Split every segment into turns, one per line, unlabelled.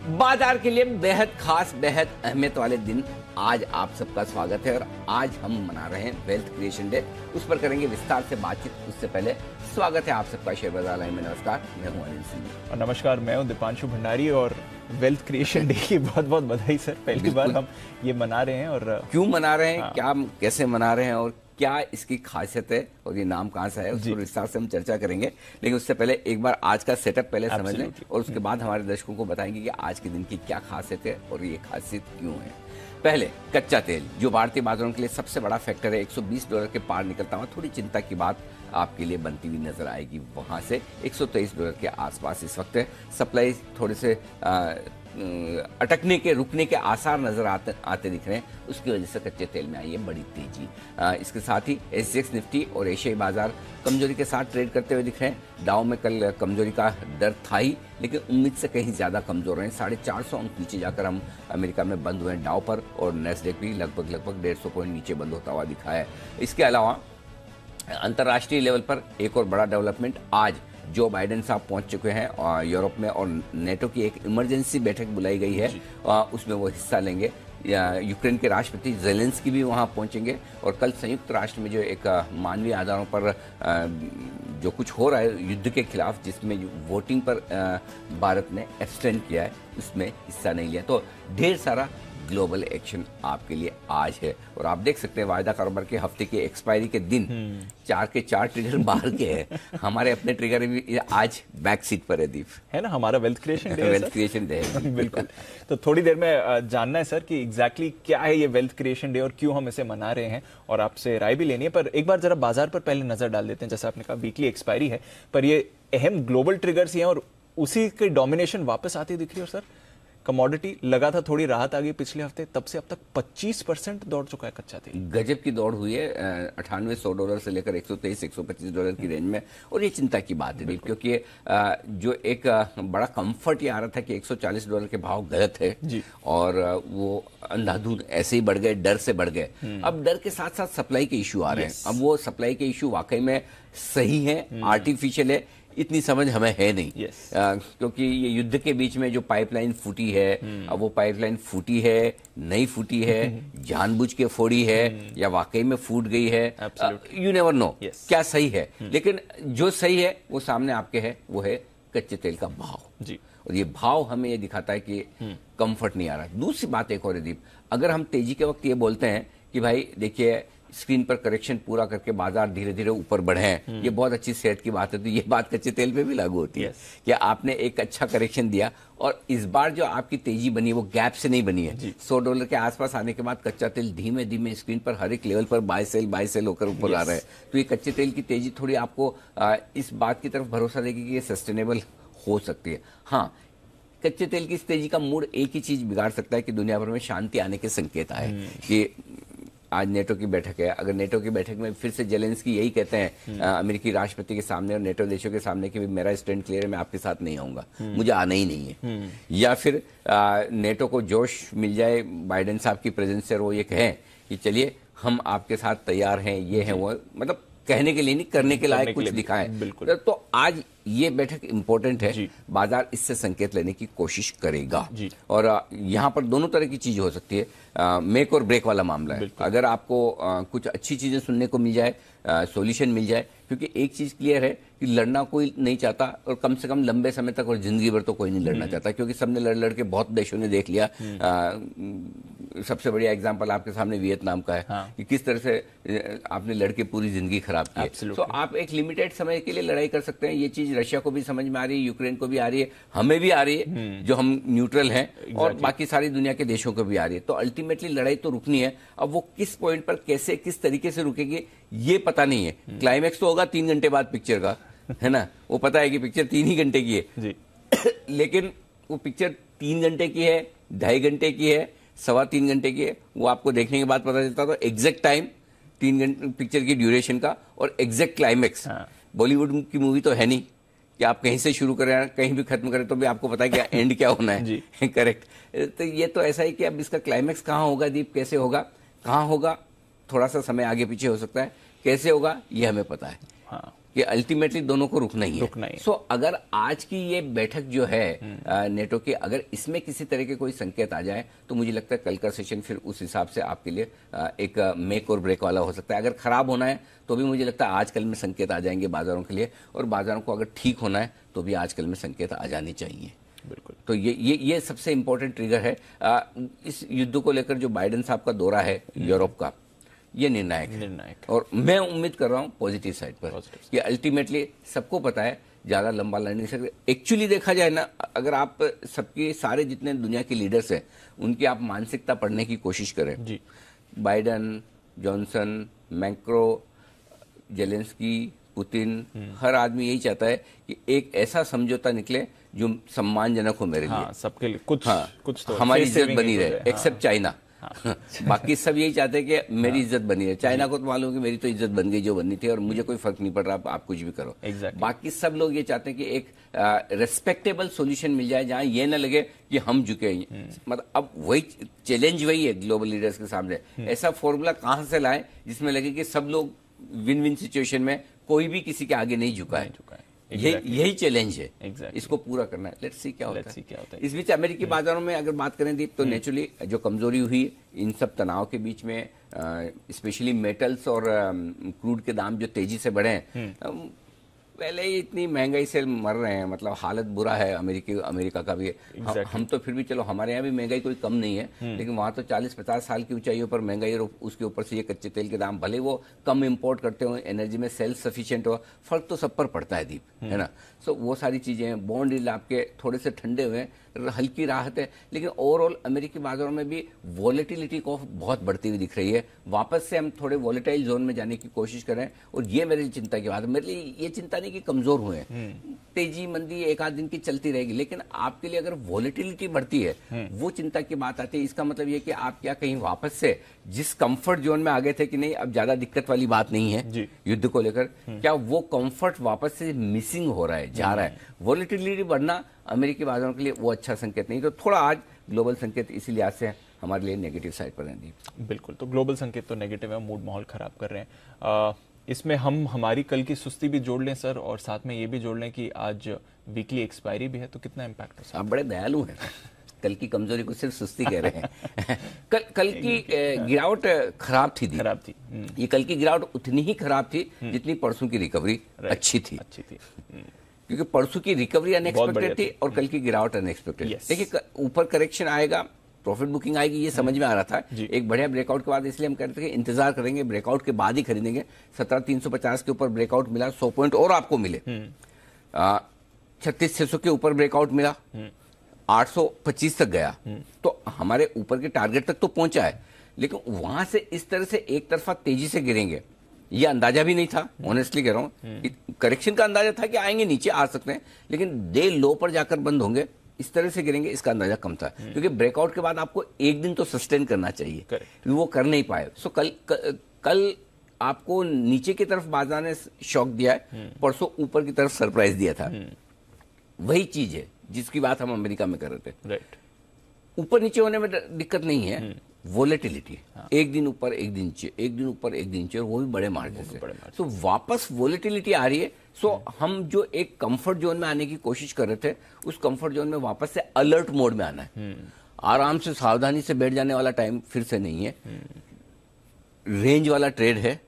बाजार के लिए बेहद खास, बेहद अहमियत वाले दिन आज आप सबका स्वागत है और आज हम मना रहे हैं वेल्थ क्रिएशन डे। उस पर करेंगे विस्तार से बातचीत। उससे पहले स्वागत है आप सबका शेयर बाजार लाइन में। नमस्कार, मैं हूं अनिल सिंह।
और नमस्कार, मैं हूं दीपांशु भंडारी और वेल्थ क्रिएशन डे की बहुत बहुत बधाई सर। पहली बार हम ये मना रहे हैं और
क्यों मना रहे हैं, क्या कैसे मना रहे हैं और क्या इसकी खासियत है और ये नाम कहाँ से है, उस पर विस्तार से हम चर्चा करेंगे। लेकिन उससे पहले एक बार आज का सेटअप पहले समझ लें और उसके बाद हमारे दर्शकों को बताएंगे कि आज के दिन की क्या खासियत है और ये खासियत क्यों है। पहले कच्चा तेल, जो भारतीय बाजारों के लिए सबसे बड़ा फैक्टर है, $120 के पार निकलता हुआ थोड़ी चिंता की बात आपके लिए बनती हुई नजर आएगी। वहां से $123 के आसपास इस वक्त है। सप्लाई थोड़े से अटकने के, रुकने के आसार नजर आते दिख रहे हैं। उसकी वजह से कच्चे तेल में आई है बड़ी तेजी। इसके साथ ही SGX निफ्टी और एशियाई बाजार कमजोरी के साथ ट्रेड करते हुए दिख रहे हैं। डाउ में कल कमजोरी का डर था ही, लेकिन उम्मीद से कहीं ज्यादा कमजोर हैं। 450 अंक नीचे जाकर हम अमेरिका में बंद हुए हैं डाउ पर, और नेस्डेक भी लगभग 150 पॉइंट नीचे बंद होता हुआ दिखा है। इसके अलावा अंतर्राष्ट्रीय लेवल पर एक और बड़ा डेवलपमेंट, आज जो बाइडेन साहब पहुंच चुके हैं यूरोप में और नेटो की एक इमरजेंसी बैठक बुलाई गई है, उसमें वो हिस्सा लेंगे। यूक्रेन के राष्ट्रपति ज़ेलेंस्की भी वहां पहुंचेंगे और कल संयुक्त राष्ट्र में जो एक मानवीय आधारों पर जो कुछ हो रहा है युद्ध के खिलाफ, जिसमें वोटिंग पर भारत ने एब्सटेन किया है, उसमें हिस्सा नहीं लिया। तो ढेर सारा ग्लोबल एक्शन आपके लिए आज है। और आप देख सकते हैं वायदा कारोबार के हफ्ते की एक्सपायरी के दिन 4 के 4 ट्रिगर बाहर के हैं। हमारे अपने ट्रिगर भी आज बैक सीट पर है। दीप
है ना, हमारा wealth creation day.
Wealth creation day
बिल्कुल। तो थोड़ी देर में जानना है सर कि एग्जैक्टली क्या है ये वेल्थ क्रिएशन डे और क्यों हम इसे मना रहे हैं, और आपसे राय भी लेनी है। पर एक बार जरा बाजार पर पहले नजर डाल देते हैं। जैसा आपने कहा वीकली एक्सपायरी है, पर ये अहम ग्लोबल ट्रिगर्स हैं और उसी की डोमिनेशन वापस आती दिख रही है। और सर कमोडिटी लगा था थोड़ी राहत आ गई पिछले हफ्ते, तब से अब तक 25% दौड़ चुका है कच्चा तेल।
गजब की दौड़ हुई है, $98-100 से लेकर $123-125 की रेंज में। और ये चिंता की बात है, क्योंकि जो एक बड़ा कंफर्ट ये आ रहा था कि $140 के भाव गलत है जी, और वो अंधाधुंध ऐसे ही बढ़ गए, डर से बढ़ गए। अब डर के साथ साथ सप्लाई के इश्यू आ रहे हैं। अब वो सप्लाई के इश्यू वाकई में सही है, आर्टिफिशियल है, इतनी समझ हमें है नहीं। क्योंकि ये युद्ध के बीच में जो पाइपलाइन फूटी है, अब वो पाइपलाइन फूटी है, नहीं फूटी है, जानबूझ के फोड़ी है या वाकई में फूट गई है, यू नेवर नो क्या सही है। लेकिन जो सही है वो सामने आपके है, वो है कच्चे तेल का भाव जी। और ये भाव हमें ये दिखाता है कि कंफर्ट नहीं आ रहा। दूसरी बात एक और है दीप, अगर हम तेजी के वक्त ये बोलते हैं कि भाई देखिए स्क्रीन पर करेक्शन पूरा करके बाजार धीरे धीरे ऊपर बढ़े हैं, ये बहुत अच्छी सेहत की बात है, तो ये बात कच्चे तेल पे भी लागू होती है कि आपने एक अच्छा करेक्शन दिया और इस बार जो आपकी तेजी बनी है वो गैप से नहीं बनी है। $100 के आसपास आने के बाद कच्चा तेल धीमे धीमे स्क्रीन पर हर एक लेवल पर बाय सेल होकर ऊपर आ रहा है। तो ये कच्चे तेल की तेजी थोड़ी आपको इस बात की तरफ भरोसा देगी कि ये सस्टेनेबल हो सकती है। हाँ, कच्चे तेल की इस तेजी का मूड एक ही चीज बिगाड़ सकता है कि दुनिया भर में शांति आने के संकेत आए। कि आज नेटो की बैठक है, अगर नेटो की बैठक में फिर से ज़ेलेंस्की यही कहते हैं अमेरिकी राष्ट्रपति के सामने और नेटो देशों के सामने कि मेरा स्टैंड क्लियर है, मैं आपके साथ नहीं आऊंगा, मुझे आना ही नहीं है, या फिर नेटो को जोश मिल जाए बाइडेन साहब की प्रेजेंस से और वो ये कहें कि चलिए हम आपके साथ तैयार हैं, ये है वो, मतलब कहने के लिए नहीं, करने के लायक कुछ दिखाएं। तो आज ये बैठक इंपॉर्टेंट है, बाजार इससे संकेत लेने की कोशिश करेगा। और यहाँ पर दोनों तरह की चीज हो सकती है, मेक और ब्रेक वाला मामला है। अगर आपको कुछ अच्छी चीजें सुनने को मिल जाए, सॉल्यूशन मिल जाए, क्योंकि एक चीज क्लियर है कि लड़ना कोई नहीं चाहता, और कम से कम लंबे समय तक और जिंदगी भर तो कोई नहीं लड़ना चाहता, क्योंकि सबने लड़ के बहुत देशों ने देख लिया। सबसे बढ़िया एग्जांपल आपके सामने वियतनाम का है कि किस तरह से आपने लड़के पूरी जिंदगी खराब की है। तो आप एक लिमिटेड समय के लिए लड़ाई कर सकते हैं। ये चीज रशिया को भी समझ में आ रही है, यूक्रेन को भी आ रही है, हमें भी आ रही है जो हम न्यूट्रल हैं, और बाकी सारी दुनिया के देशों को भी आ रही है। तो अल्टीमेटली लड़ाई तो रुकनी है। अब वो किस पॉइंट पर कैसे किस तरीके से रुकेगी ये पता नहीं है। क्लाइमैक्स तो होगा 3 घंटे बाद पिक्चर का, है ना, वो पता है कि पिक्चर 3 ही घंटे की है लेकिन वो पिक्चर 3 घंटे की है, 2.5 घंटे की है, 3.25 घंटे की है, वो आपको देखने के बाद पता चलता। तो एग्जैक्ट टाइम 3 घंटे पिक्चर की ड्यूरेशन का और एग्जैक्ट क्लाइमैक्स। बॉलीवुड की मूवी तो है नहीं कि आप कहीं से शुरू करें कहीं भी खत्म करें तो भी आपको पता है कि एंड क्या होना है करेक्ट। तो ये तो ऐसा है कि अब इसका क्लाइमैक्स कहाँ होगा दीप, कैसे होगा, कहाँ होगा, थोड़ा सा समय आगे पीछे हो सकता है, कैसे होगा ये हमें पता है। कि अल्टीमेटली दोनों को रुकना ही
रुकना
है।
ही।
सो अगर आज की ये बैठक जो है नेटो की, अगर इसमें किसी तरह के कोई संकेत आ जाए तो मुझे लगता है कल का सेशन फिर उस हिसाब से आपके लिए एक मेक और ब्रेक वाला हो सकता है। अगर खराब होना है तो भी मुझे लगता है आज कल में संकेत आ जाएंगे बाजारों के लिए, और बाजारों को अगर ठीक होना है तो भी आज कल में संकेत आ जाने चाहिए।
बिल्कुल।
तो ये सबसे इंपॉर्टेंट ट्रिगर है। इस युद्ध को लेकर जो बाइडेन साहब का दौरा है यूरोप का, ये निर्णायक है। और मैं उम्मीद कर रहा हूं पॉजिटिव साइड पर कि अल्टीमेटली सबको पता है ज्यादा लंबा लड़ नहीं सकते। एक्चुअली देखा जाए ना, अगर आप सबके सारे जितने दुनिया के लीडर्स हैं उनकी आप मानसिकता पढ़ने की कोशिश करें ji, Biden, Johnson, Macron, Zelensky, Putin, हर आदमी यही चाहता है कि एक ऐसा समझौता निकले जो सम्मानजनक हो मेरे लिए,
सबके लिए कुछ तो
हमारी इज्जत बनी रहे, एक्सेप्ट चाइना। बाकी सब यही चाहते हैं कि मेरी इज्जत बनी रहे। चाइना को तो मालूम कि मेरी तो इज्जत बन गई जो बननी थी और मुझे कोई फर्क नहीं पड़ रहा, आप कुछ भी करो। बाकी सब लोग ये चाहते हैं कि एक रेस्पेक्टेबल सॉल्यूशन मिल जाए जहां ये ना लगे कि हम झुके। मतलब अब वही चैलेंज वही है ग्लोबल लीडर्स के सामने, ऐसा फॉर्मूला कहां से लाए जिसमें लगे कि सब लोग विन विन सिचुएशन में, कोई भी किसी के आगे नहीं झुका है। यही चैलेंज है, इसको पूरा करना है। लेट्स सी क्या होता है। इस बीच अमेरिकी बाजारों में अगर बात करें दीप, तो नेचुरली जो कमजोरी हुई इन सब तनाव के बीच में, स्पेशली मेटल्स और क्रूड के दाम जो तेजी से बढ़े हैं, पहले ही इतनी महंगाई से मर रहे हैं, मतलब हालत बुरा है अमेरिका का भी। हम तो फिर भी चलो, हमारे यहाँ भी महंगाई कोई कम नहीं है, लेकिन वहां तो 40-50 साल की ऊंचाइयों पर महंगाई, और उसके ऊपर से ये कच्चे तेल के दाम, भले वो कम इंपोर्ट करते हो, एनर्जी में सेल्फ सफिशिएंट हो, फर्क तो सब पर पड़ता है दीप, है ना। सो वो सारी चीजें हैं। बॉन्ड यील्ड आपके थोड़े से ठंडे हुए, हल्की राहत है, लेकिन ओवरऑल अमेरिकी बाजारों में भी वॉलेटिलिटी को बहुत बढ़ती हुई दिख रही है। वापस से हम थोड़े वॉलेटाइल जोन में जाने की कोशिश करें, और ये मेरी चिंता की बात है। मेरे लिए ये चिंता नहीं कि कमजोर हुए हैं, तेजी मंदी एक आध दिन की चलती रहेगी, लेकिन आपके लिए अगर वॉलेटिलिटी बढ़ती है वो चिंता की बात आती है। इसका मतलब ये कि आप क्या कहीं वापस से जिस कंफर्ट जोन में आ गए थे कि नहीं अब ज्यादा दिक्कत वाली बात नहीं है युद्ध को लेकर, क्या वो कंफर्ट वापस से मिसिंग हो रहा है, जा रहा है। वॉलेटिलिटी बढ़ना अमेरिकी बाजारों के लिए वो अच्छा संकेत नहीं। तो थोड़ा आज ग्लोबल संकेत इसी लिहाज से हमारे लिए नेगेटिव साइड पर हैं।
बिल्कुल, तो ग्लोबल संकेत तो नेगेटिव है, मूड माहौल खराब कर रहे हैं। इसमें हम हमारी कल की सुस्ती भी जोड़ लें सर, और साथ में ये भी जोड़ लें कि आज वीकली एक्सपायरी भी है, तो कितना इम्पैक्ट हो सकता है?
आप बड़े दयालु हैं, कल की कमजोरी को सिर्फ सुस्ती कह रहे हैं। कल की गिरावट खराब थी। ये कल की गिरावट उतनी ही खराब थी जितनी परसों की रिकवरी अच्छी थी। क्योंकि परसों की रिकवरी अनएक्सपेक्टेड थी और कल की गिरावट अनएक्सपेक्टेड। देखिए, ऊपर करेक्शन आएगा, प्रॉफिट बुकिंग आएगी, ये समझ में आ रहा था एक बढ़िया ब्रेकआउट के बाद, इसलिए हम कहते थे कि इंतजार करेंगे, ब्रेकआउट के बाद ही खरीदेंगे। 17,350 के ऊपर ब्रेकआउट मिला, 100 पॉइंट और आपको मिले। 36,600 के ऊपर ब्रेकआउट मिला, 825 तक गया, तो हमारे ऊपर के टारगेट तक तो पहुंचा है। लेकिन वहां से इस तरह से एक तरफा तेजी से गिरेंगे ये अंदाजा भी नहीं था, ऑनेस्टली कह रहा हूं। करेक्शन का अंदाजा था कि आएंगे, नीचे आ सकते हैं, लेकिन डे लो पर जाकर बंद होंगे, इस तरह से गिरेंगे, इसका अंदाजा कम था। क्योंकि ब्रेकआउट के बाद आपको एक दिन तो सस्टेन करना चाहिए, वो कर नहीं पाए। सो कल आपको नीचे की तरफ बाजार ने शॉक दिया है, परसों ऊपर की तरफ सरप्राइज दिया था। वही चीज है जिसकी बात हम अमेरिका में कर रहे थे। ऊपर नीचे होने में दिक्कत नहीं है, वोलेटिलिटी, एक दिन ऊपर एक दिन नीचे, एक दिन ऊपर एक दिन नीचे, और वो भी बड़े मार्जिन से। सो वापस वोलेटिलिटी आ रही है। सो हम जो एक कंफर्ट जोन में आने की कोशिश कर रहे थे, उस कंफर्ट जोन में वापस से अलर्ट मोड में आना है। आराम से सावधानी से बैठ जाने वाला टाइम फिर से नहीं है। रेंज वाला ट्रेड है,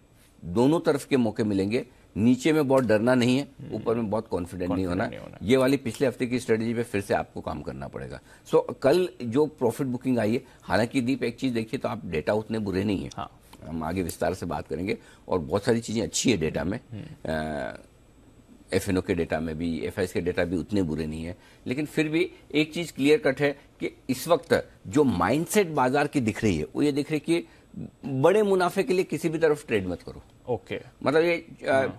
दोनों तरफ के मौके मिलेंगे। नीचे में बहुत डरना नहीं है, ऊपर में बहुत कॉन्फिडेंट नहीं होना। ये वाली पिछले हफ्ते की स्ट्रेटेजी पे फिर से आपको काम करना पड़ेगा। सो कल जो प्रॉफिट बुकिंग आई है, हालांकि दीप एक चीज देखिए, तो आप डेटा उतने बुरे नहीं है। हम आगे विस्तार से बात करेंगे, और बहुत सारी चीजें अच्छी है डेटा में। एफएनओ के डेटा में भी, एफआईएस के डेटा भी उतने बुरे नहीं है। लेकिन फिर भी एक चीज क्लियर कट है कि इस वक्त जो माइंडसेट बाजार की दिख रही है, वो ये दिख रही है कि बड़े मुनाफे के लिए किसी भी तरफ ट्रेड मत करो। मतलब ये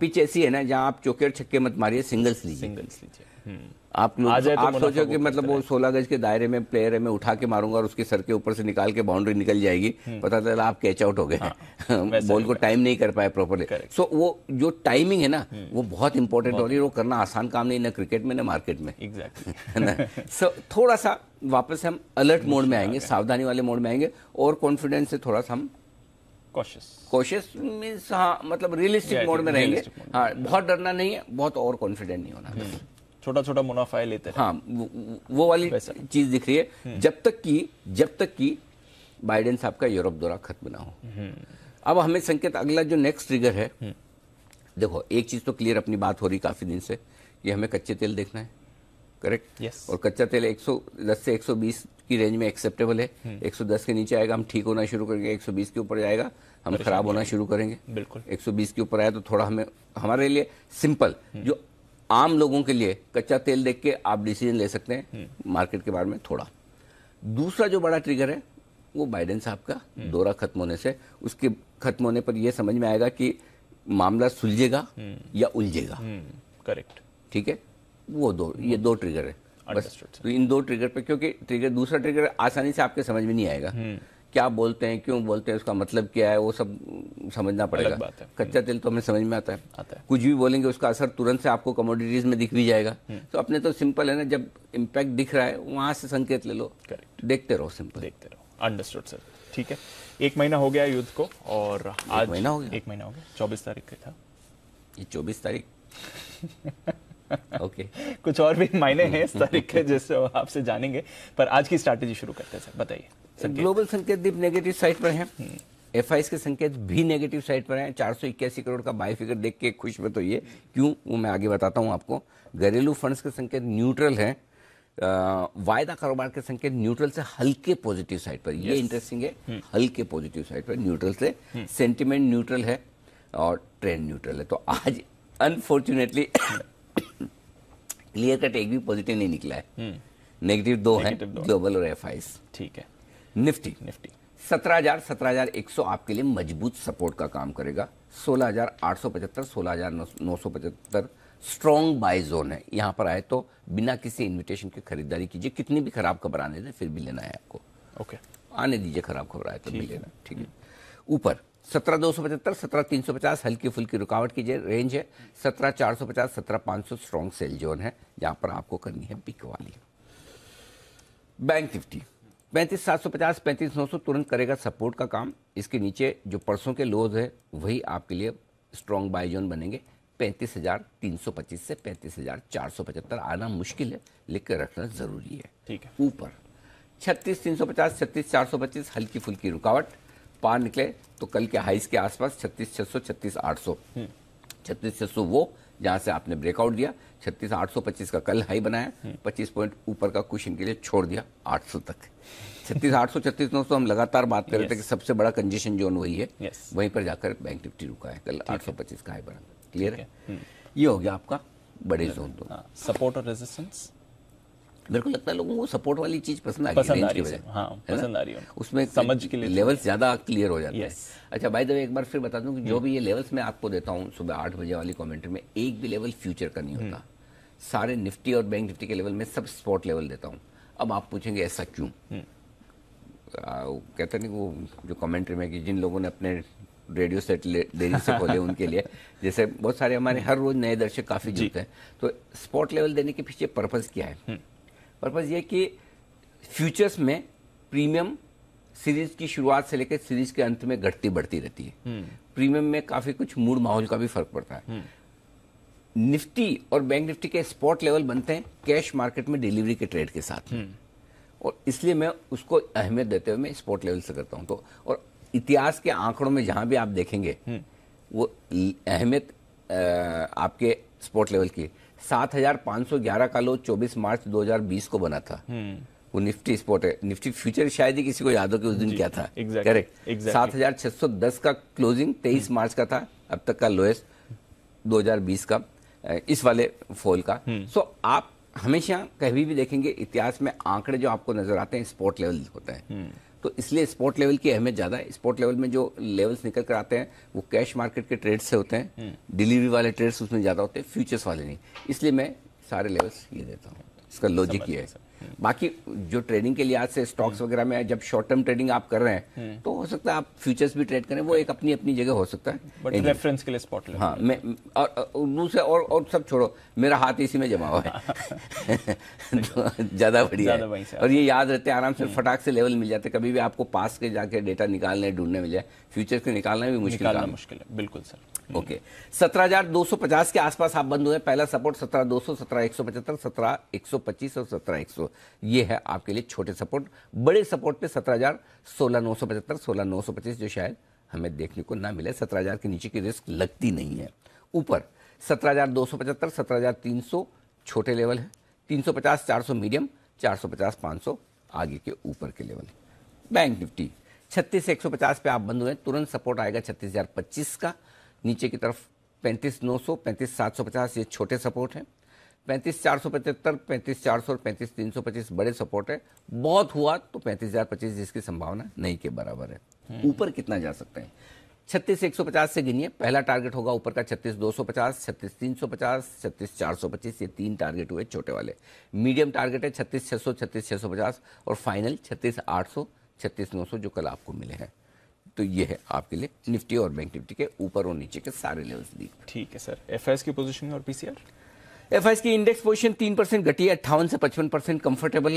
पिच ऐसी है ना, जहां आप चौके और छक्के मत मारिए, सिंगल्स लीजिए। आप सोचो कि मतलब वो 16 गज के दायरे में प्लेयर है, मैं उठा के मारूंगा और उसके सर के ऊपर से निकाल के बाउंड्री निकल जाएगी, पता चला आप कैच आउट हो गए। बॉल को टाइम नहीं कर पाए प्रॉपरली। सो वो जो टाइमिंग है ना, वो बहुत इंपॉर्टेंट हो रही है। वो करना आसान काम नहीं, ना क्रिकेट में ना मार्केट में। है ना। सो थोड़ा सा वापस हम अलर्ट मोड में आएंगे, सावधानी वाले मोड में आएंगे, और कॉन्फिडेंस से थोड़ा सा हम कोशिश मीन्स हाँ, मतलब रियलिस्टिक मोड में रहेंगे। हाँ, बहुत डरना नहीं है, बहुत ओवर कॉन्फिडेंट नहीं होना।
छोटा छोटा मुनाफा लेते हैं।
हाँ, वो वाली चीज दिख रही है जब तक कि बाइडेन साहब का यूरोप दौरा खत्म ना हो। अब हमें संकेत, अगला जो नेक्स्ट ट्रिगर है, देखो एक चीज तो क्लियर अपनी बात हो रही काफी दिन से कि हमें कच्चे तेल देखना है, करेक्ट।
yes.
और कच्चा तेल 110 से 120 की रेंज में एक्सेप्टेबल है। 110 के नीचे आएगा हम ठीक होना शुरू करेंगे, 120 के ऊपर जाएगा हम खराब होना शुरू करेंगे।
बिल्कुल
120 के ऊपर आया तो थोड़ा हमारे लिए सिंपल, जो आम लोगों के लिए कच्चा तेल देख के आप डिसीजन ले सकते हैं मार्केट के बारे में थोड़ा। दूसरा जो बड़ा ट्रिगर है वो बाइडेन साहब का दौरा खत्म होने से, उसके खत्म होने पर यह समझ में आएगा कि मामला सुलझेगा या उलझेगा।
करेक्ट,
ठीक है। ये दो ट्रिगर है बस। तो इन दो ट्रिगर पे, क्योंकि दूसरा ट्रिगर आसानी से आपके समझ में नहीं आएगा, क्या बोलते हैं, क्यों बोलते हैं, उसका मतलब क्या है, वो सब समझना पड़ेगा। कच्चा तेल तो हमें समझ में आता है, कुछ भी बोलेंगे उसका असर तुरंत से आपको कमोडिटीज में दिख भी जाएगा। तो अपने तो सिंपल है ना, जब इम्पैक्ट दिख रहा है वहां से संकेत ले लो, देखते रहो, सिंपल देखते रहो।
अंडरस्टूड सर, ठीक है। 1 महीना हो गया युद्ध को, और आज
1 महीना हो गया।
1 महीना हो गया, 24 तारीख का था
ये, 24 तारीख ओके
कुछ और भी मायने हैं इस तारीख के, जिससे आपसे जानेंगे। पर आज की स्ट्रैटेजी शुरू करते हैं सर, बताइए।
ग्लोबल संकेत दीप नेगेटिव साइड पर हैं, एफआईएस के संकेत भी नेगेटिव साइड पर हैं। 481 करोड़ का बाय फिगर देख के खुश में तो ये क्यों, वो मैं आगे बताता हूं आपको। घरेलू फंड्स के संकेत न्यूट्रल हैं, वायदा कारोबार के संकेत न्यूट्रल से हल्के पॉजिटिव साइड पर, ये इंटरेस्टिंग है, हल्के पॉजिटिव साइड पर न्यूट्रल से। सेंटिमेंट न्यूट्रल है और ट्रेंड न्यूट्रल है। तो आज अनफॉर्चुनेटली क्लियर कट एक भी पॉजिटिव नहीं निकला है, नेगेटिव 2 है ग्लोबल और एफआईएस। ठीक है। निफ्टी 17,100 आपके लिए मजबूत सपोर्ट का काम करेगा। 16,875 16,975 स्ट्रॉन्ग बाय जोन है। यहां पर आए तो बिना किसी इन्विटेशन के खरीदारी कीजिए, कितनी भी खराब खबर आने दे फिर भी लेना है आपको। ओके, आने दीजिए, खराब खबर आए तो भी लेना, ठीक है। ऊपर 17,275 17,350 हल्की फुल्की रुकावट की रेंज है। 17,450 17,500 स्ट्रॉन्ग सेल जोन है, जहां पर आपको करनी है पिक वाली। बैंक निफ्टी 35,750 35,900 तुरंत करेगा सपोर्ट का काम। इसके नीचे जो परसों के लोज है वही आपके लिए स्ट्रॉन्ग बाय जोन बनेंगे। 35,325 से 35,475 आना मुश्किल है, लिख कर रखना जरूरी है, ठीक है। ऊपर 36,350 36,425 हल्की फुल्की रुकावट, पार निकले तो कल के हाइस के आसपास 36,600 36,800 36,600 वो जहां से आपने ब्रेकआउट दिया। 36,825 का कल हाई बनाया, 25 पॉइंट ऊपर का कुशन के लिए छोड़ दिया 800 तक। 36,800 36,900 हम लगातार बात कर रहे थे कि सबसे बड़ा कंजेशन जोन वही है, वहीं पर जाकर बैंक निफ्टी रुका है कल 825 का हाई बना। क्लियर है? ये हो गया आपका बड़े जोन। तो
सपोर्ट और रेजिस्टेंस,
मेरे को लगता है लोगों को सपोर्ट वाली चीज पसंद आ रही है,
पसंद आ रही है,
उसमें
समझ के लिए
लेवल्स ज्यादा क्लियर हो जाते हैं। अच्छा, बाय द वे एक बार फिर बता दूं कि जो भी ये लेवल्स मैं आपको देता हूं सुबह 8 बजे वाली कमेंट्री में, एक भी लेवल फ्यूचर का नहीं होता। सारे निफ्टी और बैंक निफ्टी के लेवल में सब स्पॉट लेवल देता हूं। अब आप पूछेंगे ऐसा क्यों? कहते नहीं वो जो कमेंट्री में कि जिन लोगों ने अपने रेडियो सेट देरी से खोले उनके लिए, जैसे बहुत सारे हमारे हर रोज नए दर्शक काफी जुड़ते हैं, तो स्पॉट लेवल देने के पीछे पर्पज क्या है? पर्पज ये कि फ्यूचर्स में प्रीमियम सीरीज की शुरुआत से लेकर सीरीज के अंत में घटती बढ़ती रहती है। प्रीमियम में काफी कुछ मूड माहौल का भी फर्क पड़ता है। निफ्टी और बैंक निफ्टी के स्पॉट लेवल बनते हैं कैश मार्केट में डिलीवरी के ट्रेड के साथ, और इसलिए मैं उसको अहमियत देते हुए मैं स्पॉट लेवल से करता हूं। तो और इतिहास के आंकड़ों में जहां भी आप देखेंगे वो अहमियत आपके स्पॉट लेवल की 7,511 का लो 24 मार्च 2020 को बना था। वो निफ्टी स्पॉट है। निफ्टी फ्यूचर शायद ही किसी को याद हो कि उस दिन क्या था। करेक्ट। 7,610 का क्लोजिंग 23 मार्च का था, अब तक का लोएस्ट 2020 का, इस वाले फॉल का। सो आप हमेशा कभी भी देखेंगे इतिहास में आंकड़े जो आपको नजर आते हैं स्पॉट लेवल होता है। तो इसलिए स्पॉट लेवल की अहमियत ज्यादा है। स्पॉट लेवल में जो लेवल्स निकल कर आते हैं वो कैश मार्केट के ट्रेड से होते हैं, डिलीवरी वाले ट्रेड्स उसमें ज्यादा होते हैं, फ्यूचर्स वाले नहीं। इसलिए मैं सारे लेवल्स ये देता हूँ। इसका लॉजिक ये है। बाकी जो ट्रेडिंग के लिहाज से स्टॉक्स वगैरह में जब शॉर्ट टर्म ट्रेडिंग आप कर रहे हैं तो हो सकता है आप फ्यूचर्स भी ट्रेड करें, वो एक अपनी अपनी जगह हो सकता है,
बट रेफरेंस के लिए स्पॉट लें।
हाँ, मैं और दूसरे और सब छोड़ो, मेरा हाथ इसी में जमा हुआ है तो ज्यादा बढ़िया है। और ये याद रहते हैं, आराम से फटाक से लेवल मिल जाते, कभी भी आपको पास के जाके डेटा निकालने ढूंढने मिल जाए, फ्यूचर से निकालना भी मुश्किल
है। बिल्कुल सर।
ओके, 17,250 के आसपास आप बंद हुए। पहला सपोर्ट 17,200, 17,175, 17,125 और 17,100, ये है आपके लिए छोटे सपोर्ट। बड़े सपोर्ट पे 17,000, 16,975, 16,925 जो शायद हमें देखने को ना मिले। 17,000 के नीचे की रिस्क लगती नहीं है। ऊपर 17,275, 17,300 छोटे लेवल है, 350, 400 मीडियम, 450, 500 आगे के ऊपर के लेवल। बैंक निफ्टी 36,150 पे आप बंद हुए। तुरंत सपोर्ट आएगा 36,025 का। नीचे की तरफ 35,900, 35,750 ये छोटे सपोर्ट हैं। 35,475, 35,400 और 35,325 बड़े सपोर्ट है। बहुत हुआ तो 35,025 जिसकी संभावना नहीं के बराबर है। ऊपर कितना जा सकते हैं? 36,150 से गिनिए। पहला टारगेट होगा ऊपर का 36,250, 36,350, 36,425, ये 3 टारगेट हुए छोटे वाले। मीडियम टारगेट है 36,600, 36,650 और फाइनल 36,800, 36,900 जो कल आपको मिले हैं। तो ये है आपके लिए निफ्टी और बैंक निफ्टी के ऊपर और नीचे के सारे लेवल्स दी।
ठीक है सर। एफआईएस की पोजीशन और पीसीआर?
एफआईएस की इंडेक्स पोजीशन 3% घटी है, 58 से 55% कंफर्टेबल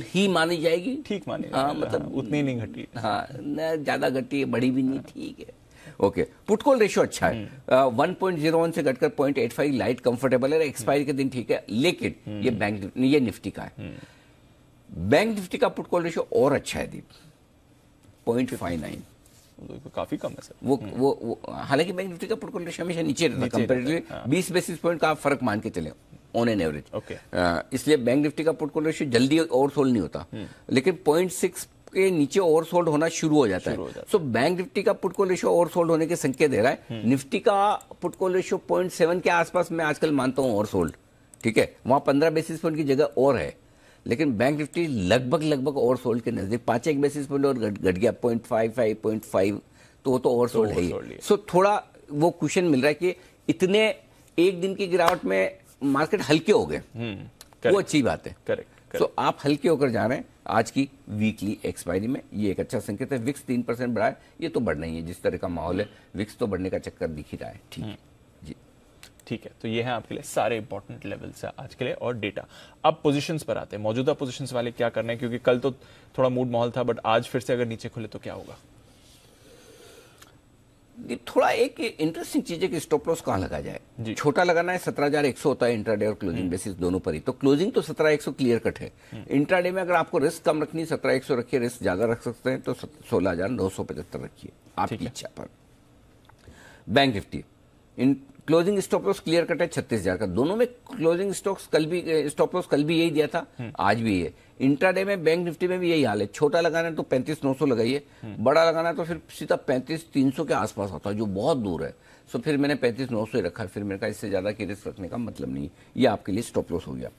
ही मानी जाएगी।
ठीक मानी,
हाँ, मतलब
उतनी नहीं घटी।
हाँ, ज्यादा घटी है, बड़ी भी नहीं, ठीक है। ओके, पुट कॉल रेशियो अच्छा है, 1.01 से घटकर 0.85, लाइट कंफर्टेबल है। एक्सपायरी के दिन ठीक है, लेकिन ये निफ्टी का है। बैंक निफ्टी का पुट कॉल रेशियो और अच्छा है दीप, 0.59,
काफी कम है सर।
वो हालांकि बैंक निफ्टी का पुट कॉल रेशियो हमेशा नीचे रहता है कंपैरेटिवली, 20 बेसिस पॉइंट का आप फर्क मान के चले ऑन एन एवरेज। इसलिए बैंक निफ्टी का पुट कॉल रेशियो जल्दी ओवरसोल्ड नहीं होता, लेकिन 0.6 के नीचे ओवरसोल्ड होना शुरू हो जाता है। सो बैंक निफ्टी का पुट कॉल रेशियो ओवरसोल्ड होने के संकेत दे रहा है। निफ्टी का पुट कॉल रेशियो 0.7 के आसपास मैं आजकल मानता हूं ओवरसोल्ड, ठीक है, वहां 15 बेसिस पॉइंट की जगह और है, लेकिन बैंक निफ्टी लगभग ओवरसोल्ड के नजदीक 5 बेसिस पॉइंट और घट गया 0.55, 0.5, तो वो तो ओवरसोल्ड है ही। सो थोड़ा वो क्वेश्चन मिल रहा है कि इतने एक दिन की गिरावट में मार्केट हल्के हो गए, वो अच्छी बात है।
करेक्ट।
सो आप हल्के होकर जा रहे हैं आज की वीकली एक्सपायरी में, ये एक अच्छा संकेत है। विक्स 3% बढ़ा है, ये तो बढ़ना ही है, जिस तरह का माहौल है विक्स तो बढ़ने का चक्कर दिख ही रहा है। ठीक है जी,
ठीक है। तो ये है आपके लिए सारे इंपॉर्टेंट लेवल्स है आज के लिए और डेटा। अब पोजीशंस पर आते हैं, मौजूदा पोजीशंस वाले क्या करना है, क्योंकि कल तो थोड़ा मूड माहौल था, बट आज फिर से अगर नीचे खुले तो क्या होगा?
थोड़ा एक इंटरेस्टिंग चीज है कि स्टॉप लॉस कहां लगा जाए। छोटा लगाना है 17,100 होता है इंट्राडे और क्लोजिंग बेसिस दोनों पर ही, तो क्लोजिंग तो 17,100 क्लियर कट है। इंट्राडे में अगर आपको रिस्क कम रखनी 17,100 रखिए, रिस्क ज्यादा रख सकते हैं तो 16,975 रखिए आपकी इच्छा पर। Bank Nifty closing stop loss clear cut है 36,000 का। दोनों में क्लोजिंग स्टॉप लॉस कल भी यही दिया था, आज भी है। इंट्राडे में बैंक निफ्टी में भी यही हाल है। छोटा लगाना है तो 35,900 लगाइए, बड़ा लगाना है तो फिर सीधा 35,300 के आसपास आता है, जो बहुत दूर है। सो फिर मैंने 35,900 ही रखा है, फिर मेरे का इससे ज्यादा की रिस्क रखने का मतलब नहीं। ये आपके लिए स्टॉप लॉस हो गया।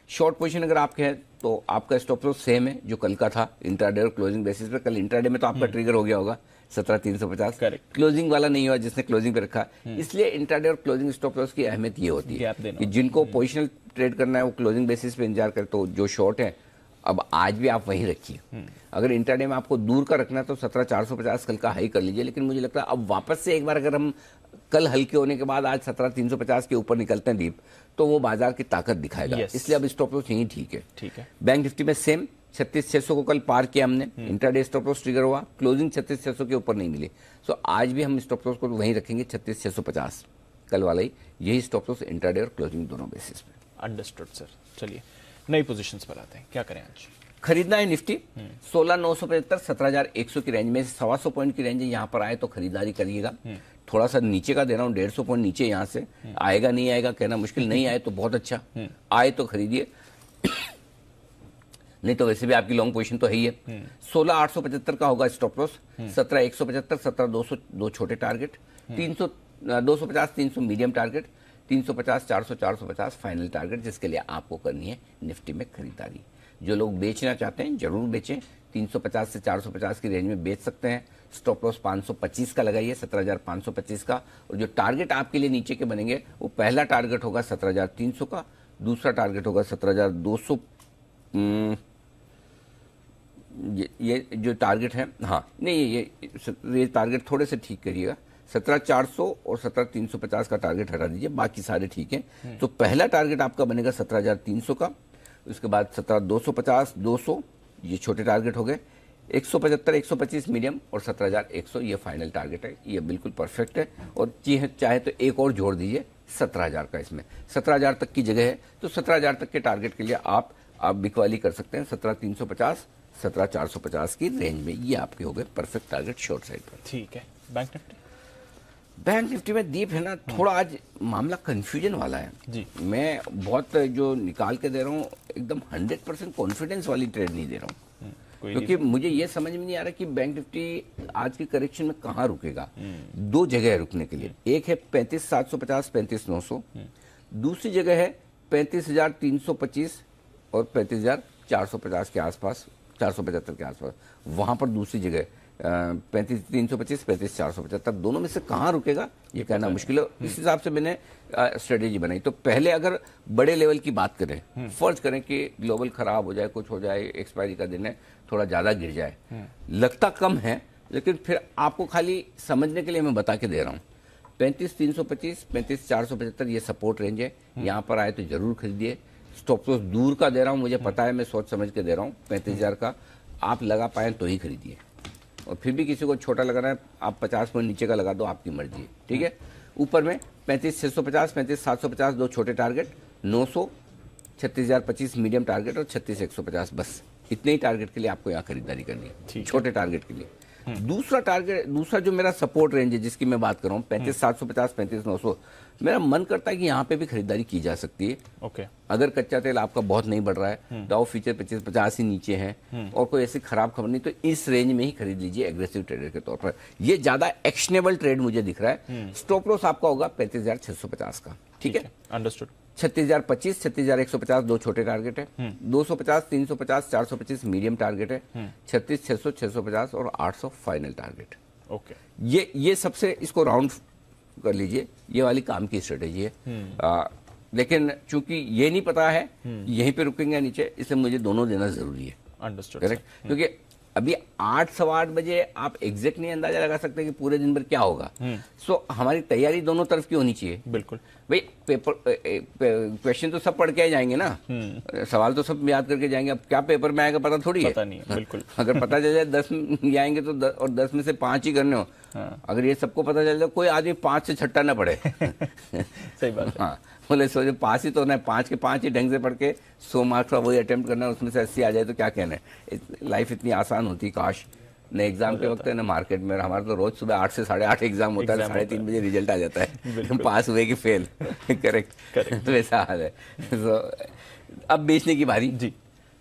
शॉर्ट पोजीशन अगर आपके हैं तो आपका स्टॉप लॉस सेम है जो कल का था इंट्राडे और क्लोजिंग बेसिस पे। कल इंट्राडे में तो आपका ट्रिगर हो गया होगा 17,350, क्लोजिंग वाला नहीं हुआ जिसने क्लोजिंग पे रखा। इसलिए इंट्राडे और क्लोजिंग स्टॉप लॉस की अहमियत ये होती है कि जिनको पोजिशनल ट्रेड करना है वो क्लोजिंग बेसिस पे इंतजार करे। तो जो शॉर्ट है अब आज भी आप वहीं रखिए। अगर इंट्राडे में आपको दूर का रखना है तो 17,450 कल का हाई कर लीजिए, लेकिन मुझे लगता है अब वापस से एक बार अगर हम कल हल्के होने के बाद आज 17,350 के ऊपर निकलते हैं दीप, तो वो बाजार की ताकत दिखाएगा। इसलिए अब स्टॉप लॉस यही ठीक है। बैंक निफ्टी में सेम 36,600 को कल पार किया हमने, इंट्राडे स्टॉप लॉस ट्रिगर हुआ, क्लोजिंग 36,600 के ऊपर नहीं मिली। सो आज भी हम स्टॉप लॉस को वहीं रखेंगे 36,650 कल वाला ही, यही स्टॉप लॉस इंट्राडे और क्लोजिंग दोनों बेसिस पे।
Understood sir. चलिए नई पोजीशंस पर आते हैं, क्या करें आज?
खरीदना है निफ्टी 16,975, 17,100 की रेंज में, 125 पॉइंट की रेंज है, यहाँ पर आए तो खरीदारी करिएगा। थोड़ा सा नीचे का दे रहा हूँ, 150 पॉइंट नीचे यहाँ से आएगा नहीं आएगा कहना मुश्किल, नहीं आए तो बहुत अच्छा, आए तो खरीदिए, नहीं तो वैसे भी आपकी लॉन्ग पोजीशन तो है ही है। 16,875 का होगा स्टॉप लॉस, 17,175, 17,200 दो छोटे target, 250, 300 medium target, 350, 400, 450 final target, जिसके लिए आपको करनी है निफ्टी में खरीदारी। जो लोग बेचना चाहते हैं जरूर बेचें, 350 से 450 की रेंज में बेच सकते हैं। स्टॉप लॉस 525 का लगाइए, 17,525 का। और जो टारगेट आपके लिए नीचे के बनेंगे वो पहला टारगेट होगा 17,300 का, दूसरा टारगेट होगा 17,200 ये जो टारगेट है, हाँ नहीं, ये टारगेट थोड़े से ठीक करिएगा। 17,400 और 17,350 का टारगेट हटा दीजिए, बाकी सारे ठीक हैं। तो पहला टारगेट आपका बनेगा 17,300 का, उसके बाद 17,250, 200 ये छोटे टारगेट हो गए, 175, 125 मीडियम और 17,100 ये फाइनल टारगेट है। ये बिल्कुल परफेक्ट है। और चाहे तो एक और जोड़ दीजिए 17,000 का, इसमें 17,000 तक की जगह है, तो 17,000 तक के टारगेट के लिए आप बिकवाली कर सकते हैं 17,350, 17,450 की रेंज में। ये आपके हो गए परफेक्ट टारगेट शॉर्ट साइड पर।
ठीक है। Bank Nifty?
बैंक निफ्टी में दीप है ना, थोड़ा आज मामला कंफ्यूजन वाला है
जी।
मैं बहुत जो निकाल के दे रहा हूँ एकदम 100% कॉन्फिडेंस वाली ट्रेड नहीं दे रहा हूँ, क्योंकि मुझे ये समझ में नहीं आ रहा कि बैंक निफ्टी आज की करेक्शन में कहाँ रुकेगा। दो जगह है रुकने के लिए, एक है 35,750, 35,900, दूसरी जगह है 35,325 और 35,450 के आसपास, 475 के आसपास, वहां पर दूसरी जगह 35,325, 35,475, दोनों में से कहाँ रुकेगा ये कहना मुश्किल है। इस हिसाब से मैंने स्ट्रेटेजी बनाई। तो पहले अगर बड़े लेवल की बात करें, फर्ज करें कि ग्लोबल खराब हो जाए, कुछ हो जाए, एक्सपायरी का दिन है, थोड़ा ज्यादा गिर जाए, लगता कम है, लेकिन फिर आपको खाली समझने के लिए मैं बता के दे रहा हूँ 35,325, 35,475 ये सपोर्ट रेंज है। यहाँ पर आए तो जरूर खरीदिए। स्टॉप लॉस दूर का दे रहा हूँ, मुझे पता है, मैं सोच समझ के दे रहा हूँ। 35,000 का आप लगा पाए तो ही खरीदिए, और फिर भी किसी को छोटा लगाना है आप 50 पॉइंट नीचे का लगा दो, आपकी मर्जी है, ठीक है। ऊपर में 35,650, 35,750 दो छोटे टारगेट, 900, 36,025 मीडियम टारगेट और 36,150, बस इतने ही टारगेट के लिए आपको यहाँ खरीदारी करनी है, छोटे टारगेट के लिए। दूसरा टारगेट, दूसरा जो मेरा सपोर्ट रेंज है जिसकी मैं बात कर रहा हूँ 35,750, 35,900, मेरा मन करता है कि यहाँ पे भी खरीदारी की जा सकती है।
ओके।
अगर कच्चा तेल आपका बहुत नहीं बढ़ रहा है, डाउ फ्यूचर 25-50 ही नीचे है, और कोई ऐसी खराब खबर नहीं, तो इस रेंज में ही खरीद लीजिए एग्रेसिव ट्रेडर के तौर पर। ये ज्यादा एक्शनेबल ट्रेड मुझे दिख रहा है। स्टॉप लॉस आपका होगा 35,650 का, ठीक है,
अंडरस्टूड।
36,025, 36,150 दो छोटे टारगेट है, 250, 350, 425 मीडियम टारगेट है, 36,600, 650 और 800 फाइनल टारगेट।
ओके।
ये सबसे इसको राउंड कर लीजिए, ये वाली काम की स्ट्रेटेजी है। लेकिन चूंकि ये नहीं पता है यहीं पे रुकेंगे नीचे, इसलिए मुझे दोनों देना जरूरी है।
अंडरस्टूड,
करेक्ट, क्योंकि अभी 8, सवा 8 बजे आप एग्जैक्ट नहीं अंदाजा लगा सकते कि पूरे दिन भर क्या होगा। सो हमारी तैयारी दोनों तरफ की होनी चाहिए।
बिल्कुल
भाई, पेपर क्वेश्चन तो सब पढ़ के जाएंगे ना, सवाल तो सब याद करके जाएंगे। अब क्या पेपर में आएगा पता थोड़ी है,
पता नहीं है। बिल्कुल।
अगर पता चल जाए 10 में आएंगे तो और 10 में से 5 ही करने हो। अगर ये सबको पता चल जाए, कोई आदमी 5 से छट्टा ना पड़े।
सही बात है।
हाँ, बोले सोचे 5 ही तो ना, 5 के 5 ही ढंग से पढ़ के 100 मार्क्स का वही अटेम्प्ट करना, उसमें से 80 आ जाए तो क्या कहना है। लाइफ इतनी आसान होती, काश। न एग्जाम के वक्त है न मार्केट में। हमारा तो रोज सुबह 8 से 8:30 एग्जाम होता है, 3:30 बजे रिजल्ट आ जाता है, पास हुए कि फेल। करेक्ट। तो ऐसा हाल है। तो अब बेचने की बारी जी।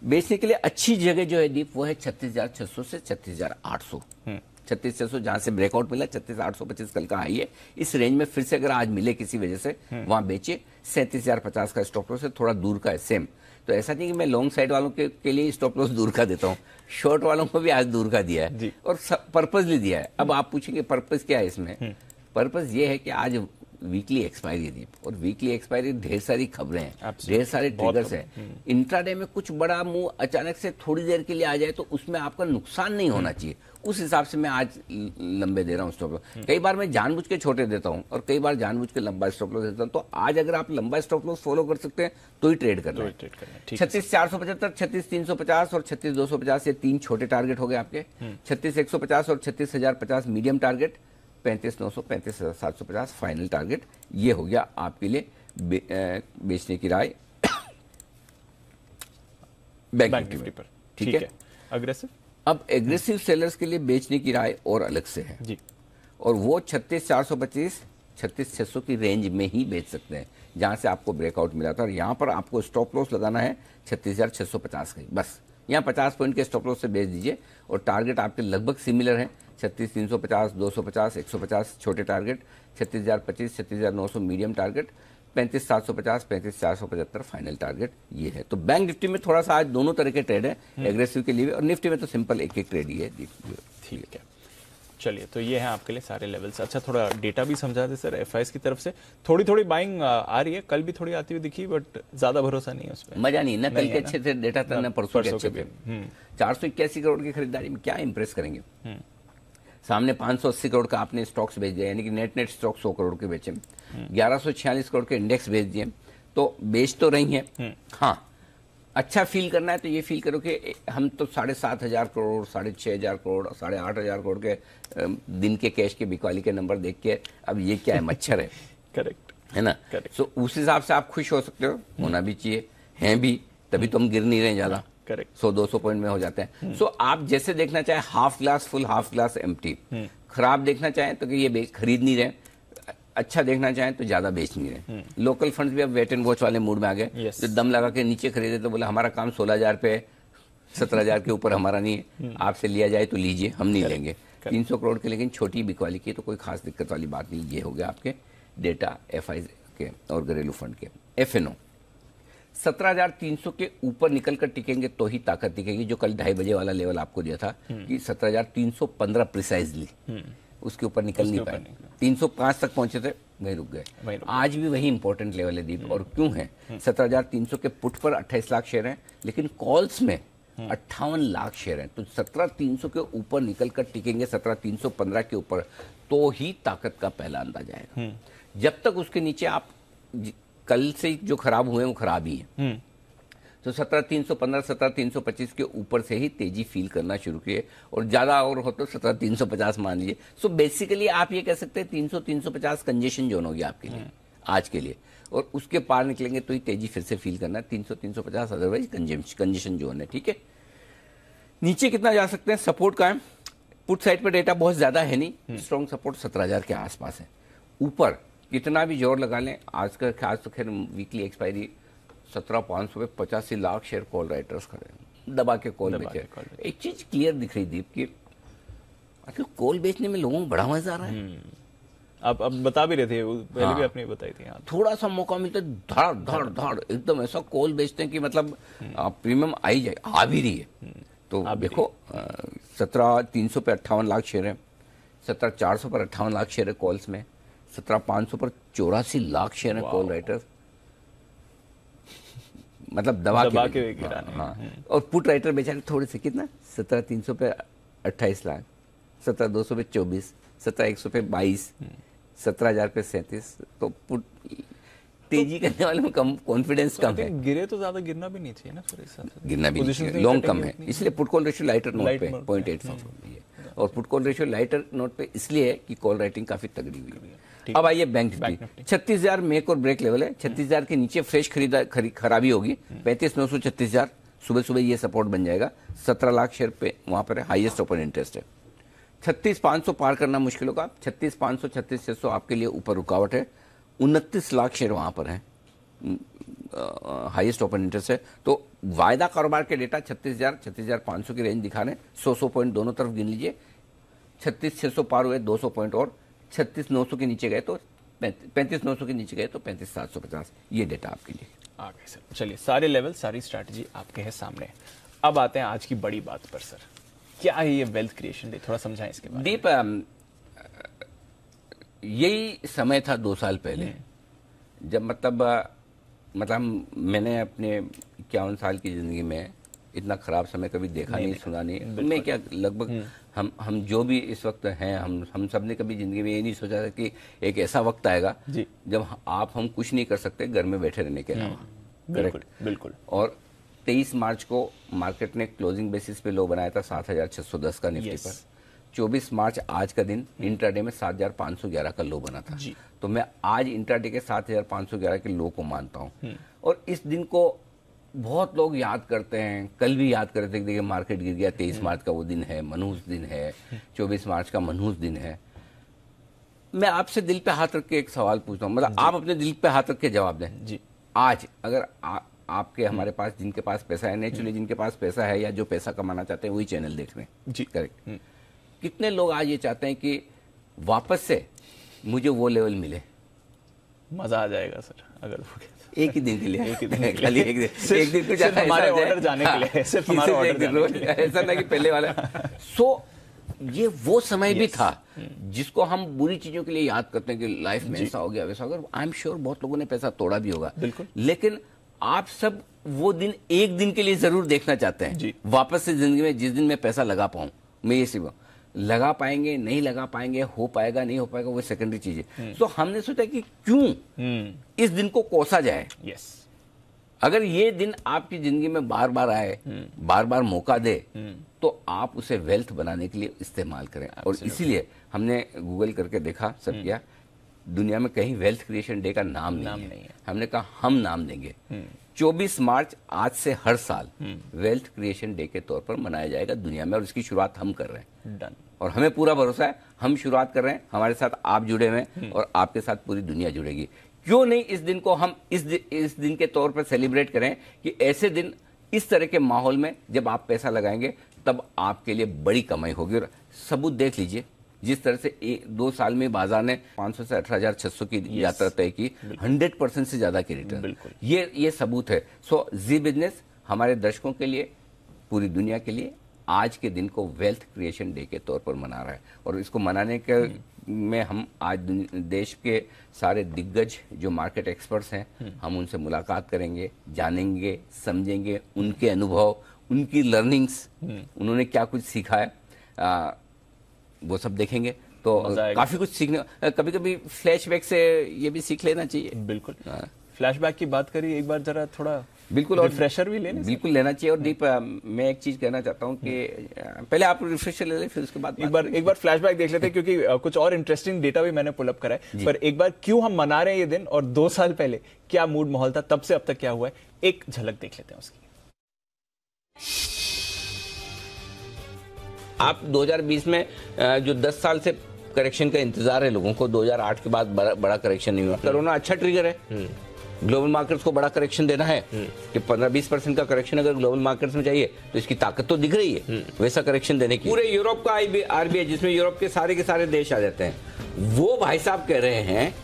बेचने के लिए अच्छी जगह जो है दीप, वो है 36,600 से 36,800। 36,600 जहां से ब्रेकआउट मिला, 36,825 कल का हाई है। इस रेंज में फिर से अगर आज मिले किसी वजह से, वहां बेचे। 37,050 का स्टॉप लॉस है, थोड़ा दूर का है, सेम। तो ऐसा नहीं कि मैं लॉन्ग साइड वालों के लिए स्टॉप लॉस दूर का देता हूँ, शॉर्ट वालों को भी आज दूर का दिया है, और पर्पजली दिया है। अब आप पूछेंगे पर्पज क्या है इसमें? पर्पज ये है कि आज वीकली एक्सपायरी है दीप, और वीकली एक्सपायरी ढेर सारी खबरें हैं, ढेर सारे ट्रिगर्स हैं। इंट्राडे में कुछ बड़ा मूव अचानक से थोड़ी देर के लिए आ जाए तो उसमें आपका नुकसान नहीं होना चाहिए। उस हिसाब से मैं आज लंबे दे रहा हूँ स्टॉप लॉस। कई बार मैं जानबूझ के छोटे देता हूँ और कई बार जानबूझ के लंबा स्टॉप लॉस देता हूँ। तो आज अगर आप लंबा स्टॉप लॉस फॉलो कर सकते हैं तो ही ट्रेड करना है। 36,475, 36,350 और 36,250 ये 3 छोटे टारगेट हो गए आपके। 36,150 और 36,050 मीडियम टारगेट, 35,900, 35,750 फाइनल टारगेट। ये हो गया आपके लिए बेचने की राय बैंक निफ्टी पर। ठीक है।
अग्रेसिव,
अब एग्रेसिव सेलर्स के लिए बेचने की राय और अलग से है
जी,
और वो 36,425, 36,600 की रेंज में ही बेच सकते हैं, जहां से आपको ब्रेकआउट मिला था। और यहां पर आपको स्टॉप लॉस लगाना है 36,650 का, बस यहाँ 50 पॉइंट के स्टॉप लॉस से बेच दीजिए। और टारगेट आपके लगभग सिमिलर हैं, 36,350, 250, 150 छोटे target, 36,025, 36,900 medium target, 35,750, 35,475 final target. ये है। तो बैंक निफ्टी में थोड़ा सा आज दोनों तरह के ट्रेड है, एग्रेसिव के लिए भी, और निफ्टी में तो सिंपल एक ट्रेड ही है।
ठीक है। चलिए, तो ये है आपके लिए सारे लेवल्स। अच्छा, थोड़ा डेटा भी समझा दे सर एफआईएस की तरफ से। थोड़ी थोड़ी बाइंग आ रही है, कल भी थोड़ी आती हुई दिखी, बट ज्यादा भरोसा नहीं है उस पर।
मजा नहीं ना, कल के अच्छे थे डेटा था, ना परसों के अच्छे थे। 481 करोड़ की खरीदारी में क्या इंप्रेस करेंगे? सामने 580 करोड़ का आपने स्टॉक्स भेज दिया, यानी कि नेट स्टॉक 100 करोड़ के बेचे। 1146 करोड़ के इंडेक्स भेज दिए, तो बेच तो रही हैं। हाँ, अच्छा फील करना है तो ये फील करो कि हम तो 7,500 करोड़, 6,500 करोड़, 8,500 करोड़ के दिन के कैश के बिकवाली के नंबर देख के अब ये क्या है, मच्छर है।
करेक्ट
है ना? सो उस हिसाब से आप खुश हो सकते हो, होना भी चाहिए, हैं भी, तभी तो हम गिर नहीं रहे ज्यादा।
करेक्ट,
100-200 पॉइंट में हो जाते हैं। सो आप जैसे देखना चाहें, half glass full, half glass empty. खराब देखना चाहें तो कि ये खरीद नहीं रहे, अच्छा देखना चाहें तो ज्यादा बेच नहीं रहे। लोकल फंड्स भी अब वेट एंड वॉच वाले मूड में आ गए। जो दम लगा के नीचे खरीदे तो बोला हमारा काम 16,000 पे, 17,000 के ऊपर हमारा नहीं है, आपसे लिया जाए तो लीजिए, हम नहीं लेंगे। 300 करोड़ के, लेकिन छोटी बिकवाली की तो कोई खास दिक्कत वाली बात नहीं। ये हो गया आपके डेटा एफआई के और घरेलू फंड के। एफएनओ 17,300 के ऊपर निकलकर टिकेंगे तो ही ताकत दिखेगी। जो कल 2:30 बजे वाला लेवल आपको दिया था कि 17,315 प्रिसाइजली, उसके ऊपर निकल नहीं पाए। 305 तक पहुंचे थे, वहीं रुक गए। आज भी वही इंपॉर्टेंट लेवल है दीप। और क्यों है? 17,300 के पुट पर 28 लाख शेयर हैं, लेकिन कॉल्स में 58 लाख शेयर हैं। तो 17,300 के ऊपर निकलकर टिकेंगे, 17,315 के ऊपर, तो ही ताकत का पहला अंदाजा आएगा। जब तक उसके नीचे आप कल से जो खराब हुए वो खराब ही है। तो 17,315, 17,325 के ऊपर से ही तेजी फील करना शुरू किए, और ज्यादा और हो तो 17,350 मान लीजिए। सो बेसिकली आप ये कह सकते हैं 300-350 कंजेशन जोन हो गया आपके लिए आज के लिए, और उसके पार निकलेंगे तो ही तेजी फिर से फील करना है। 300-350 अदरवाइज कंजेशन जोन है। ठीक है, नीचे कितना जा सकते हैं? सपोर्ट का है, पुट साइड पर डेटा बहुत ज्यादा है नहीं, स्ट्रॉन्ग सपोर्ट 17,000 के आसपास है। ऊपर कितना भी जोर लगा लें, आज तो खैर वीकली एक्सपायरी 17,500 पे 85 लाख शेयर कॉल राइटर्स खड़े दबा के कॉल बेचे। एक चीज क्लियर दिख रही दीप की, आखिर कॉल बेचने में लोगों को बड़ा मजा आ रहा है।
आप अब बता भी रहे थे, पहले भी आपने बताई थी।
थोड़ा सा मौका मिलता है, धाड़ धाड़ धाड़ एकदम ऐसा कॉल बेचते हैं कि मतलब प्रीमियम आई जाए, आ भी रही है। तो देखो 17,300 पे 58 लाख शेयर है, 17,400 पर 58 लाख शेयर है कॉल्स में, 17,500 पर 84 लाख शेयर है कॉल राइटर्स, मतलब दबा के गिराने। हाँ, और पुट राइटर बेचारे थोड़े से, कितना? 17,300 पे 28 लाख, 17,200 पे 24, 17,100 पे 22, 17,000 पे 37। तो पुट तेजी करने वाले में कम कॉन्फिडेंस कम है।
गिरे तो ज्यादा गिरना भी नहीं चाहिए ना सर,
गिरना भी नहीं चाहिए, लॉन्ग कम है, इसलिए put call ratio lighter note पे 0.85 है। और put call ratio lighter note पे इसलिए कि कॉल राइटिंग काफी तगड़ी हुई है। अब आइए बैंक निफ्टी, 36,000 मेक और ब्रेक लेवल है। 36,000 के नीचे फ्रेश खराबी होगी, 35,900, 36,000 सुबह सुबह ये सपोर्ट बन जाएगा। 17 लाख शेयर पे वहां पर हाईएस्ट ओपन इंटरेस्ट है। 36,500 पार करना मुश्किल होगा। 36,500, 36,600 आपके लिए ऊपर रुकावट है। 29 लाख शेयर वहां पर है, हाईएस्ट ओपन इंटरेस्ट है। तो वायदा कारोबार के डेटा 36,000, 36,500 की रेंज दिखा रहे हैं। 100 पॉइंट दोनों तरफ गिन लीजिए। 36,600 पार हुए 200 पॉइंट, और 36,900 के नीचे गए तो 35,900 के नीचे गए तो 35,750। ये डेटा आपके लिए
आ गए सर। चलिए, सारे लेवल, सारी स्ट्रैटेजी आपके है सामने। अब आते हैं आज की बड़ी बात पर सर, क्या है ये वेल्थ क्रिएशन डे? थोड़ा समझाएं इसके बारे में।
दीप, यही समय था 2 साल पहले, जब मतलब मैंने अपने 51 साल की जिंदगी में इतना खराब समय कभी देखा नहीं सुना नहीं। मैं क्या, लगभग हम जो भी इस वक्त हैं, हम सब ने कभी जिंदगी में ये नहीं सोचा था कि एक ऐसा वक्त आएगा जब हम कुछ नहीं कर सकते घर में बैठे रहने के अलावा।
बिल्कुल बिल्कुल।
और 23 मार्च को मार्केट ने क्लोजिंग बेसिस पे लो बनाया था 7,610 का निफ्टी पर। 24 मार्च आज का दिन इंट्राडे में 7,511 का लो बना था। तो मैं आज इंट्राडे के 7,511 के लो को मानता हूं। और इस दिन को बहुत लोग याद करते हैं, कल भी याद करते थे, देखिए मार्केट गिर गया, 23 मार्च का वो दिन है, मनहूस दिन है, 24 मार्च का मनहूस दिन है। मैं आपसे दिल पे हाथ रख के एक सवाल पूछता हूँ, मतलब आप अपने दिल पे हाथ रख के जवाब दें जी। आज अगर आपके हमारे पास, जिनके पास पैसा है, नेचुरली जिनके पास पैसा है या जो पैसा कमाना चाहते हैं वही चैनल देख रहे हैं जी, करेक्ट। कितने लोग आज ये चाहते हैं कि वापस से मुझे वो लेवल मिले?
मजा आ जाएगा सर अगर
एक ही दिन के लिए, एक दिन खाली एक दिन कुछ
हमारे ऑर्डर जाने के लिए, सिर्फ हमारे ऑर्डर
ऐसा ना कि पहले वाला। सो ये वो समय भी था जिसको हम बुरी चीजों के लिए याद करते हैं कि लाइफ में ऐसा हो गया वैसा हो गया। आई एम श्योर बहुत लोगों ने पैसा तोड़ा भी होगा,
बिल्कुल।
लेकिन आप सब वो दिन एक दिन के लिए जरूर देखना चाहते हैं वापस से जिंदगी में, जिस दिन मैं पैसा लगा पाऊं। मैं ये सिर्फ लगा पाएंगे नहीं लगा पाएंगे, हो पाएगा नहीं हो पाएगा, वो सेकेंडरी चीज है। तो हमने सोचा कि क्यों इस दिन को कोसा जाए। अगर ये दिन आपकी जिंदगी में बार बार आए, बार बार मौका दे, तो आप उसे वेल्थ बनाने के लिए इस्तेमाल करें। और इसीलिए हमने गूगल करके देखा, सब किया, दुनिया में कहीं वेल्थ क्रिएशन डे का नाम नहीं है। हमने कहा हम नाम देंगे। 24 मार्च आज से हर साल वेल्थ क्रिएशन डे के तौर पर मनाया जाएगा दुनिया में, और इसकी शुरुआत हम कर रहे हैं। डन। और हमें पूरा भरोसा है, हम शुरुआत कर रहे हैं, हमारे साथ आप जुड़े हुए हैं और आपके साथ पूरी दुनिया जुड़ेगी। क्यों नहीं इस दिन को हम इस दिन के तौर पर सेलिब्रेट करें कि ऐसे दिन इस तरह के माहौल में जब आप पैसा लगाएंगे तब आपके लिए बड़ी कमाई होगी। और सबूत देख लीजिए, जिस तरह से 2 साल में बाजार ने 500 से 18,600 की यात्रा तय की, 100% से ज्यादा की रिटर्न, ये सबूत है। सो जी बिजनेस हमारे दर्शकों के लिए, पूरी दुनिया के लिए आज के दिन को वेल्थ क्रिएशन डे के तौर पर मना रहा है। और इसको मनाने के में हम आज देश के सारे दिग्गज जो मार्केट एक्सपर्ट्स हैं, हम उनसे मुलाकात करेंगे, जानेंगे, समझेंगे उनके अनुभव, उनकी लर्निंग्स, उन्होंने क्या कुछ सीखा है, वो सब देखेंगे। तो काफी कुछ सीखने, कभी कभी फ्लैशबैक से ये भी सीख लेना चाहिए।
बिल्कुल। फ्लैशबैक की बात करिए एक बार जरा, थोड़ा
बिल्कुल, और
रिफ्रेशर भी बिल्कुल
लेना चाहिए। और दीप, मैं एक चीज कहना चाहता हूं कि पहले आप रिफ्रेशर ले लें, फिर उसके बाद
एक बार फ्लैशबैक देख लेते हैं, क्योंकि कुछ और इंटरेस्टिंग डेटा भी मैंने पुल अप करा है। पर एक बार क्यों हम मना रहे हैं ये दिन, और 2 साल पहले क्या मूड माहौल था, तब से अब तक क्या हुआ है, एक झलक देख लेते हैं उसकी।
आप 2020 में जो 10 साल से करेक्शन का इंतजार है लोगों को, 2008 के बाद बड़ा करेक्शन नहीं हुआ। कोरोना अच्छा ट्रिगर है, ग्लोबल मार्केट्स को बड़ा करेक्शन देना है कि 15-20% का करेक्शन अगर ग्लोबल मार्केट्स में चाहिए तो इसकी ताकत तो दिख रही है वैसा करेक्शन देने की। पूरे यूरोप का आरबीआई, जिसमें यूरोप के सारे देश आ जाते हैं, वो भाई साहब कह रहे हैं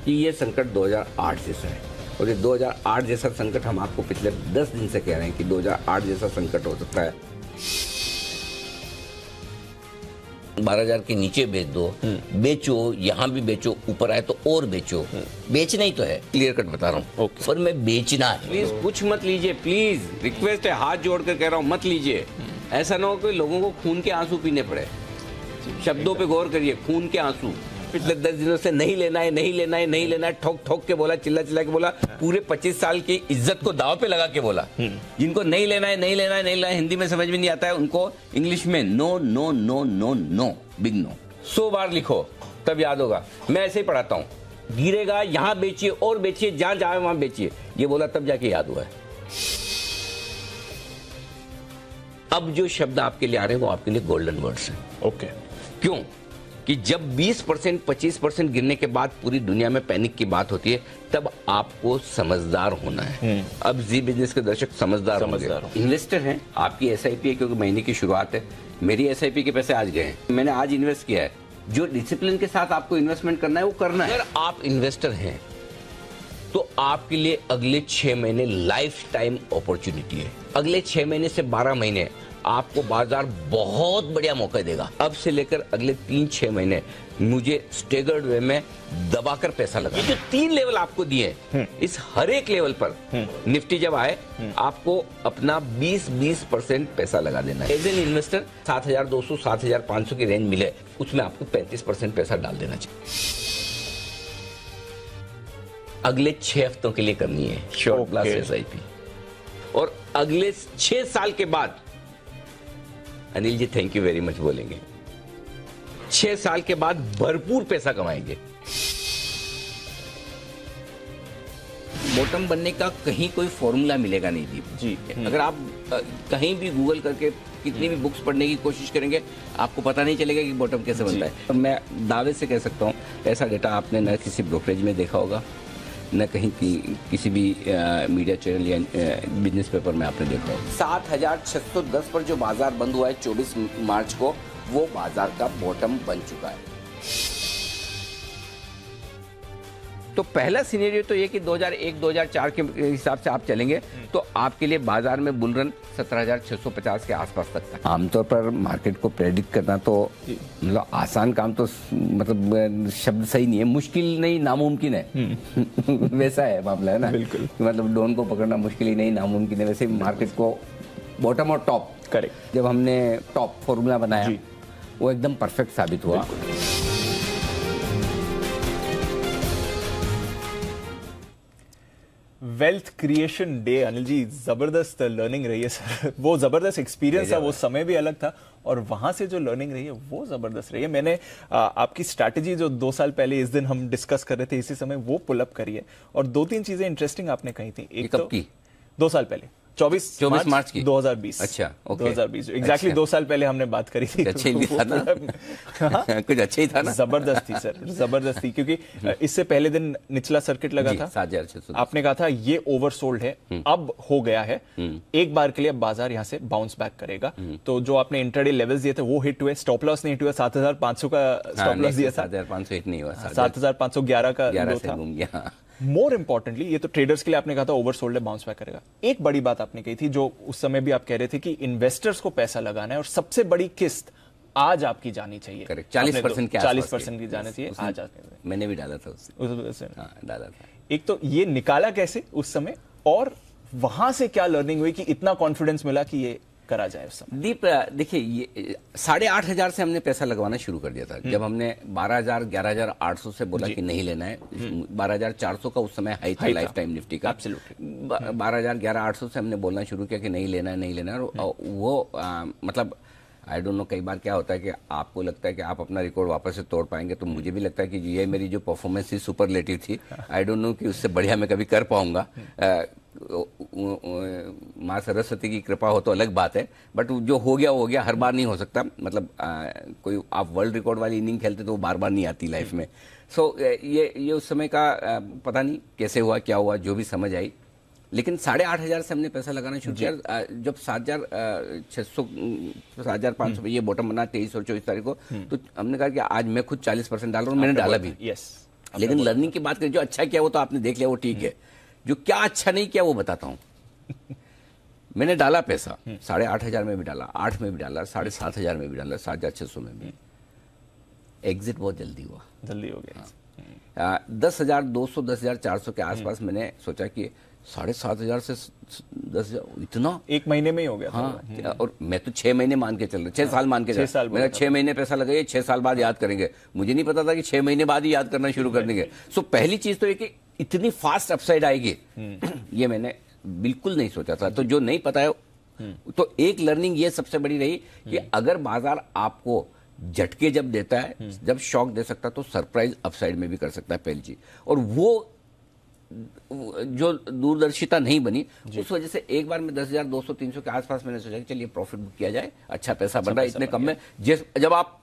कि ये संकट 2008 जैसा है। और ये 2008 जैसा संकट हम आपको पिछले 10 दिन से कह रहे हैं कि 2008 जैसा संकट हो सकता है। 12,000 के नीचे बेच दो, बेचो, यहाँ भी बेचो, ऊपर आए तो और बेचो। बेचना ही तो है, क्लियर कट बता रहा हूँ। पर मैं बेचना है। प्लीज कुछ मत लीजिए, प्लीज रिक्वेस्ट है, हाथ जोड़कर कह रहा हूँ, मत लीजिए। ऐसा ना हो कि लोगों को खून के आंसू पीने पड़े। शब्दों पे गौर करिए, खून के आंसू। पिछले 10 दिनों से नहीं लेना है, नहीं लेना है, नहीं लेना है, ठोक ठोक के बोला, चिल्ला चिल्ला के बोला, पूरे 25 साल की इज्जत को दाव पे लगा के बोला। जिनको नहीं लेना है, नहीं लेना है, नहीं लेना है, हिंदी में समझ में नहीं आता है, उनको इंग्लिश में no no no no no, big no 100 बार लिखो, तब याद होगा। मैं ऐसे ही पढ़ाता हूँ, गिरेगा यहाँ बेचिए और बेचिए, जहां जाए वहां बेचिए, ये बोला तब जाके याद हुआ है। अब जो शब्द आपके लिए आ रहे हैं वो आपके लिए गोल्डन वर्ड्स हैं।
ओके।
क्यों? कि जब 20% 25% गिरने के बाद पूरी दुनिया में पैनिक की बात होती है, तब आपको समझदार होना है। अब जी बिजनेस के दर्शक समझदार होंगे। इन्वेस्टर हैं, आपकी एसआईपी है क्योंकि महीने की शुरुआत है, मेरी एसआईपी के पैसे आज गए हैं, मैंने आज इन्वेस्ट किया है। जो डिसिप्लिन के साथ आपको इन्वेस्टमेंट करना है वो करना है। अगर आप इन्वेस्टर हैं तो आपके लिए अगले 6 महीने लाइफ टाइम अपॉर्चुनिटी है। अगले 6 महीने से 12 महीने आपको बाजार बहुत बढ़िया मौका देगा। अब से लेकर अगले 3-6 महीने मुझे स्टेगर्ड वे में दबाकर पैसा लगा। ये जो 3 लेवल आपको दिए, इस हर एक लेवल पर निफ्टी जब आए आपको अपना 20% पैसा लगा देना है। एज एन इन्वेस्टर 7,200 7,500 की रेंज मिले, उसमें आपको 35% पैसा डाल देना चाहिए। अगले 6 हफ्तों के लिए करनी है शॉर्ट क्लास एसआईपी। और अगले 6 साल के बाद Anil ji thank you very much बोलेंगे। 6 साल के बाद भरपूर पैसा कमाएंगे। बॉटम बनने का कहीं कोई फॉर्मूला मिलेगा नहीं दीप जी। अगर आप कहीं भी गूगल करके कितनी भी बुक्स पढ़ने की कोशिश करेंगे, आपको पता नहीं चलेगा कि बॉटम कैसे बनता है। तो मैं दावे से कह सकता हूँ, ऐसा डेटा आपने न किसी ब्रोकरेज में देखा होगा, न कहीं किसी भी मीडिया चैनल या बिजनेस पेपर में आपने देखा होगा। 7,610 पर जो बाजार बंद हुआ है 24 मार्च को, वो बाजार का बॉटम बन चुका है। तो पहला सिनेरियो तो ये कि 2001-2004 के हिसाब से आप चलेंगे तो आपके लिए बाजार में बुल रन 17,650 के आसपास तक था। आमतौर पर मार्केट को प्रेडिक्ट करना तो मतलब आसान काम तो मतलब शब्द सही नहीं है, मुश्किल नहीं नामुमकिन है वैसा है मामला, है ना।
बिल्कुल।
मतलब डॉन को पकड़ना मुश्किल ही नहीं नामुमकिन है, वैसे मार्केट को बॉटम और टॉप,
करेक्ट,
जब हमने टॉप फॉर्मूला बनाया वो एकदम परफेक्ट साबित हुआ।
Wealth creation day, Anil ji, जबरदस्त लर्निंग रही है सर। वो जबरदस्त एक्सपीरियंस था, वो समय भी अलग था और वहां से जो लर्निंग रही है वो जबरदस्त रही है। मैंने आपकी स्ट्रैटेजी जो 2 साल पहले इस दिन हम डिस्कस कर रहे थे इसी समय, वो पुल अप करी है और 2-3 चीजें इंटरेस्टिंग आपने कही थी। एक
कब
तो
की?
2 साल पहले, 24 मार्च की 2020।
अच्छा, ओके,
2020 एग्जैक्टली 2 साल पहले हमने बात करी थी।
अच्छा ही था ना? कुछ अच्छा ही था ना?
जबरदस्त थी सर, जबरदस्त थी, क्योंकि इससे पहले दिन निचला सर्किट लगा था,
7,600।
आपने कहा था ये ओवरसोल्ड है, अब हो गया है, एक बार के लिए अब बाजार यहां से बाउंस बैक करेगा। तो जो आपने इंटरडे लेवल्स दिए थे वो हिट हुए, स्टॉप लॉस नहीं हिट हुआ, 7,500 का स्टॉप लॉस दिया था,
7,500 हिट नहीं हुआ,
7,511 का लो था।
घूम गया।
मोर इंपॉर्टेंटली ये तो ट्रेडर्स के लिए आपने कहा था ओवरसोल्ड है, बाउंस बैक करेगा। एक बड़ी बात आपने कही थी जो उस समय भी आप कह रहे थे कि इन्वेस्टर्स को पैसा लगाना है और सबसे बड़ी किस्त आज आपकी जानी चाहिए।
करेक्ट, 40% के आसपास
40% की जानी चाहिए आज आपने।
मैंने भी डाला था उससे। हाँ, डाला था।
एक तो ये निकाला कैसे उस समय और वहां से क्या लर्निंग हुई कि इतना कॉन्फिडेंस मिला कि ये करा जाए उस समय?
दीप, देखिए ये 8,500 से हमने पैसा लगवाना शुरू कर दिया था। जब हमने 12,000 11,800 से बोला कि नहीं लेना है, 12,400 का उस समय हाई था लाइफ टाइम निफ्टी का, 12,000 11,800 से हमने बोलना शुरू किया कि नहीं लेना है, नहीं लेना है। और वो मतलब आई डोंट नो, कई बार क्या होता है कि आपको लगता है कि आप अपना रिकॉर्ड वापस से तोड़ पाएंगे, तो मुझे भी लगता है कि ये मेरी जो परफॉर्मेंस थी सुपरलेटिव थी। आई डोंट नो कि उससे बढ़िया मैं कभी कर पाऊंगा। माँ सरस्वती की कृपा हो तो अलग बात है, बट जो हो गया वो हो गया, हर बार नहीं हो सकता। मतलब कोई आप वर्ल्ड रिकॉर्ड वाली इनिंग खेलते तो वो बार बार नहीं आती लाइफ में। सो ये उस समय का पता नहीं कैसे हुआ, क्या हुआ, जो भी समझ आई। लेकिन 8,500 से हमने पैसा लगाना शुरू किया। जब 7,600 7,500 पे ये बॉटम बना 23 और 24 तारीख को, तो हमने कहा कि आज मैं खुद 40% डाल रहा हूँ, मैंने डाला भी। लेकिन लर्निंग की बात करें, जो अच्छा किया वो तो आपने देख लिया, वो ठीक है। जो क्या अच्छा नहीं किया वो बताता हूं। मैंने डाला पैसा, 8,500 में भी डाला, 8 में भी डाला, 7,500 में भी डाला, 7,600 में भी। एग्जिट बहुत जल्दी हुआ,
जल्दी हो गया।
10,200 10,400 के आसपास मैंने सोचा कि 7,500 से 10,000 इतना
एक महीने में ही हो गया।
हाँ, और मैं तो 6 महीने मान के चल रहा, 6 साल मान के चल रहा। मेरा 6 महीने पैसा लगाइए, 6 साल बाद याद करेंगे। मुझे नहीं पता था कि 6 महीने बाद ही याद करना शुरू कर देंगे। सो पहली चीज तो ये कि इतनी फास्ट अपसाइड आएगी, ये मैंने बिल्कुल नहीं सोचा था। तो जो नहीं पता है, तो एक लर्निंग ये सबसे बड़ी रही कि अगर बाजार आपको झटके जब देता है, जब शॉक दे सकता है, तो सरप्राइज अपसाइड में भी कर सकता है, पहली चीज। और वो जो दूरदर्शिता नहीं बनी, उस वजह से एक बार में 10,200-300 के आसपास मैंने सोचा कि चलिए प्रॉफिट बुक किया जाए, अच्छा पैसा बन रहा है इतने कम में। जब आप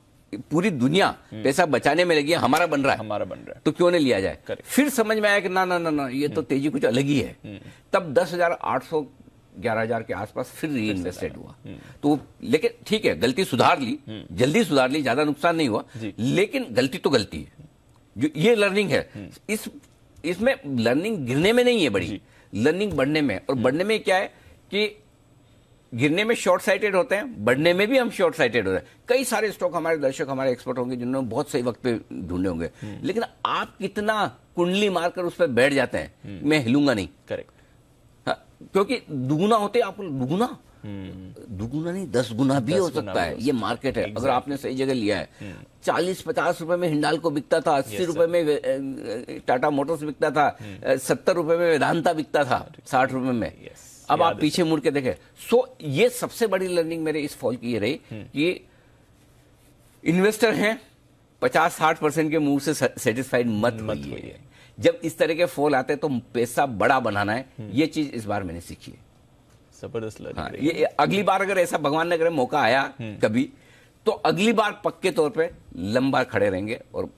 पूरी दुनिया पैसा बचाने में लगी है, हमारा बन रहा है, तो क्यों नहीं लिया जाए। फिर समझ में आया कि ना ना ना ना, ये तो तेजी कुछ अलग ही है। तब 10,800 11,000 के आसपास फिर री इन्वेस्टेड हुआ। तो लेकिन ठीक है, गलती सुधार ली, जल्दी सुधार ली, ज्यादा नुकसान नहीं हुआ, लेकिन गलती तो गलती है। जो ये लर्निंग है, इसमें लर्निंग गिरने में नहीं है बड़ी, लर्निंग बढ़ने में। और बढ़ने में क्या है कि गिरने में शॉर्ट साइटेड होते हैं, बढ़ने में भी हम शॉर्ट साइटेड होते हैं। कई सारे स्टॉक हमारे दर्शक, हमारे एक्सपर्ट होंगे जिन्होंने बहुत सही वक्त पे ढूंढे होंगे, लेकिन आप कितना कुंडली मारकर उस पर बैठ जाते हैं, मैं हिलूंगा नहीं।
करेक्ट।
हाँ, क्योंकि दुगुना होते आपको, दुगुना नहीं 10 गुना भी हो सकता है। ये मार्केट है, अगर आपने सही जगह लिया है। 40-50 रुपए में हिंडाल्को बिकता था, 80 रुपए में टाटा मोटर्स बिकता था, 70 रुपए में वेदांता बिकता था, 60 रुपए में। अब आप पीछे मुड़ के देखें। सो ये सबसे बड़ी लर्निंग मेरे इस फॉल की ये रही कि इन्वेस्टर हैं, 50-60% के मूव से सेटिस्फाइड मत होइए। जब इस तरह के फॉल आते हैं तो पैसा बड़ा बनाना है। ये चीज इस बार मैंने सीखी है।
जबरदस्त लर्निंग।
हाँ, ये अगली बार अगर ऐसा भगवान ने करे मौका आया कभी, तो अगली बार पक्के तौर पे लंबा खड़े रहेंगे और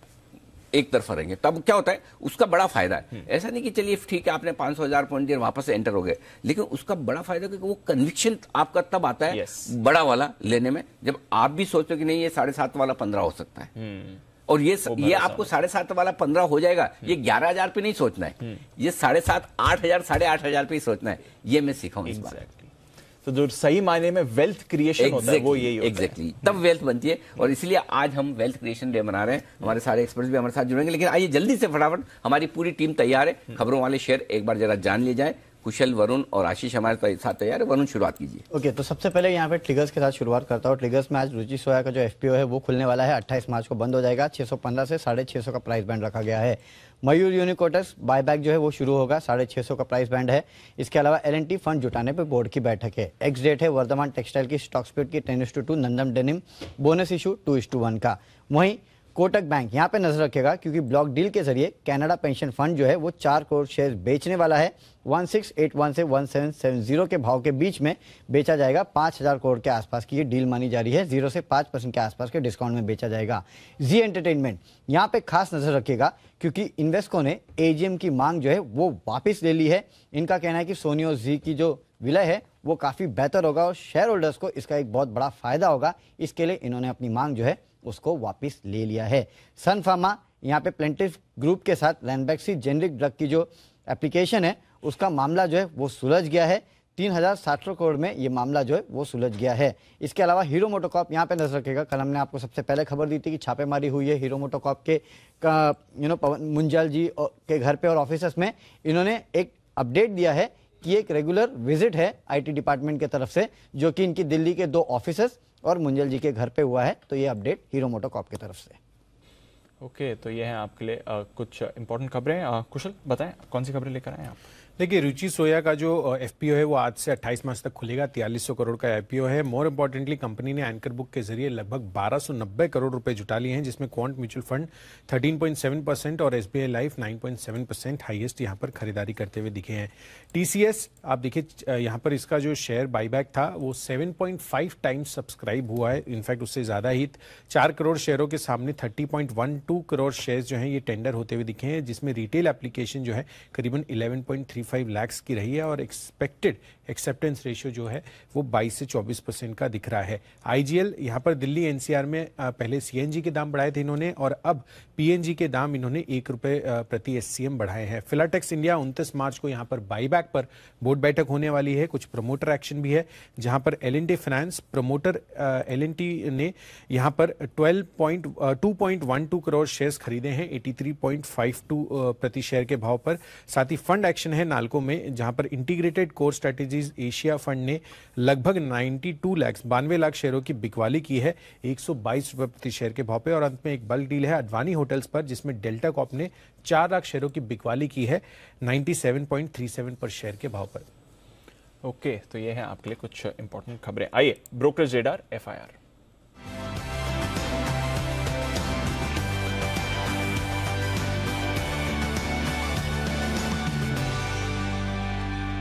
एक तरफा रहेंगे। तब क्या होता है, उसका बड़ा फायदा है। ऐसा नहीं कि चलिए ठीक है आपने 500,000 पॉइंट दिए, वापस एंटर हो गए, लेकिन उसका बड़ा फायदा क्योंकि वो कन्विक्शन आपका तब आता है बड़ा वाला लेने में, जब आप भी सोचते हो कि नहीं ये 7.5 वाला 15 हो सकता है। और ये आपको 7.5 वाला 15 हो जाएगा, ये 11,000 पे नहीं सोचना है, ये 7.5, 8,000, 8,500 पे ही सोचना है। ये मैं सीखा हूं इस बार।
तो जो सही मायने में वेल्थ क्रिएशन होता है वो यही होता है।
एग्जैक्टली, तब वेल्थ बनती है। और इसलिए आज हम वेल्थ क्रिएशन डे मना रहे हैं। हमारे सारे एक्सपर्ट्स भी हमारे साथ जुड़ेंगे। लेकिन आइए जल्दी से फटाफट, हमारी पूरी टीम तैयार है। खबरों वाले शेयर एक बार जरा जान लिए जाए। कुशल, वरुण और आशीष हमारे साथ तैयार है। वरुण, शुरुआत कीजिए।
ओके, तो सबसे पहले यहाँ पे ट्रिगर्स के साथ शुरुआत करता हूँ। ट्रिगर्स में आज रुचि सोया का जो एफपीओ है वो खुलने वाला है। 28 मार्च को बंद हो जाएगा। 615 से 650 का प्राइस बैंड रखा गया है। मयूर यूनिकोटस बायबैक जो है वो शुरू होगा, 650 का प्राइस बैंड है। इसके अलावा एल&टी फंड जुटाने पर बोर्ड की बैठक है। एक्स डेट है वर्धमान टेक्सटाइल की स्टॉक स्प्लिट की 10:2, नंदम डेनिम बोनस इशू 2:1 का। वहीं कोटक बैंक यहाँ पे नजर रखेगा क्योंकि ब्लॉक डील के जरिए कनाडा पेंशन फंड जो है वो 4 करोड़ शेयर बेचने वाला है। 1681 से 1770 के भाव के बीच में बेचा जाएगा। 5,000 करोड़ के आसपास की ये डील मानी जा रही है। 0 से 5% के आसपास के डिस्काउंट में बेचा जाएगा। जी एंटरटेनमेंट यहाँ पे खास नजर रखेगा क्योंकि इन्वेस्को ने एजीएम की मांग जो है वो वापस ले ली है। इनका कहना है कि सोनी और जी की जो विलय है वो काफी बेहतर होगा और शेयर होल्डर्स को इसका एक बहुत बड़ा फायदा होगा। इसके लिए इन्होंने अपनी मांग जो है उसको वापस ले लिया है। सन फार्मा यहाँ पे प्लेंटिफ ग्रुप के साथ लैंडबैक्सी जेनरिक ड्रग की जो एप्लीकेशन है उसका मामला जो है वो सुलझ गया है। 3,700 करोड़ में ये मामला जो है वो सुलझ गया है। इसके अलावा हीरो मोटोकॉर्प यहाँ पे नजर रखेगा। कल हमने आपको सबसे पहले खबर दी थी कि छापेमारी हुई है हीरो मोटोकॉर्प के पवन मुंजाल जी के घर पे और ऑफिस में। इन्होंने एक अपडेट दिया है कि एक रेगुलर विजिट है आईटी डिपार्टमेंट की तरफ से, जो कि इनकी दिल्ली के 2 ऑफिसेस और मुंजल जी के घर पे हुआ है। तो ये अपडेट हीरो मोटोकॉर्प की तरफ से।
ओके, तो ये है आपके लिए कुछ इंपॉर्टेंट खबरें। कुशल, बताएं कौन सी खबरें लेकर आए आप?
देखिए, रुचि सोया का जो एफपीओ है वो आज से 28 मार्च तक खुलेगा। 4300 करोड़ का एफपीओ है। मोर इंपॉर्टेंटली कंपनी ने एंकर बुक के जरिए लगभग 1290 करोड़ रुपए जुटा लिए हैं, जिसमें क्वांट म्यूचुअल फंड 13.7% और एसबीआई लाइफ 9.7% हाईएस्ट यहां पर खरीदारी करते हुए दिखे हैं। टीसीएस आप देखिए यहां पर इसका जो शेयर बाईबैक था वो 7.5 टाइम्स सब्सक्राइब हुआ है। इनफैक्ट उससे ज्यादा ही 4 करोड़ शेयरों के सामने 30.12 करोड़ शेयर जो हैं ये टेंडर होते हुए दिखे हैं, जिसमें रिटेल एप्लीकेशन जो है करीबन 11.35 लाख की रही है और एक्सपेक्टेड एक्सेप्टेंस रेशियो जो है वो 22 से 24% का दिख रहा है। आईजीएल यहाँ पर दिल्ली एनसीआर में पहले सीएनजी के दाम बढ़ाए थे इन्होंने और अब पीएनजी के दाम इन्होंने 1 रुपए प्रति एससीएम बढ़ाए हैं। फिलाटेक्स इंडिया 29 मार्च को यहाँ पर बाईबैक पर बोर्ड बैठक होने वाली है। कुछ प्रमोटर एक्शन भी है जहां पर एल&टी फाइनेंस प्रमोटर एल&टी ने यहाँ पर 2.12 करोड़ शेयर्स खरीदे हैं 83.52 प्रति शेयर के भाव पर। साथ ही फंड एक्शन है नालको में, जहां पर integrated core strategies Asia fund ने लगभग 92 लाख शेयरों की बिकवाली की है 122 रुपए प्रति शेयर के भाव पे। और अंत में एक बल्क डील है अडवाणी होटल्स पर, जिसमें डेल्टा कॉर्प ने 4 लाख शेयरों की बिकवाली की है 97.37 पर शेयर के भाव पर।
ओके, तो ये है आपके लिए कुछ इंपॉर्टेंट खबरें। आइए ब्रोकरेज रेडार एफआईआर।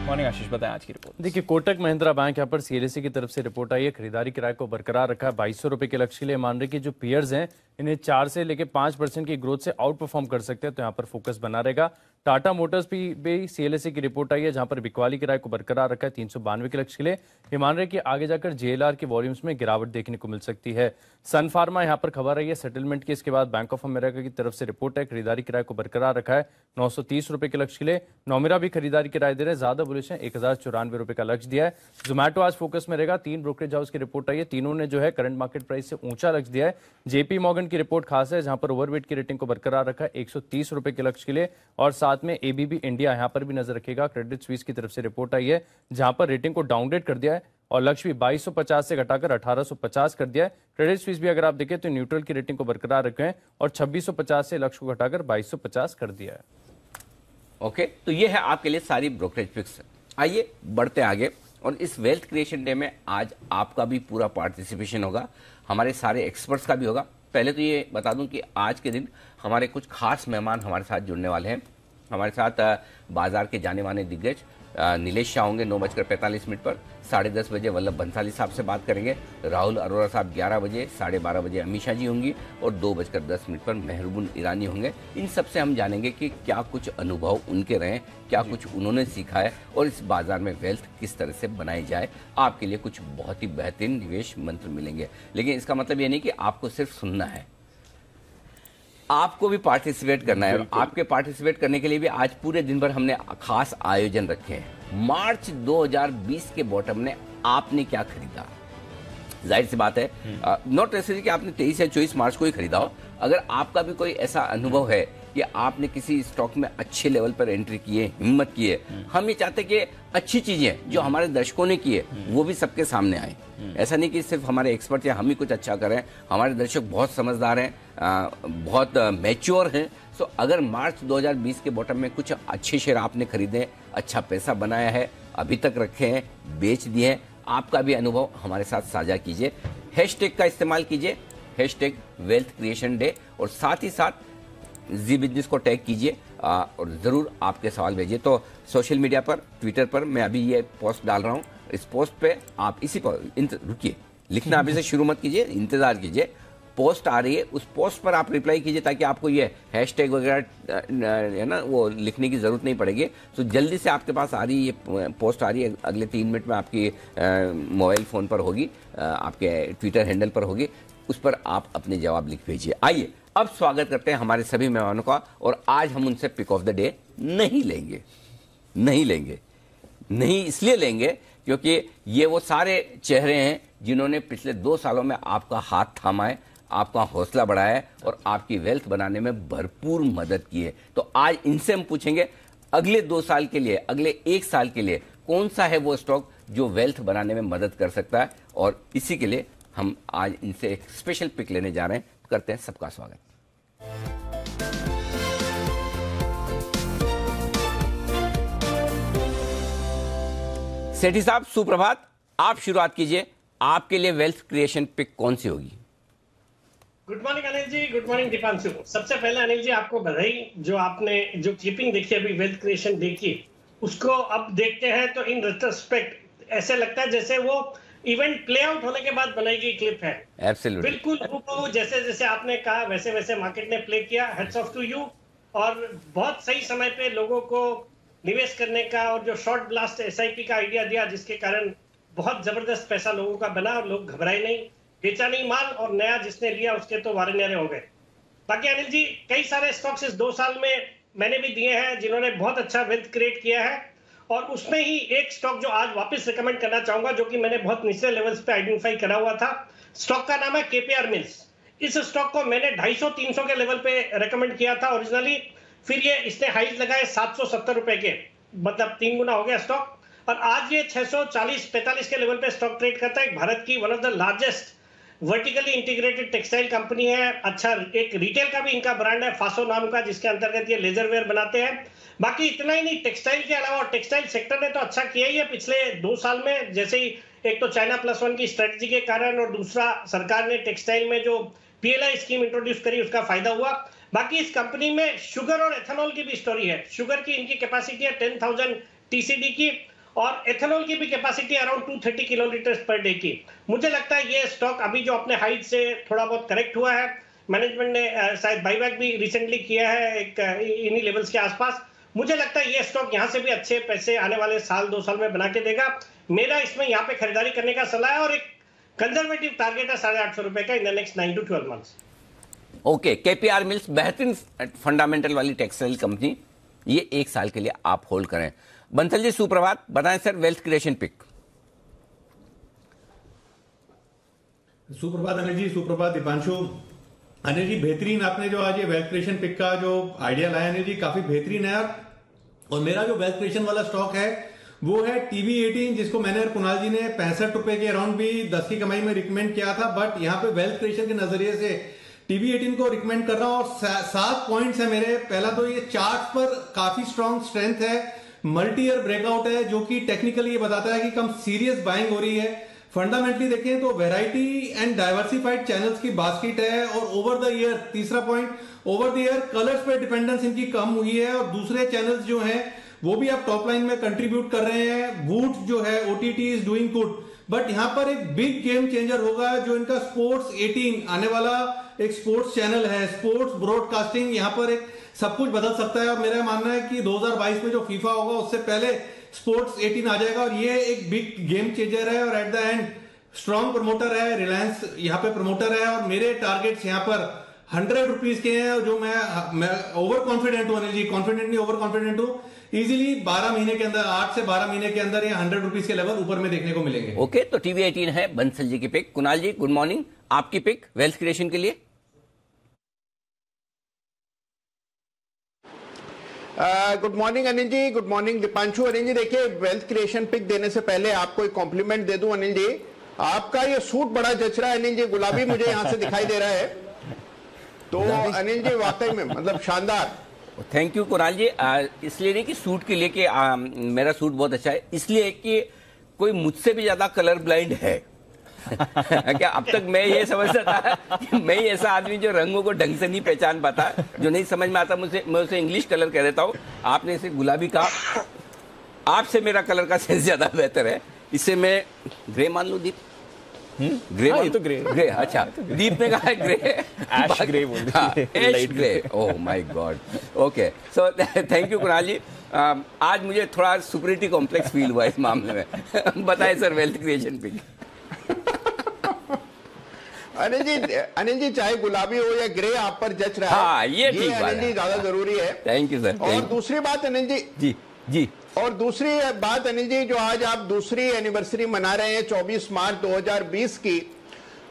मॉर्निंग आशीष, बताएं आज की रिपोर्ट।
देखिए, कोटक महिंद्रा बैंक यहाँ पर सीएलएसए की तरफ से रिपोर्ट आई है। खरीदारी किराए को बरकरार रखा है 2200 रुपए के लक्ष्य के लिए। मान रहे कि जो पीयर्स हैं इन्हें 4 से लेकर 5% की ग्रोथ से आउट परफॉर्म कर सकते हैं, तो यहाँ पर फोकस बना रहेगा। टाटा मोटर्स भी सीएलएसए की रिपोर्ट आई है, जहां पर बिकवाली किराए को बरकरार रखा है 392 के लक्ष्य के लिए। ये मान रहे कि आगे जाकर जेएलआर के वॉल्यूम्स में गिरावट देखने को मिल सकती है। सन फार्मा यहाँ पर खबर आई है सेटलमेंट की। इसके बाद बैंक ऑफ अमेरिका की तरफ से रिपोर्ट है, खरीदारी किराए को बरकरार रखा है 930 रुपए के लक्ष्य के लिए। नोमिरा भी खरीदारी किराए दे रहे हैं, ज्यादा बुलिश है, 1094 रुपए का लक्ष्य दिया है। जोमैटो आज फोकस में रहेगा। 3 ब्रोकरेज हाउस की रिपोर्ट आई है, तीनों ने जो है करंट मार्केट प्राइस से ऊंचा लक्ष्य दिया है। जेपी मॉर्गन की रिपोर्ट खास है, जहां पर ओवरवेट की रेटिंग को बरकरार रखा है 130 रुपए के लक्ष्य के लिए। और साथ में एबीबी इंडिया यहां पर भी नजर रखेगा। क्रेडिट स्विस की तरफ से रिपोर्ट आई है, जहां पर रेटिंग को डाउनग्रेड कर दिया है और लक्ष्य भी 2250 से घटाकर 1850 कर दिया है। क्रेडिट स्विस भी अगर आप देखें तो न्यूट्रल की रेटिंग को बरकरार रखे हैं और 2650 से लक्ष्य को घटाकर 2250 कर दिया है।
ओके, तो ये है आपके लिए सारी ब्रोकरेज पिक्स। आइए बढ़ते आगे। और इस वेल्थ क्रिएशन डे में आज आपका भी पूरा पार्टिसिपेशन होगा, हमारे सारे एक्सपर्ट्स का भी होगा। पहले तो ये बता दूं कि आज के दिन हमारे कुछ खास मेहमान हमारे साथ जुड़ने वाले हैं। हमारे साथ बाजार के जाने माने दिग्गज नीलेश शाह होंगे 9:45 पर। 10:30 बजे वल्लभ बंसाली साहब से बात करेंगे। राहुल अरोड़ा साहब 11 बजे, 12:30 बजे अमीषा जी होंगी और 2:10 पर मेहरबून ईरानी होंगे। इन सब से हम जानेंगे कि क्या कुछ अनुभव उनके रहे, क्या कुछ उन्होंने सीखा है और इस बाजार में वेल्थ किस तरह से बनाई जाए। आपके लिए कुछ बहुत ही बेहतरीन निवेश मंत्र मिलेंगे, लेकिन इसका मतलब ये नहीं कि आपको सिर्फ सुनना है। आपको भी पार्टिसिपेट करना है। आपके पार्टिसिपेट करने के लिए भी आज पूरे दिन भर हमने खास आयोजन रखे हैं। मार्च 2020 के बॉटम में आपने क्या खरीदा? जाहिर सी बात है, नॉट नेसेसरी कि आपने 23 या 24 मार्च को ही खरीदा हो। अगर आपका भी कोई ऐसा अनुभव है कि आपने किसी स्टॉक में अच्छे लेवल पर एंट्री की है, हिम्मत की है, हम ये चाहते हैं कि अच्छी चीजें जो हमारे दर्शकों ने की है वो भी सबके सामने आए। ऐसा नहीं कि सिर्फ हमारे एक्सपर्ट या हम ही कुछ अच्छा करें। हमारे दर्शक बहुत समझदार हैं, बहुत मैच्योर हैं। सो अगर मार्च 2020 के बॉटम में कुछ अच्छे शेयर आपने खरीदे, अच्छा पैसा बनाया है, अभी तक रखे हैं, बेच दिए हैं, आपका भी अनुभव हमारे साथ साझा कीजिए। हैशटैग का इस्तेमाल कीजिए, हैशटैग वेल्थ क्रिएशन डे, और साथ ही साथ जी बिजनेस को टैग कीजिए और जरूर आपके सवाल भेजिए। तो सोशल मीडिया पर, ट्विटर पर मैं अभी ये पोस्ट डाल रहा हूँ। इस पोस्ट पे आप इसी पर रुकिए, लिखना अभी से शुरू मत कीजिए, इंतजार कीजिए। पोस्ट आ रही है, उस पोस्ट पर आप रिप्लाई कीजिए ताकि आपको ये हैशटैग वगैरह है ना वो लिखने की जरूरत नहीं पड़ेगी। तो जल्दी से आपके पास आ रही है, ये पोस्ट आ रही है, अगले 3 मिनट में आपकी मोबाइल फोन पर होगी, आपके ट्विटर हैंडल पर होगी, उस पर आप अपने जवाब लिख भेजिए। आइए अब स्वागत करते हैं हमारे सभी मेहमानों का, और आज हम उनसे पिक ऑफ द डे नहीं लेंगे, नहीं इसलिए लेंगे क्योंकि ये वो सारे चेहरे हैं जिन्होंने पिछले 2 सालों में आपका हाथ थामा है, आपका हौसला बढ़ाया है और आपकी वेल्थ बनाने में भरपूर मदद की है। तो आज इनसे हम पूछेंगे अगले 2 साल के लिए, अगले 1 साल के लिए कौन सा है वो स्टॉक जो वेल्थ बनाने में मदद कर सकता है, और इसी के लिए हम आज इनसे एक स्पेशल पिक लेने जा रहे हैं। करते हैं सबका स्वागत। सेठी साहब सुप्रभात, आप शुरुआत कीजिए। आपके लिए वेल्थ क्रिएशन पिक कौन सी होगी?
Good morning Anil ji, good morning Deepanshu. सबसे पहले अनिल जी आपको बधाई, जो आपने जो क्लिपिंग देखी अभी वेल्थ क्रिएशन डे की, उसको अब देखते हैं तो इन रेट्रोस्पेक्ट ऐसे लगता है जैसे वो इवेंट प्ले आउट होने के बाद बनाई गई क्लिप है।
एब्सोल्युटली,
बिल्कुल जैसे जैसे आपने कहा वैसे वैसे मार्केट ने प्ले किया। हेड्स ऑफ टू यू, और बहुत सही समय पे लोगों को निवेश करने का और जो शॉर्ट ब्लास्ट एसआईपी का आइडिया दिया, जिसके कारण बहुत जबरदस्त पैसा लोगों का बना और लोग घबराए नहीं, बेचा नहीं माल, और नया जिसने लिया उसके तो वारे न्यारे हो गए। बाकी अनिल जी कई सारे स्टॉक्स इस 2 साल में मैंने भी दिए हैं जिन्होंने बहुत अच्छा वेल्थ क्रिएट किया है, और उसमें ही एक स्टॉक जो आज वापस रिकमेंड करना चाहूंगा, जो कि मैंने बहुत निचले लेवल्स पे आइडेंटिफाई करा हुआ था। स्टॉक का नाम है केपीआर मिल्स। इस स्टॉक को मैंने 250-300 के लेवल पे रिकमेंड किया था ओरिजिनली, फिर ये इसने हाइज लगाए 770 रुपए के, मतलब 3 गुना हो गया स्टॉक, और आज ये 640-45 के लेवल पे स्टॉक ट्रेड करता है। भारत की one of the largest vertically integrated textile company है। अच्छा, एक रिटेल का भी इनका ब्रांड है फासो नाम का, जिसके अंतर्गत ये लेजर वेयर बनाते हैं। बाकी इतना ही नहीं, टेक्सटाइल के अलावा टेक्सटाइल सेक्टर ने तो अच्छा किया ही है पिछले 2 साल में। जैसे ही एक तो चाइना +1 की स्ट्रेटजी के कारण, और दूसरा सरकार ने टेक्सटाइल में जो पीएलआई स्कीम इंट्रोड्यूस करी उसका फायदा हुआ। बाकी इस कंपनी में शुगर और एथेनॉल की भी स्टोरी है। शुगर की इनकी कैपेसिटी है 10,000 टीसीडी की, और एथेनॉल की भी capacity around 230 kilolitre per day की। मुझे लगता है ये स्टॉक अभी जो अपने हाइट से थोड़ा बहुत करेक्ट हुआ है, मैनेजमेंट ने शायद बाईबैक भी रिसेंटली किया है एक इन्हीं लेवल्स के आसपास। मुझे लगता है ये स्टॉक यहां से भी अच्छे पैसे आने वाले 1-2 साल में बना के देगा। मेरा इसमें यहाँ पे खरीदारी करने का सलाह है, और एक कंजर्वेटिव टारगेट है 850 रुपए का in the next 9 to 12 months.
Okay, KPR mills बेहतरीन फंडामेंटल वाली टेक्सटाइल कंपनी, ये 1 साल के लिए आप होल्ड करें। बंसल जी सुप्रभात, बताएं सर वेल्थ क्रिएशन पिक।
सुप्रभात अनिल जी, सुप्रभात दीपांशु। अनिल जी बेहतरीन, आपने जो आज ये वेल्थ क्रिएशन पिक का जो आइडिया लाया अनिल जी काफी बेहतरीन है। और मेरा जो वेल्थ क्रिएशन वाला स्टॉक है वो है टीवी18, जिसको मैंने और कुणाल जी ने 65 रुपए के अराउंड भी 10 की कमाई में रिकमेंड किया था। बट यहाँ पे वेल्थ क्रिएशन के नजरिए से टीवी18 को रिकमेंड कर रहा हूं, और 7 पॉइंट्स है मेरे। पहला तो ये चार्ट पर काफी स्ट्रॉन्ग स्ट्रेंथ है, मल्टी ईयर ब्रेकआउट है, जो कि टेक्निकली ये बताता है कि कम सीरियस बाइंग हो रही है। फंडामेंटली देखें तो वैरायटी एंड डाइवर्सिफाइड चैनल्स की बास्केट है, और ओवर द ईयर, तीसरा point, over the year colours पे डिपेंडेंस इनकी कम हुई है, और दूसरे चैनल्स जो हैं वो भी आप टॉप लाइन में कंट्रीब्यूट कर रहे हैं। वूड जो है OTT is doing good, but यहां पर एक बिग गेम चेंजर होगा जो इनका स्पोर्ट्स 18 आने वाला एक स्पोर्ट्स चैनल है, स्पोर्ट्स ब्रॉडकास्टिंग, यहां पर एक सब कुछ बदल सकता है। और मेरा मानना है कि 2022 में जो फीफा होगा उससे पहले स्पोर्ट्स 18 आ जाएगा, और ये एक बिग गेम चेंजर है। और at the end strong promoter है, रिलायंस यहाँ पे प्रमोटर है, और मेरे टारगेट्स यहाँ पर ₹100 के हैं, जो मैं ओवर कॉन्फिडेंट हूं अनिल जी, कॉन्फिडेंट नहीं ओवर कॉन्फिडेंट हूं, इजीली 12 महीने के अंदर, 8 से 12 महीने के अंदर ये ₹100 के लेवल ऊपर में देखने को मिलेंगे।
ओके, तो TV18 है बंसल जी की पिक। कुणाल जी गुड मॉर्निंग, आपकी पिक वेल्थ क्रिएशन के लिए?
Good morning Anil ji, good morning Deepanshu. Anil ji देखिए, वेल्थ क्रिएशन पिक देने से पहले आपको एक कॉम्प्लीमेंट दे दूं अनिल जी, आपका ये सूट बड़ा जच रहा है अनिल जी, गुलाबी मुझे यहां से दिखाई दे रहा है, तो अनिल जी वाकई में मतलब शानदार।
थैंक यू कुणाल जी। इसलिए नहीं कि सूट के लिए कि मेरा सूट बहुत अच्छा है, इसलिए कि कोई मुझसे भी ज्यादा कलर ब्लाइंड है। क्या अब तक मैं ये समझता था कि मैं ही ऐसा आदमी जो रंगों को ढंग से नहीं पहचान पाता, जो नहीं समझ में आता, मैं उसे इंग्लिश कलर कह देता हूँ। आपने इसे गुलाबी कहा, आपसे मेरा कलर का सेंस ज्यादा बेहतर है, इससे मैं ग्रे मान लूं। दीप ग्रे,
ये तो ग्रे
ग्रे, अच्छा दीप ने कहा ग्रे,
ऐश ग्रे बोल रही है,
ash grey, oh my god. Okay, so thank you Kunal ji. आज मुझे थोड़ा सुपरिटी कॉम्प्लेक्स फील हुआ इस मामले में। बताएं sir wealth creation pick.
Anil ji चाहे गुलाबी हो या ग्रे आप पर जच रहा है।
हाँ, ये ठीक बात
अनिल जी ज्यादा जरूरी है।
Thank you sir.
और दूसरी बात अनिल जी,
जी
और दूसरी बात अनिल जी, जो आज आप दूसरी एनिवर्सरी मना रहे हैं 24 मार्च 2020 की,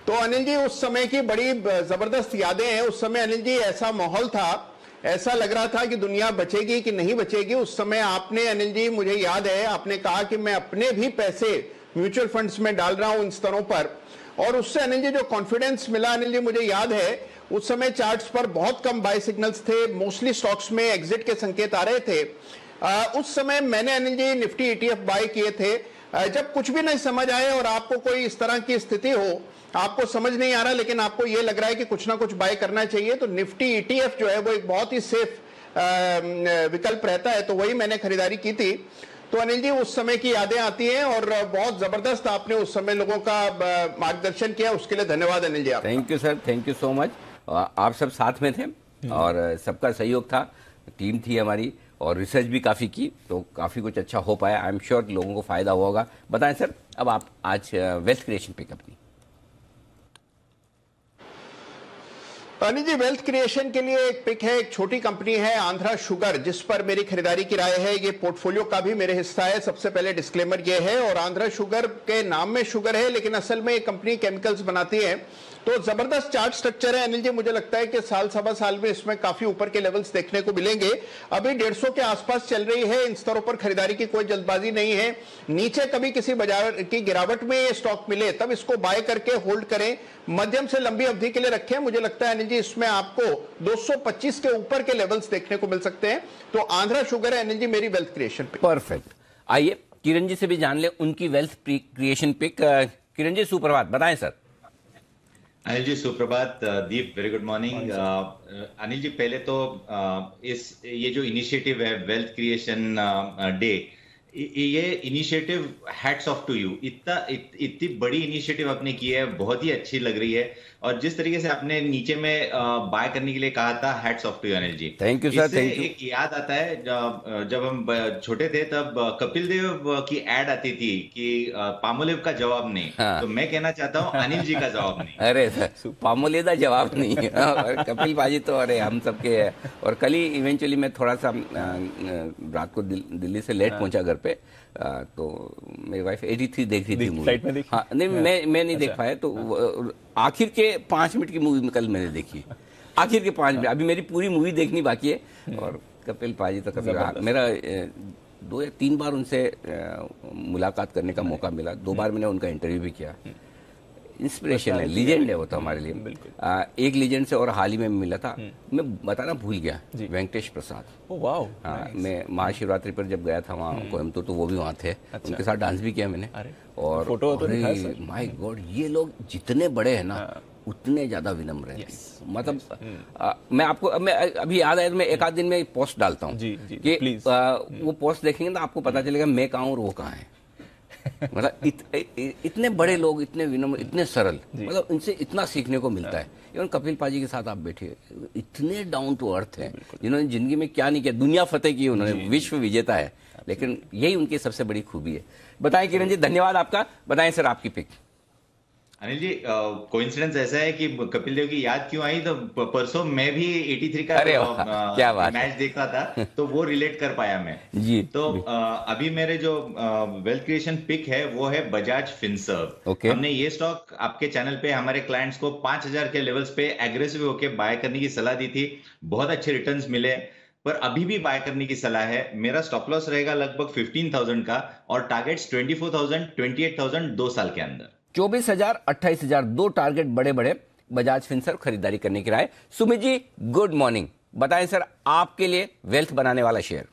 तो अनिल जी उस समय की बड़ी जबरदस्त यादें हैं। उस समय अनिल जी ऐसा माहौल था, ऐसा लग रहा था कि दुनिया बचेगी कि नहीं बचेगी। उस समय आपने अनिल जी, मुझे याद है, आपने कहा कि मैं अपने भी पैसे म्यूचुअल फंड्स में डाल रहा हूं इन स्तरों पर, और उससे अनिल जी जो कॉन्फिडेंस मिला अनिल जी, मुझे याद है उस समय चार्ट्स पर बहुत कम बाय सिग्नल्स थे, मोस्टली स्टॉक्स में एग्जिट के संकेत आ रहे थे। उस समय मैंने Anil ji Nifty ETF bye किए थे। जब कुछ भी नहीं समझ आए और आपको कोई इस तरह की स्थिति हो, आपको समझ नहीं आ रहा लेकिन आपको यह लग रहा है कि कुछ ना कुछ बाय करना चाहिए, तो निफ्टी ETF जो है वो एक बहुत ही सेफ विकल्प रहता है, तो वही मैंने खरीदारी की थी। तो अनिल जी उस समय की यादें आती हैं और बहुत जबरदस्त आपने उस समय लोगों का मार्गदर्शन किया, उसके लिए धन्यवाद अनिल जी। आप
thank you sir, thank you so much. आप सब साथ में थे और सबका सहयोग था, टीम थी हमारी, और रिसर्च भी काफ़ी की, तो काफ़ी कुछ अच्छा हो पाया। आई एम श्योर लोगों को फायदा हुआ होगा। बताएं सर, अब आप आज वेल्थ क्रिएशन पिक अपनी।
अनिल जी वेल्थ क्रिएशन के लिए एक पिक है, एक छोटी कंपनी है आंध्रा शुगर, जिस पर मेरी खरीदारी की राय है। ये पोर्टफोलियो का भी मेरे हिस्सा है, सबसे पहले डिस्क्लेमर ये है। और आंध्रा शुगर के नाम में शुगर है, लेकिन असल में ये कंपनी केमिकल्स बनाती है। तो जबरदस्त चार्ट स्ट्रक्चर है अनिल जी, मुझे लगता है कि साल सवा साल में इसमें काफी ऊपर के लेवल्स देखने को मिलेंगे। अभी 150 के आसपास चल रही है, इन स्तरों पर खरीदारी की कोई जल्दबाजी नहीं है। नीचे कभी किसी बाजार की गिरावट में ये स्टॉक मिले तब इसको बाय करके होल्ड करें, मध्यम से लंबी अवधि के लिए रखें। मुझे लगता है अनिल जी इसमें आपको 225 के ऊपर के लेवल्स देखने को मिल सकते हैं। तो आंध्रा शुगर है अनिल जी मेरी वेल्थ क्रिएशन पिक।
परफेक्ट। आइए किरण जी से भी जान ले उनकी wealth creation pick. Kiran ji सुप्रभात, बताएं सर।
अनिल जी सुप्रभात। Deep very good morning. Anil ji पहले तो ये जो इनिशिएटिव है वेल्थ क्रिएशन डे, ये initiative hats off to you. इतनी बड़ी इनिशिएटिव आपने की है, बहुत ही अच्छी लग रही है। और जिस तरीके से आपने नीचे में बाय करने के लिए कहा था, hats off to you Anil ji.
Thank you sir, thank you.
एक याद आता है, जब हम छोटे थे तब कपिल देव की एड आती थी कि पामोलिव का जवाब नहीं।
हाँ।
तो मैं कहना चाहता हूँ अनिल जी का जवाब नहीं।
अरे सर पामोलिव का जवाब नहीं है। कपिल बाजी तो अरे हम सबके है। और कल ही इवेंचुअली मैं थोड़ा सा रात को दिल्ली से लेट पहुंचा घर पे, तो मेरी वाइफ 83 देख रही थी मूवी।
फ्लाइट में देखी?
हाँ, नहीं मैं नहीं देख पाया, तो आखिर के 5 मिनट की मूवी कल मैंने देखी, आखिर के 5 मिनट। अभी मेरी पूरी मूवी देखनी बाकी है। और कपिल पाजी तो मेरा 2 या 3 बार उनसे मुलाकात करने का मौका मिला। 2 बार मैंने उनका इंटरव्यू भी किया। इंस्पिरेशन है, लीजेंड है वो तो हमारे लिए। एक लीजेंड से और हाल ही में मिला था, मैं बताना भूल गया, वेंकटेश प्रसाद।
वाओ।
हाँ, मैं महाशिवरात्रि पर जब गया था वहाँ कोयम्बतूर, तो वो भी वहाँ थे।
अच्छा।
उनके साथ डांस भी किया मैंने। और
फोटो तो दिखा सर।
माय गॉड, ये लोग जितने बड़े हैं ना उतने ज्यादा विनम्र हैं। मतलब मैं आपको मैं अभी याद आया, मैं एक आध दिन में पोस्ट डालता हूँ कि वो पोस्ट देखेंगे ना आपको पता चलेगा मैं कहाँ और वो कहाँ है। मतलब इतने बड़े लोग, इतने विनम्र, इतने सरल, मतलब इनसे इतना सीखने को मिलता है। इवन कपिल पाजी के साथ आप बैठे, इतने डाउन टू अर्थ हैं, जिन्होंने जिंदगी में क्या नहीं किया, दुनिया फतेह की उन्होंने, विश्व विजेता है, लेकिन यही उनकी सबसे बड़ी खूबी है। बताएं किरण जी, धन्यवाद आपका। बताएं सर आपकी पिक।
अनिल जी, कोइंसिडेंस ऐसा है कि कपिल देव की याद क्यों आई, तो परसों मैं भी 83 का
क्या बात
मैच देख रहा था, तो वो रिलेट कर पाया मैं
जी।
तो अभी मेरे जो वेल्थ क्रिएशन पिक है वो है बजाज फिनसर्व। हमने ये स्टॉक आपके चैनल पे हमारे क्लाइंट्स को 5000 के लेवल्स पे एग्रेसिव होके बाय करने की सलाह दी थी, बहुत अच्छे रिटर्न्स मिले, पर अभी भी बाय करने की सलाह है। मेरा स्टॉप लॉस रहेगा लगभग 15,000 का और टारगेट्स 24,000 28,000 2 साल के अंदर।
24,000 28,000 दो टारगेट बड़े बड़े बजाज फिनसर्व खरीदारी करने की राय। सुमित जी गुड मॉर्निंग, बताएं सर आपके लिए वेल्थ बनाने वाला शेयर।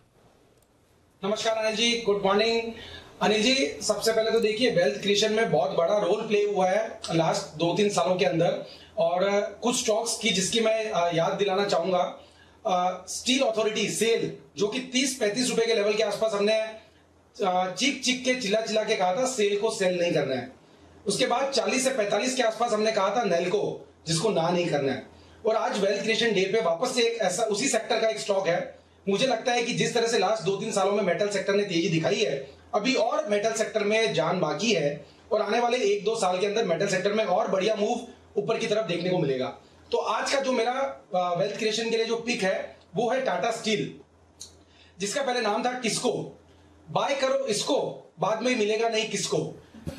नमस्कार अनिल जी, गुड मॉर्निंग। अनिल जी, सबसे पहले तो देखिए वेल्थ क्रिएशन में बहुत बड़ा रोल प्ले हुआ है लास्ट 2-3 सालों के अंदर, और कुछ स्टॉक्स की जिसकी मैं याद दिलाना चाहूंगा। स्टील अथॉरिटी सेल, जो कि 30-35 रुपए के लेवल के आसपास हमने चीख चीख के चिल्ला चिल्ला के कहा था सेल को सेल नहीं करना है। उसके बाद 40 से 45 के आसपास हमने कहा था नेल्को, जिसको ना नहीं करना है। और आज वेल्थ क्रिएशन डे पे वापस से एक ऐसा उसी सेक्टर का एक स्टॉक है। मुझे लगता है कि जिस तरह से लास्ट 2-3 सालों में मेटल सेक्टर ने तेजी दिखाई है, अभी और मेटल सेक्टर में जान बाकी है और आने वाले 1-2 साल के अंदर मेटल सेक्टर में और बढ़िया मूव ऊपर की तरफ देखने को मिलेगा। तो आज का जो मेरा वेल्थ क्रिएशन के लिए जो पिक है वो है टाटा स्टील, जिसका पहले नाम था टिस्को। बाय करो इसको, बाद में मिलेगा नहीं किसको।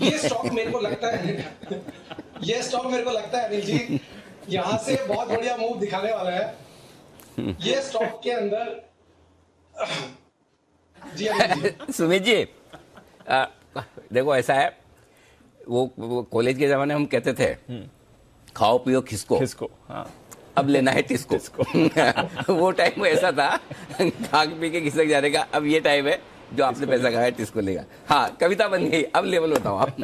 ये स्टॉक मेरे को लगता है अनिल जी यहां से बहुत बढ़िया मूव दिखाने वाला है ये स्टॉक के अंदर। जी अनिल जी।
सुमित जी देखो ऐसा है, वो कॉलेज के जमाने हम कहते थे खाओ पियो खिसको,
हाँ।
अब लेना है टिस्को। वो टाइम ऐसा था खा पी के खिसक जाने का, अब ये टाइम है जो आपने पैसा खाया टिस्को लेगा। हाँ, कविता बन गई, अब लेवल बताओ आप।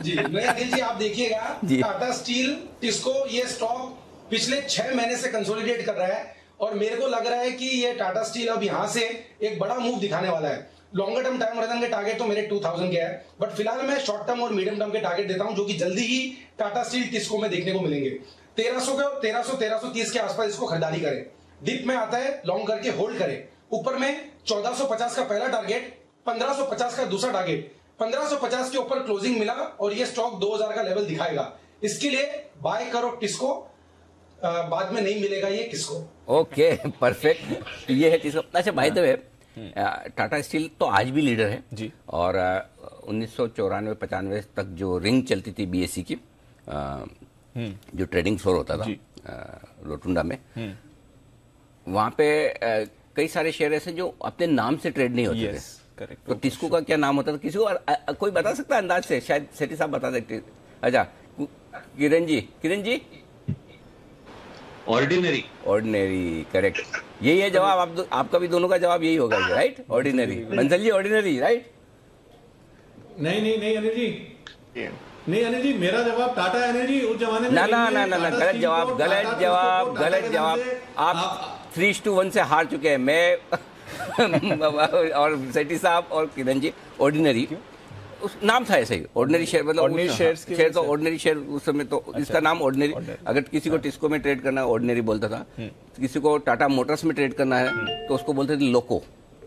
जी नहीं अनिल जी, आप देखिएगा टाटा स्टील टिस्को ये स्टॉक पिछले 6 महीने से कंसोलिडेट कर रहा है और मेरे को लग रहा है कि ये टाटा स्टील अब यहां से एक बड़ा मूव दिखाने वाला है। लॉन्गर टर्म टाइम होराइजन के टारगेट तो मेरे 2000 के है, बट फिलहाल मैं शॉर्ट टर्म और मीडियम टर्म के टारगेट देता हूं, जो कि जल्दी ही टाटा स्टील टिस्को में देखने को मिलेंगे। 1300-1330 के आसपास इसको खरीदारी करें, डिप में आता है लॉन्ग करके होल्ड करें। ऊपर में 1450 का पहला टारगेट, 1550 का दूसरा टारगेट, 1550 के ऊपर क्लोजिंग मिला और ये स्टॉक 2000 का लेवल दिखाएगा। इसके लिए बाय करो टिस्को, बाद में नहीं मिलेगा ये किसको।
ओके परफेक्ट, ये है टिस्को। अच्छा भाई तो टाटा स्टील तो आज भी लीडर है
जी, और
1994-95 तक जो रिंग चलती थी बीएससी की, जो ट्रेडिंग फ्लोर होता था रोटुंडा में, वहां पे कई सारे शेयर ऐसे जो अपने नाम से ट्रेड नहीं होते थे।
करेक्ट।
तो टिस्को का क्या नाम होता था, किसी को कोई बता सकता है अंदाज से? शायद सेठी साहब बता सकते। अच्छा किरण जी। ऑर्डिनरी करेक्ट, यही है जवाब। आपका भी दोनों का जवाब यही होगा, right? Ordinary. Bansal ji ordinary, right?
नहीं अनिल जी, नहीं अनिल जी, मेरा जवाब टाटा एनर्जी उस जमाने में।
ना गलत जवाब। आप 3:1 से हार चुके हैं। मैं और सेठी साहब और किरण जी ऑर्डिनरी, उस नाम था ऐसे ही ऑर्डिनरी शेयर, मतलब शेयर तो ऑर्डिनरी शेयर उस समय तो इसका नाम ऑर्डिनरी। अगर किसी को टिस्को में ट्रेड करना है ऑर्डिनरी बोलता था, किसी को टाटा मोटर्स में ट्रेड करना है तो उसको बोलते थे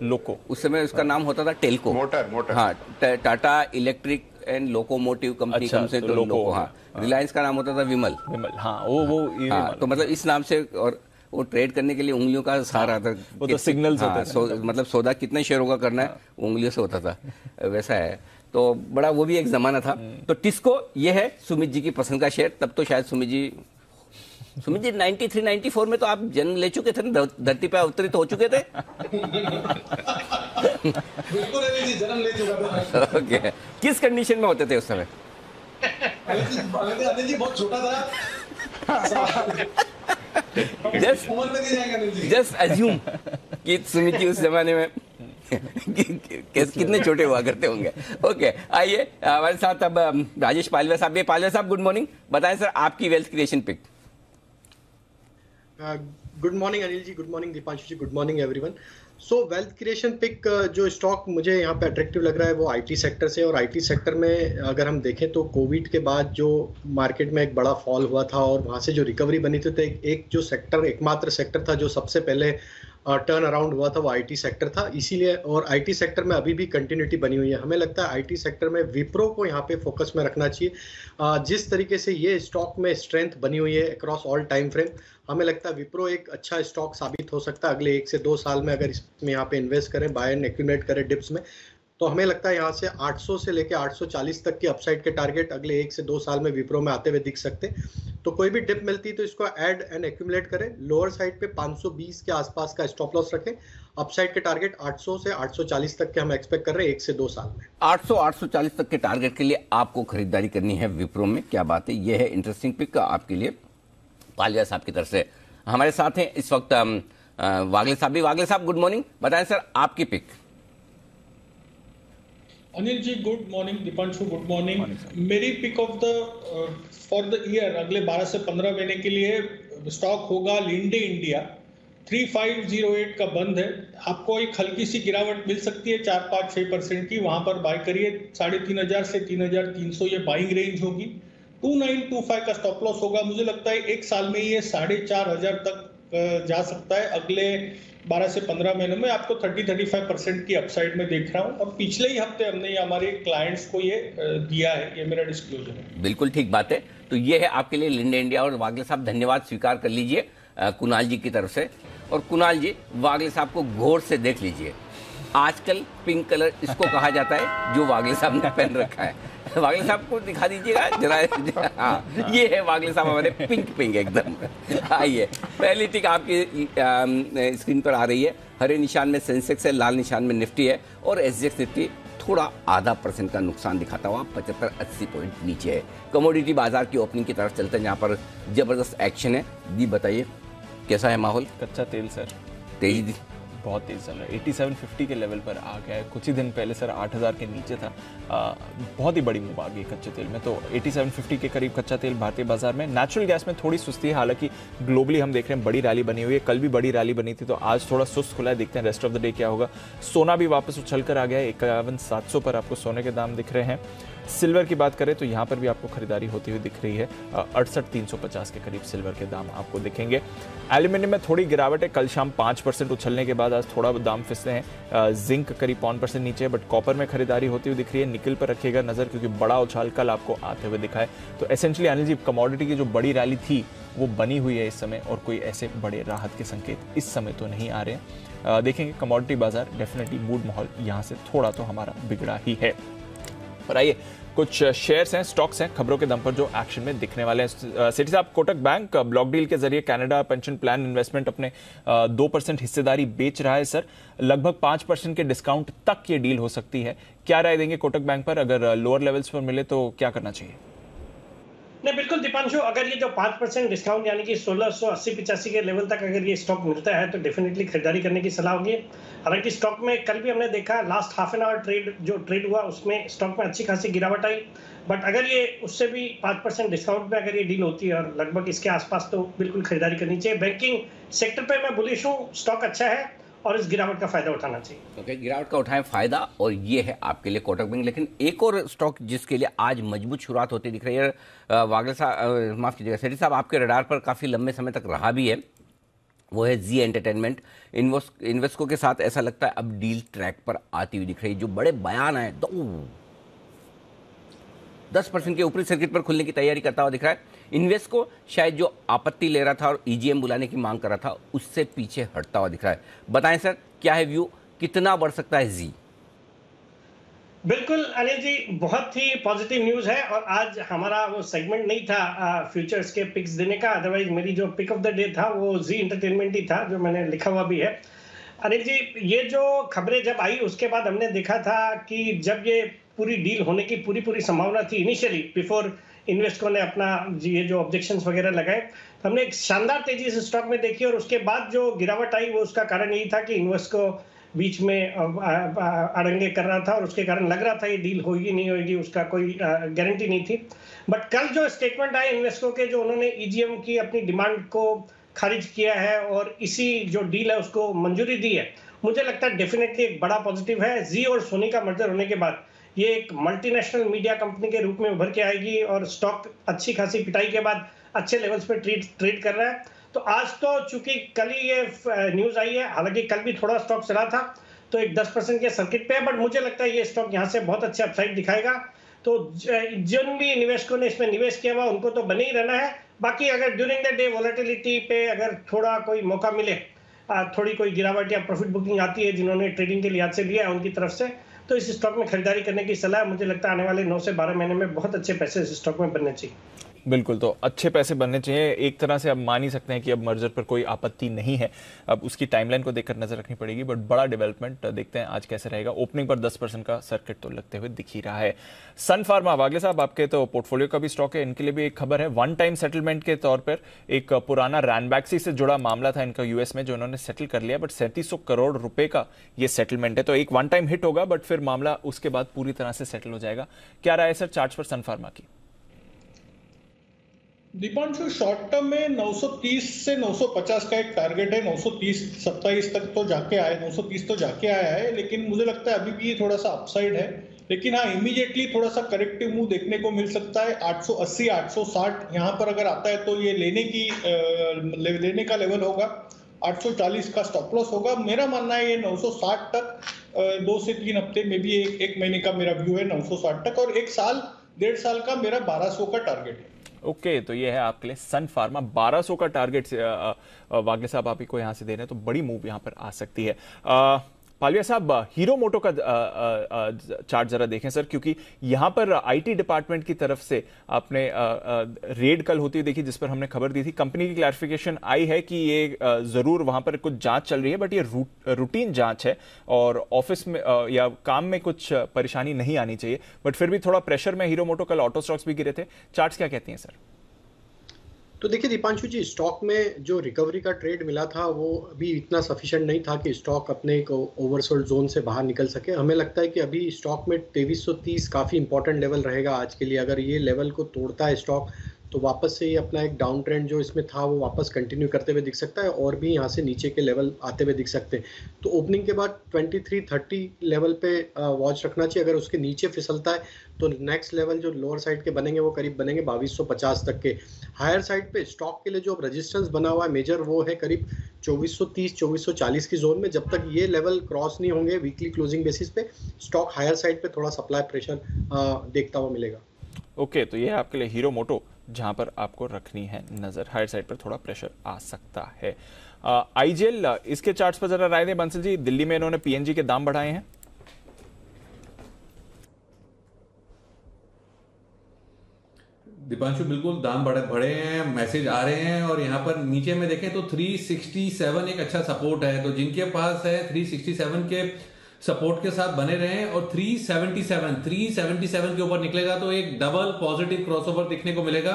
लोको। उस समय उसका नाम होता था टेल्को, मोटर। हाँ, Tata electric and locomotive company से तो लोको। हाँ, रिलायंस का नाम होता था विमल।
हाँ, वो
हाँ, तो मतलब इस नाम से, और वो ट्रेड करने के लिए उंगलियों का सहारा था।
वो तो सिग्नल्स होते थे,
मतलब सौदा कितने शेयरों का करना है वो उंगलियों से होता था, वैसा है। तो बड़ा वो भी एक जमाना था। तो टिस्को ये है सुमित जी की पसंद का शेयर। तब तो शायद सुमित जी 93-94 में तो आप जन्म ले चुके थे ना, धरती पे अवतरित हो चुके थे।
बिल्कुल जन्म ले चुका था।
ओके, किस कंडीशन में होते थे उस समय?
अनिल जी बहुत छोटा था।
जस्ट अज्यूम कि सुमित जी उस जमाने में कितने छोटे हुआ करते होंगे। ओके, आइए हमारे साथ अब राजेश पालवे साहब। पालवे साहब गुड मॉर्निंग, बताएं सर आपकी wealth creation pick.
Good morning Anil ji, good morning Deepanshu ji, good morning everyone. So wealth creation pick जो स्टॉक मुझे यहाँ पे अट्रैक्टिव लग रहा है वो आईटी सेक्टर से, और आईटी सेक्टर में अगर हम देखें तो कोविड के बाद जो मार्केट में एक बड़ा फॉल हुआ था और वहाँ से जो रिकवरी बनी थी, तो एक जो सेक्टर, एकमात्र सेक्टर था जो सबसे पहले टर्न अराउंड हुआ था वो आईटी सेक्टर था, इसीलिए। और आईटी सेक्टर में अभी भी कंटिन्यूटी बनी हुई है। हमें लगता है आईटी सेक्टर में विप्रो को यहाँ पे फोकस में रखना चाहिए। जिस तरीके से ये स्टॉक में स्ट्रेंथ बनी हुई है अक्रॉस ऑल टाइम फ्रेम, हमें लगता है विप्रो एक अच्छा स्टॉक साबित हो सकता है अगले 1 से 2 साल में। अगर इसमें यहाँ पे इन्वेस्ट करें, बाय एंड एक्यूमुलेट करें डिप्स में, तो हमें लगता है यहाँ से 800 से लेके 840 तक की अपसाइड के टारगेट अगले 1 से 2 साल में विप्रो में आते हुए दिख सकते। तो कोई भी डिप मिलती है तो इसको ऐड एंड एक्यूमुलेट करें। लोअर साइड पे 520 के आसपास का स्टॉप लॉस रखें। अपसाइड के टारगेट 800 से 840 तक के हम एक्सपेक्ट कर रहे हैं 1 से 2 साल में।
800-840 तक के टारगेट के लिए आपको खरीदारी करनी है विप्रो में। क्या बात है, यह है इंटरेस्टिंग पिक आपके लिए पालिया साहब की तरफ से। हमारे साथ हैं इस वक्त वागले साहब भी। वागले साहब गुड मॉर्निंग, बताएं सर आपकी pick.
Anil ji good morning, Deepanshu good morning. मेरी pick of the for the year अगले 12 से 15 महीने के लिए स्टॉक होगा लिंडे इंडिया। 3508 का बंद है, आपको एक हल्की सी गिरावट मिल सकती है 4-5-6% की, वहां पर बाय करिए। 3500 से 3300 ये बाइंग रेंज होगी। 2925 का स्टॉप लॉस होगा। मुझे लगता है 1 साल में ये 4500 तक जा सकता है। अगले 12 से 15 महीनों में आपको 30-35% की अपसाइड में देख रहा हूं। और पिछले ही हफ्ते हमने हमारे क्लाइंट्स को ये दिया है, ये मेरा डिस्क्लोजर है।
बिल्कुल ठीक बात है। तो ये है आपके लिए लिंडे इंडिया। और वागले साहब धन्यवाद स्वीकार कर लीजिए कुणाल जी की तरफ से। और कुणाल जी, वागले साहब को गौर से देख लीजिए। आजकल पिंक कलर इसको कहा जाता है जो वागले साहब ने पहन रखा है। वागले साहब को दिखा दीजिएगा जरा। हाँ, ये है वागले साहब हमारे पिंक एकदम। आइए, पहली टिक आपकी स्क्रीन पर आ रही है। हरे निशान में सेंसेक्स है, लाल निशान में निफ्टी है और एसजीएक्स निफ्टी थोड़ा आधा % का नुकसान दिखाता हुआ 75-80 पॉइंट नीचे है। कमोडिटी बाजार की ओपनिंग की तरफ चलते हैं, जहाँ पर जबरदस्त एक्शन है। जी बताइए कैसा है माहौल?
कच्चा तेल सर
तेजी
बहुत तेज चल रहा है, 8750 के लेवल पर आ गया है। कुछ ही दिन पहले सर 8000 के नीचे था। बहुत ही बड़ी मूव आ गई कच्चे तेल में। तो 8750 के करीब कच्चा तेल भारतीय बाजार में। नेचुरल गैस में थोड़ी सुस्ती है, हालांकि ग्लोबली हम देख रहे हैं बड़ी रैली बनी हुई है। कल भी बड़ी रैली बनी थी, तो आज थोड़ा सुस्त खुला है। देखते हैं रेस्ट ऑफ द डे क्या होगा। सोना भी वापस उछल कर आ गया है। 51,700 पर आपको सोने के दाम दिख रहे हैं। सिल्वर की बात करें तो यहाँ पर भी आपको खरीदारी होती हुई दिख रही है। 68,350 के करीब सिल्वर के दाम आपको दिखेंगे। एल्यूमिनियम में थोड़ी गिरावट है। कल शाम 5% उछलने के बाद आज थोड़ा दाम फिसले हैं। जिंक करीब 1% नीचे है, बट कॉपर में खरीदारी होती हुई दिख रही है। निकल पर रखिएगा नजर, क्योंकि बड़ा उछाल कल आपको आते हुए दिखा है। तो एसेंशियली अनिल जी, कमोडिटी की जो बड़ी रैली थी वो बनी हुई है इस समय, और कोई ऐसे बड़े राहत के संकेत इस समय तो नहीं आ रहे हैं। देखेंगे कमोडिटी बाजार, डेफिनेटली मूड माहौल यहाँ से थोड़ा तो हमारा बिगड़ा ही है। पर आइए, कुछ शेयर्स हैं, स्टॉक्स हैं, खबरों के दम पर जो एक्शन में दिखने वाले हैं। सेठी साहब, कोटक बैंक ब्लॉक डील के जरिए कनाडा पेंशन प्लान इन्वेस्टमेंट अपने 2% हिस्सेदारी बेच रहा है सर। लगभग 5% के डिस्काउंट तक ये डील हो सकती है। क्या राय देंगे कोटक बैंक पर? अगर लोअर लेवल्स पर मिले तो क्या करना चाहिए?
नहीं, बिल्कुल दीपांशु, अगर ये जो 5% डिस्काउंट यानी कि 1680-85 के लेवल तक अगर ये स्टॉक मिलता है तो डेफिनेटली खरीदारी करने की सलाह होगी। हालांकि स्टॉक में कल भी हमने देखा, last half an hour trade हुआ उसमें स्टॉक में अच्छी खासी गिरावट आई। बट अगर ये उससे भी 5% डिस्काउंट में अगर ये डील होती है और लगभग इसके आसपास, तो बिल्कुल खरीदारी करनी चाहिए। बैंकिंग सेक्टर पर मैं बुलिश हूँ, स्टॉक अच्छा है और इस गिरावट का फायदा उठाना चाहिए।
ओके, गिरावट का उठाएं फायदा, और ये है आपके लिए कोटक बैंक। लेकिन एक और स्टॉक जिसके लिए आज मजबूत शुरुआत होती दिख रही है, वागले साहब माफ कीजिएगा सेठी साहब, आपके रडार पर काफी लंबे समय तक रहा भी है, वो है जी एंटरटेनमेंट। इन्वेस्को के साथ ऐसा लगता है अब डील ट्रैक पर आती हुई दिख रही है। जो बड़े बयान है, 10% के ऊपरी सर्किट पर खुलने की तैयारी करता हुआ दिख रहा है। इन्वेस्को शायद जो आपत्ति ले रहा था और ईजीएम बुलाने की मांग कर रहा था, उससे पीछे हटता हुआ दिख रहा है। बताएं सर, क्या है व्यू, कितना बढ़ सकता है जी?
बिल्कुल अनिल जी, बहुत ही पॉजिटिव न्यूज है। और आज हमारा वो सेगमेंट नहीं था फ्यूचर्स के पिक्स देने का, अदरवाइज मेरी जो पिक ऑफ द डे था वो जी एंटरटेनमेंट ही था, जो मैंने लिखा हुआ भी है। अनिल जी, ये जो खबरें जब आई उसके बाद हमने देखा था कि जब ये पूरी डील होने की पूरी संभावना थी इनिशियली, बिफोर इन्वेस्को ने अपना ये जो ऑब्जेक्शंस वगैरह लगाए, तो हमने एक शानदार तेजी से स्टॉक में देखी। और उसके बाद जो गिरावट आई वो उसका कारण यही था कि इन्वेस्को बीच में अड़ंगे कर रहा था और उसके कारण लग रहा था ये डील होगी नहीं होगी, उसका कोई गारंटी नहीं थी। बट कल जो स्टेटमेंट आए इन्वेस्को के, जो उन्होंने ईजीएम की अपनी डिमांड को खारिज किया है और इसी जो डील है उसको मंजूरी दी है, मुझे लगता है डेफिनेटली एक बड़ा पॉजिटिव है। जी और सोनी का मर्जर होने के बाद ये एक मल्टीनेशनल मीडिया कंपनी के रूप में उभर के आएगी और स्टॉक अच्छी खासी पिटाई के बाद अच्छे लेवल्स पे ट्रेड कर रहा है। तो आज तो चूंकि कल ही ये न्यूज आई है, हालांकि कल भी थोड़ा स्टॉक चला था, तो एक 10% के सर्किट पे है, बट मुझे लगता है ये स्टॉक यहाँ से बहुत अच्छे अपसाइड दिखाएगा। तो जिन भी निवेशकों ने इसमें निवेश किया हुआ उनको तो बने ही रहना है। बाकी अगर ड्यूरिंग द डे वॉलेटिलिटी पे अगर थोड़ा कोई मौका मिले, थोड़ी कोई गिरावट या प्रॉफिट बुकिंग आती है जिन्होंने ट्रेडिंग के लिहाज से लिया है उनकी तरफ से, तो इस स्टॉक में खरीदारी करने की सलाह मुझे लगता है आने वाले 9 से 12 महीने में बहुत अच्छे पैसे इस स्टॉक में बनने चाहिए।
बिल्कुल, तो अच्छे पैसे बनने चाहिए। एक तरह से अब मान ही सकते हैं कि अब मर्जर पर कोई आपत्ति नहीं है, अब उसकी टाइमलाइन को देखकर नजर रखनी पड़ेगी, बट बड़ा डेवलपमेंट देखते हैं आज कैसे रहेगा। ओपनिंग पर 10% का सर्किट तो लगते हुए दिख ही रहा है। सन फार्मा, वागले साहब आपके तो पोर्टफोलियो का भी स्टॉक है, इनके लिए भी एक खबर है। वन टाइम सेटलमेंट के तौर पर एक पुराना रैनबैक्सी से जुड़ा मामला था इनका यूएस में, जो इन्होंने सेटल कर लिया, बट 3700 करोड़ रुपए का ये सेटलमेंट है। तो एक वन टाइम हिट होगा, बट फिर मामला उसके बाद पूरी तरह से सेटल हो जाएगा। क्या राय है सर चार्ट पर सन फार्मा की?
दीपांशु, शॉर्ट टर्म में 930 से 950 का एक टारगेट है। 930-27 तक तो जाके आए, 930 तो जाके आया है, लेकिन मुझे लगता है अभी भी ये थोड़ा सा अपसाइड है। लेकिन हाँ, इमीडिएटली थोड़ा सा करेक्टिव मूव देखने को मिल सकता है। 880, 860 यहाँ पर अगर आता है तो ये लेने का लेवल होगा। 840 का स्टॉप लॉस होगा। मेरा मानना है ये 960 तक 2 से 3 हफ्ते में भी एक महीने का मेरा व्यू है 960 तक, और 1 साल 1.5 साल का मेरा 1200 का टारगेट है।
ओके, तो ये है आपके लिए सन फार्मा। 1200 का टारगेट वागले साहब आप ही को यहां से दे रहे हैं, तो बड़ी मूव यहां पर आ सकती है। पालविया साहब, हीरो मोटो का चार्ट जरा देखें सर, क्योंकि यहां पर आईटी डिपार्टमेंट की तरफ से आपने रेड कल होती हुई देखी, जिस पर हमने खबर दी थी। कंपनी की क्लैरिफिकेशन आई है कि ये जरूर वहां पर कुछ जांच चल रही है, बट ये रूटीन जांच है और ऑफिस में या काम में कुछ परेशानी नहीं आनी चाहिए, बट फिर भी थोड़ा प्रेशर में हीरो मोटो। कल ऑटो स्टॉक्स भी गिरे थे, चार्ट्स क्या कहती हैं सर?
तो देखिए दीपांशु जी, स्टॉक में जो रिकवरी का ट्रेड मिला था वो अभी इतना सफिशिएंट नहीं था कि स्टॉक अपने एक ओवरसोल्ड जोन से बाहर निकल सके। हमें लगता है कि अभी स्टॉक में 2330 काफ़ी इंपॉर्टेंट लेवल रहेगा आज के लिए। अगर ये लेवल को तोड़ता है स्टॉक तो वापस से ही अपना एक डाउन ट्रेंड जो इसमें था वो वापस कंटिन्यू करते हुए दिख सकता है, और भी यहाँ से नीचे के लेवल आते हुए दिख सकते हैं। तो ओपनिंग के बाद 2330 लेवल पे वॉच रखना चाहिए। अगर उसके नीचे फिसलता है तो नेक्स्ट लेवल जो लोअर साइड के बनेंगे वो करीब बनेंगे 2250 तक के। हायर साइड पे स्टॉक के लिए जो रेजिस्टेंस बना हुआ है मेजर, वो है करीब 2430-2440 की जोन में। जब तक ये लेवल क्रॉस नहीं होंगे वीकली क्लोजिंग बेसिस पे, स्टॉक हायर साइड पे थोड़ा सप्लाई प्रेशर देखता हुआ मिलेगा।
ओके, तो ये है आपके लिए हीरो मोटो, जहां पर आपको रखनी है नजर। हायर साइड पर थोड़ा प्रेशर आ सकता है। आईजीएल, इसके चार्ट्स पर जरा राय दें बंसल जी। दिल्ली में इन्होंने पीएनजी के दाम बढ़ाए हैं।
दीपांशु, बिल्कुल दाम बढ़े हैं, मैसेज आ रहे हैं, और यहाँ पर नीचे में देखें तो 367 एक अच्छा सपोर्ट है। तो जिनके पास है 367 के सपोर्ट के साथ बने रहें, और 377 के ऊपर निकलेगा तो एक डबल पॉजिटिव क्रॉसओवर देखने को मिलेगा।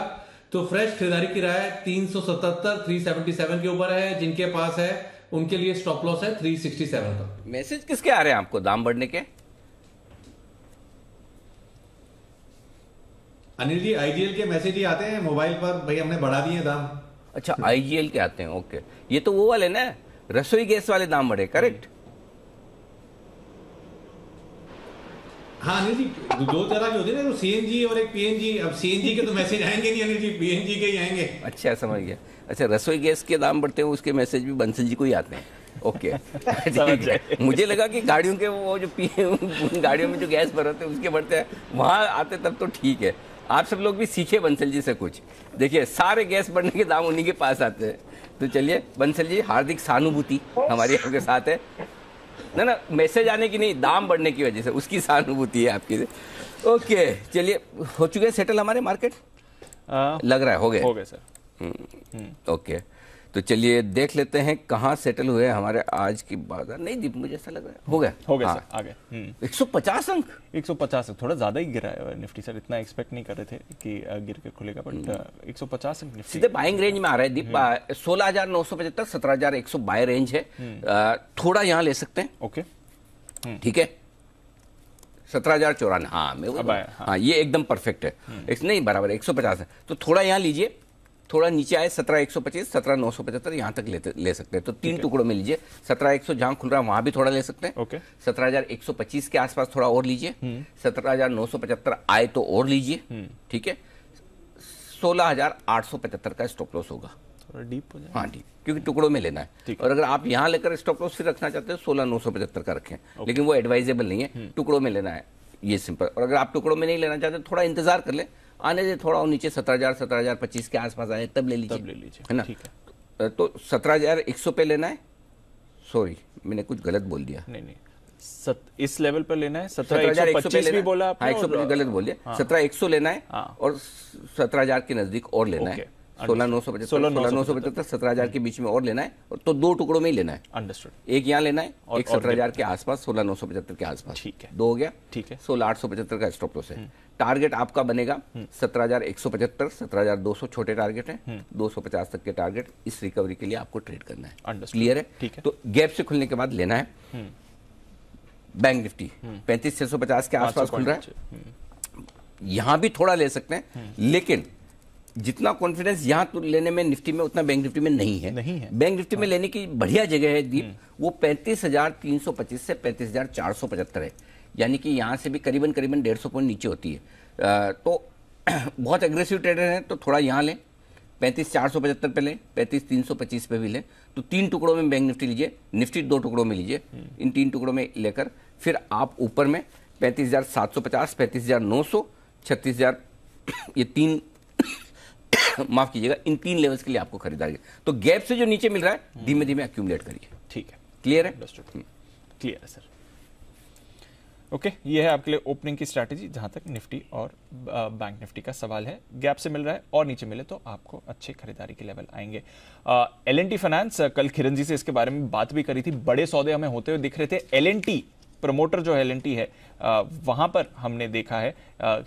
तो फ्रेश खरीदारी की राय 377 377 के ऊपर है। जिनके पास है उनके लिए स्टॉप लॉस है 367 का।
मैसेज किसके आ रहे हैं आपको दाम बढ़ने के?
अनिल जी, आईजीएल के मैसेज ही आते हैं मोबाइल पर, भाई हमने बढ़ा दिए दाम।
अच्छा, आईजीएल के आते हैं, ओके। ये तो वो वाले ना, रसोई गैस वाले दाम बढ़े, करेक्ट?
हाँ अनिल जी, दो तरह की होती है ना, सीएनजी और एक पीएनजी। अब सीएनजी के तो मैसेज आएंगे नहीं अनिल जी, पीएनजी के ही आएंगे।
अच्छा, समझ गया। अच्छा, रसोई गैस के दाम बढ़ते हैं, उसके मैसेज भी बंसल जी को ही आते हैं, ओके। मुझे लगा कि गाड़ियों के वो जो गाड़ियों में जो गैस भरते हैं उसके बढ़ते हैं, वहां आते तब तो ठीक है। आप सब लोग भी सीखे बंसल जी से कुछ। देखिए, सारे गैस बढ़ने के दाम उन्हीं के पास आते हैं। तो चलिए बंसल जी, हार्दिक सहानुभूति हमारी आपके साथ है ना, मैसेज आने की नहीं, दाम बढ़ने की वजह से उसकी सहानुभूति है आपकी। ओके, चलिए, हो चुके हैं सेटल हमारे मार्केट, लग रहा है हो गए सर। ओके, तो चलिए देख लेते हैं कहाँ सेटल हुए हमारे आज की बाजार। नहीं दीप, मुझे ऐसा लग रहा है हो गए
हाँ। सर, आ गए
150 अंक।
150 थोड़ा ज्यादा ही गिरा है निफ्टी सर, इतना एक्सपेक्ट नहीं कर रहे थे कि गिर के खुलेगा, बट 150 अंक निफ्टी
सीधे बाइंग रेंज में आ रहा है दीप। 16,975 17,100 बाय रेंज है। थोड़ा यहाँ ले सकते हैं,
ओके
ठीक है। 17,054, हाँ ये एकदम परफेक्ट है। नहीं बराबर 150 है, तो थोड़ा यहाँ लीजिए, थोड़ा नीचे आए 17,125 17,975 यहाँ तक ले सकते हैं। तो 3 टुकड़ों में लीजिए। 17,100 जहां खुल रहा है वहां भी थोड़ा ले सकते हैं।
ओके,
17,125 के आसपास थोड़ा और लीजिए। 17,975 आए तो और लीजिए, ठीक है। 16,875 का स्टॉप लॉस होगा।
थोड़ा डीप हो जाए।
हाँ डीप, क्योंकि टुकड़ों में लेना है। और अगर आप यहाँ लेकर स्टॉप लॉस फिर रखना चाहते हैं 16,975 का रखें, लेकिन वो एडवाइजेबल नहीं है, टुकड़ों में लेना है, ये सिंपल। और अगर आप टुकड़ों में नहीं लेना चाहते थोड़ा इंतजार कर ले, आने से थोड़ा और नीचे 17,000 17,025 के आसपास आए तब ले लीजिए, है ना। तो 17,100 पे लेना है। सॉरी मैंने कुछ गलत बोल दिया।
नहीं इस लेवल पर लेना है। 17,125 भी बोला आपने।
125 गलत बोल दिया। 17,100 लेना है और 17,000 के नजदीक और लेना है। 16,975 17,000 के बीच में और लेना है, और तो दो टुकड़ों में ही लेना है।
अंडरस्टूड।
एक यहाँ लेना है, एक 17,000 के आसपास, 16,975 के आसपास।
ठीक है,
दो हो गया।
ठीक है,
16,875 का स्टॉप लॉस है। टारगेट आपका बनेगा 17,175 17,200 छोटे टारगेट हैं, 250 तक के टारगेट इस रिकवरी के लिए आपको ट्रेड करना है। क्लियर है?
ठीक है।
तो गैप से खुलने के बाद लेना है। बैंक निफ्टी 35,650 के आसपास खुल रहा है, यहां भी थोड़ा ले सकते हैं, लेकिन जितना कॉन्फिडेंस यहां तो लेने में निफ्टी में उतना बैंक निफ्टी में नहीं है। बैंक निफ्टी में लेने की बढ़िया जगह है दीप, वो 35,325 से 35,475 है, यानी कि यहां से भी करीबन 150 पॉइंट नीचे होती है। तो बहुत एग्रेसिव ट्रेडर हैं तो थोड़ा यहां लें, 35,475 पे लें, 35,325 पे भी लें। तो 3 टुकड़ों में बैंक निफ्टी लीजिए, निफ्टी 2 टुकड़ों में लीजिए। इन 3 टुकड़ों में लेकर फिर आप ऊपर में 35,750 35,900 36,000 ये 3 माफ कीजिएगा, इन 3 लेवल्स के लिए आपको खरीदारी। तो गैप से जो नीचे मिल रहा है धीमे धीमे एक्यूमुलेट करिए।
ठीक है,
क्लियर है?
क्लियर है सर। ओके, ये है आपके लिए ओपनिंग की स्ट्रैटेजी जहां तक निफ्टी और बैंक निफ्टी का सवाल है। गैप से मिल रहा है और नीचे मिले तो आपको अच्छे खरीदारी के लेवल आएंगे। L&T फाइनेंस, कल किरण जी से इसके बारे में बात भी करी थी, बड़े सौदे हमें होते हुए दिख रहे थे। L&T प्रमोटर जो L&T है, वहां पर हमने देखा है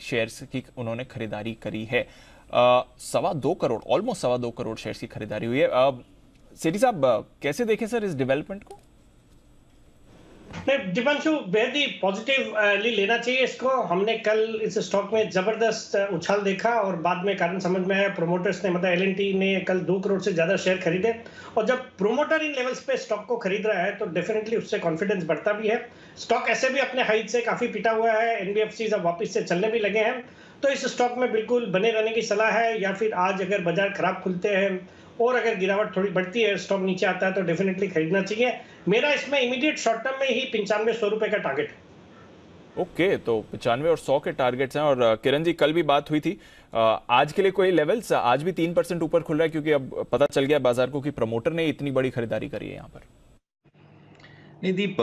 शेयर्स की उन्होंने खरीदारी करी है। 2.25 करोड़, ऑलमोस्ट 2.25 करोड़ शेयर्स की खरीदारी हुई है। सेठी साहब कैसे देखें सर इस डेवलपमेंट को?
दीपांशु बेहद ही पॉजिटिवली लेना चाहिए इसको। हमने कल इस स्टॉक में जबरदस्त उछाल देखा और बाद में कारण समझ में आया। प्रोमोटर्स ने मतलब L&T ने कल 2 करोड़ से ज्यादा शेयर खरीदे, और जब प्रोमोटर इन लेवल्स पे स्टॉक को खरीद रहा है तो डेफिनेटली उससे कॉन्फिडेंस बढ़ता भी है। स्टॉक ऐसे भी अपने हाइट से काफी पिटा हुआ है, NBFCs अब वापस से चलने भी लगे हैं, तो इस स्टॉक में बिल्कुल बने रहने की सलाह है। या फिर आज अगर बाजार खराब खुलते हैं और अगर गिरावट थोड़ी बढ़ती है, स्टॉक नीचे आता है, तो डेफिनेटली खरीदना चाहिए। मेरा इसमें इमीडिएट शॉर्ट टर्म में ही 95-100 रुपए का टारगेट है।
ओके, तो 95 और 100 के टारगेट्स हैं। और किरण जी कल भी बात हुई थी, आज के लिए कोई लेवल्स? आज भी 3% ऊपर खुल रहा है, क्योंकि अब पता चल गया बाजार को कि प्रमोटर ने इतनी बड़ी खरीदारी करी है यहाँ पर।
नहीं दीप,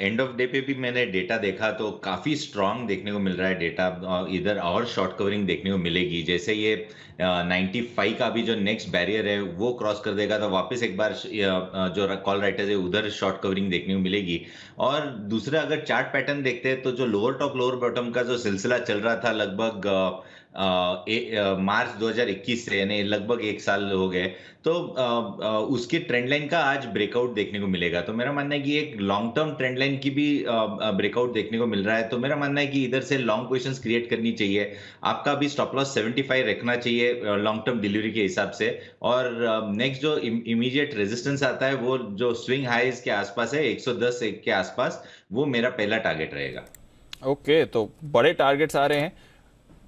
एंड ऑफ डे पे भी मैंने डेटा देखा तो काफी स्ट्रांग देखने को मिल रहा है डेटा। इधर और शॉर्ट कवरिंग देखने को मिलेगी। जैसे ये 95 का भी जो नेक्स्ट बैरियर है वो क्रॉस कर देगा तो वापस एक बार जो कॉल राइटर्स है उधर शॉर्ट कवरिंग देखने को मिलेगी। और दूसरा अगर चार्ट पैटर्न देखते हैं तो जो लोअर टॉप लोअर बॉटम का जो सिलसिला चल रहा था लगभग मार्च 2021 से, यानी लगभग 1 साल हो गए, तो उसकी ट्रेंड लाइन का आज ब्रेकआउट देखने को मिलेगा। तो मेरा मानना है कि एक लॉन्ग टर्म ट्रेंड लाइन की भी ब्रेकआउट देखने को मिल रहा है। तो मेरा मानना है कि इधर से लॉन्ग पोजीशंस क्रिएट करनी चाहिए। आपका भी स्टॉप लॉस 75 रखना चाहिए लॉन्ग टर्म डिलीवरी के हिसाब से। और नेक्स्ट जो इमीडिएट रेजिस्टेंस आता है वो जो स्विंग हाइज के आसपास है 110 के आसपास, वो मेरा पहला टारगेट रहेगा।
ओके, तो बड़े टारगेट्स आ रहे हैं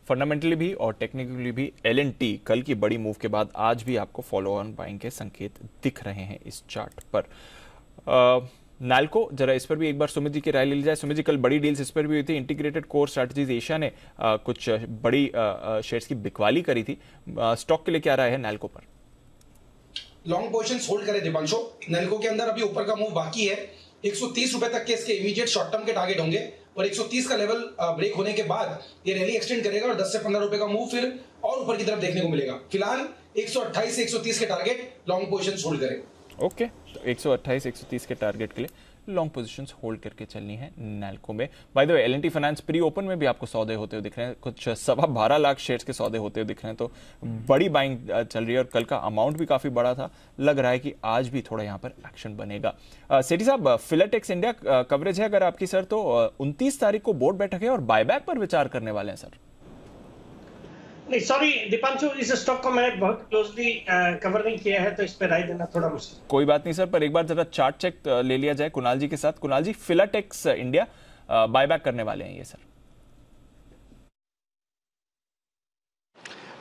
फंडामेंटली भी और टेक्निकली भी। L&T कल की बड़ी मूव के बाद आज भी आपको फॉलो ऑन बाइंग के संकेत दिख रहे हैं इस चार्ट पर। नाल्को, जरा इस पर भी एक बार सुमित जी की राय ले ली जाए। सुमित जी, कल बड़ी डील्स इस पर भी हुई थी। इंटीग्रेटेड कोर स्ट्रैटेजीज एशिया ने कुछ बड़ी शेयर्स की बिकवाली करी थी। स्टॉक के लिए क्या राय है नाल्को पर?
लॉन्ग पोजीशंस होल्ड करें दीपांशु। नाल्को के अंदर अभी ऊपर का मूव बाकी है। 130 रुपए तक के इसके इमीडिएट शॉर्ट टर्म के टारगेट होंगे, और 130 का लेवल ब्रेक होने के बाद ये रैली एक्सटेंड करेगा और 10 से 15 रुपए का मूव फिर और ऊपर की तरफ देखने को मिलेगा। फिलहाल 128 से 130 के टारगेट लॉन्ग पोजीशंस होल्ड करें।
ओके, तो 128 130 के टारगेट के लिए लॉन्ग पोजीशंस होल्ड करके चलनी है नाल्को में। By the way, L&T finance pre open में भी आपको सौदे होते हुए दिख रहे हैं, कुछ 12.25 लाख शेयर्स के सौदे होते हुए दिख रहे हैं, तो बड़ी बाइंग चल रही है और कल का अमाउंट भी काफी बड़ा था। लग रहा है कि आज भी थोड़ा यहाँ पर एक्शन बनेगा। सेठी साहब, फिलाटेक्स इंडिया कवरेज है अगर आपकी सर, तो 29 तारीख को बोर्ड बैठक है और बायबैक पर विचार करने वाले हैं सर।
नहीं सॉरी दीपांशु, इस स्टॉक को मैंने बहुत क्लोजली कवर नहीं किया है, तो इस पर राय देना थोड़ा मुश्किल।
कोई बात नहीं सर, पर एक बार जरा चार्ट चेक ले लिया जाए कुणाल जी के साथ। कुणाल जी, फिलाटेक्स इंडिया बायबैक करने वाले हैं ये सर?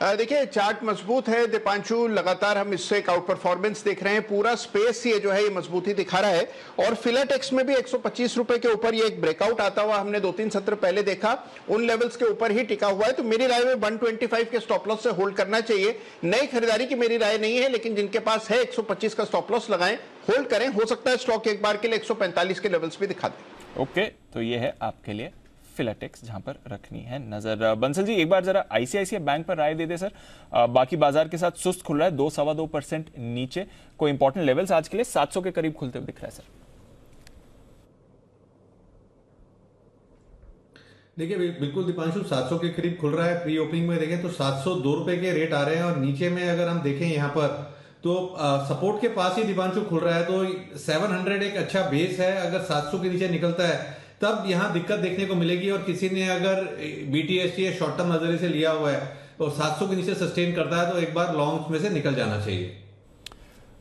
देखिए चार्ट मजबूत है दीपांशु, लगातार हम इससे एक आउट परफॉर्मेंस देख रहे हैं, पूरा स्पेस ये जो है ये मजबूती दिखा रहा है। और फिलाटेक्स में भी 125 रुपए के ऊपर ये एक ब्रेकआउट आता हुआ हमने 2-3 सत्र पहले देखा, उन लेवल्स के ऊपर ही टिका हुआ है। तो मेरी राय में 125 के स्टॉप लॉस से होल्ड करना चाहिए। नई खरीदारी की मेरी राय नहीं है, लेकिन जिनके पास है 125 का स्टॉप लॉस लगाएं, होल्ड करें। हो सकता है स्टॉक एक बार के लिए 145 के लेवल्स भी दिखा दे।
ओके, तो ये है आपके लिए फिलाटेक्स जहां पर रखनी है नजर। बंसल जी एक बार जरा आईसीआईसीआई बैंक पर राय दे दे सर। बाकी बाजार के साथ सुस्त खुल रहा है, 2-2.25% नीचे। कोई इंपॉर्टेंट लेवल्स आज के लिए 700 के करीब खुलते हुए दिख रहा है सर।
देखिए बिल्कुल दीपांशु 700 के करीब खुल रहा है। प्री ओपनिंग में देखें तो 702 रुपए के रेट आ रहे हैं और नीचे में अगर हम देखें यहाँ पर तो सपोर्ट के पास ही दीपांशु खुल रहा है। तो 700 एक अच्छा बेस है, अगर 700 के नीचे निकलता है तब यहाँ दिक्कत देखने को मिलेगी। और किसी ने अगर बीटीएसटी शॉर्ट टर्म नजरिए से लिया हुआ है और 700 के नीचे सस्टेन करता है तो एक बार लॉन्ग में से निकल जाना चाहिए।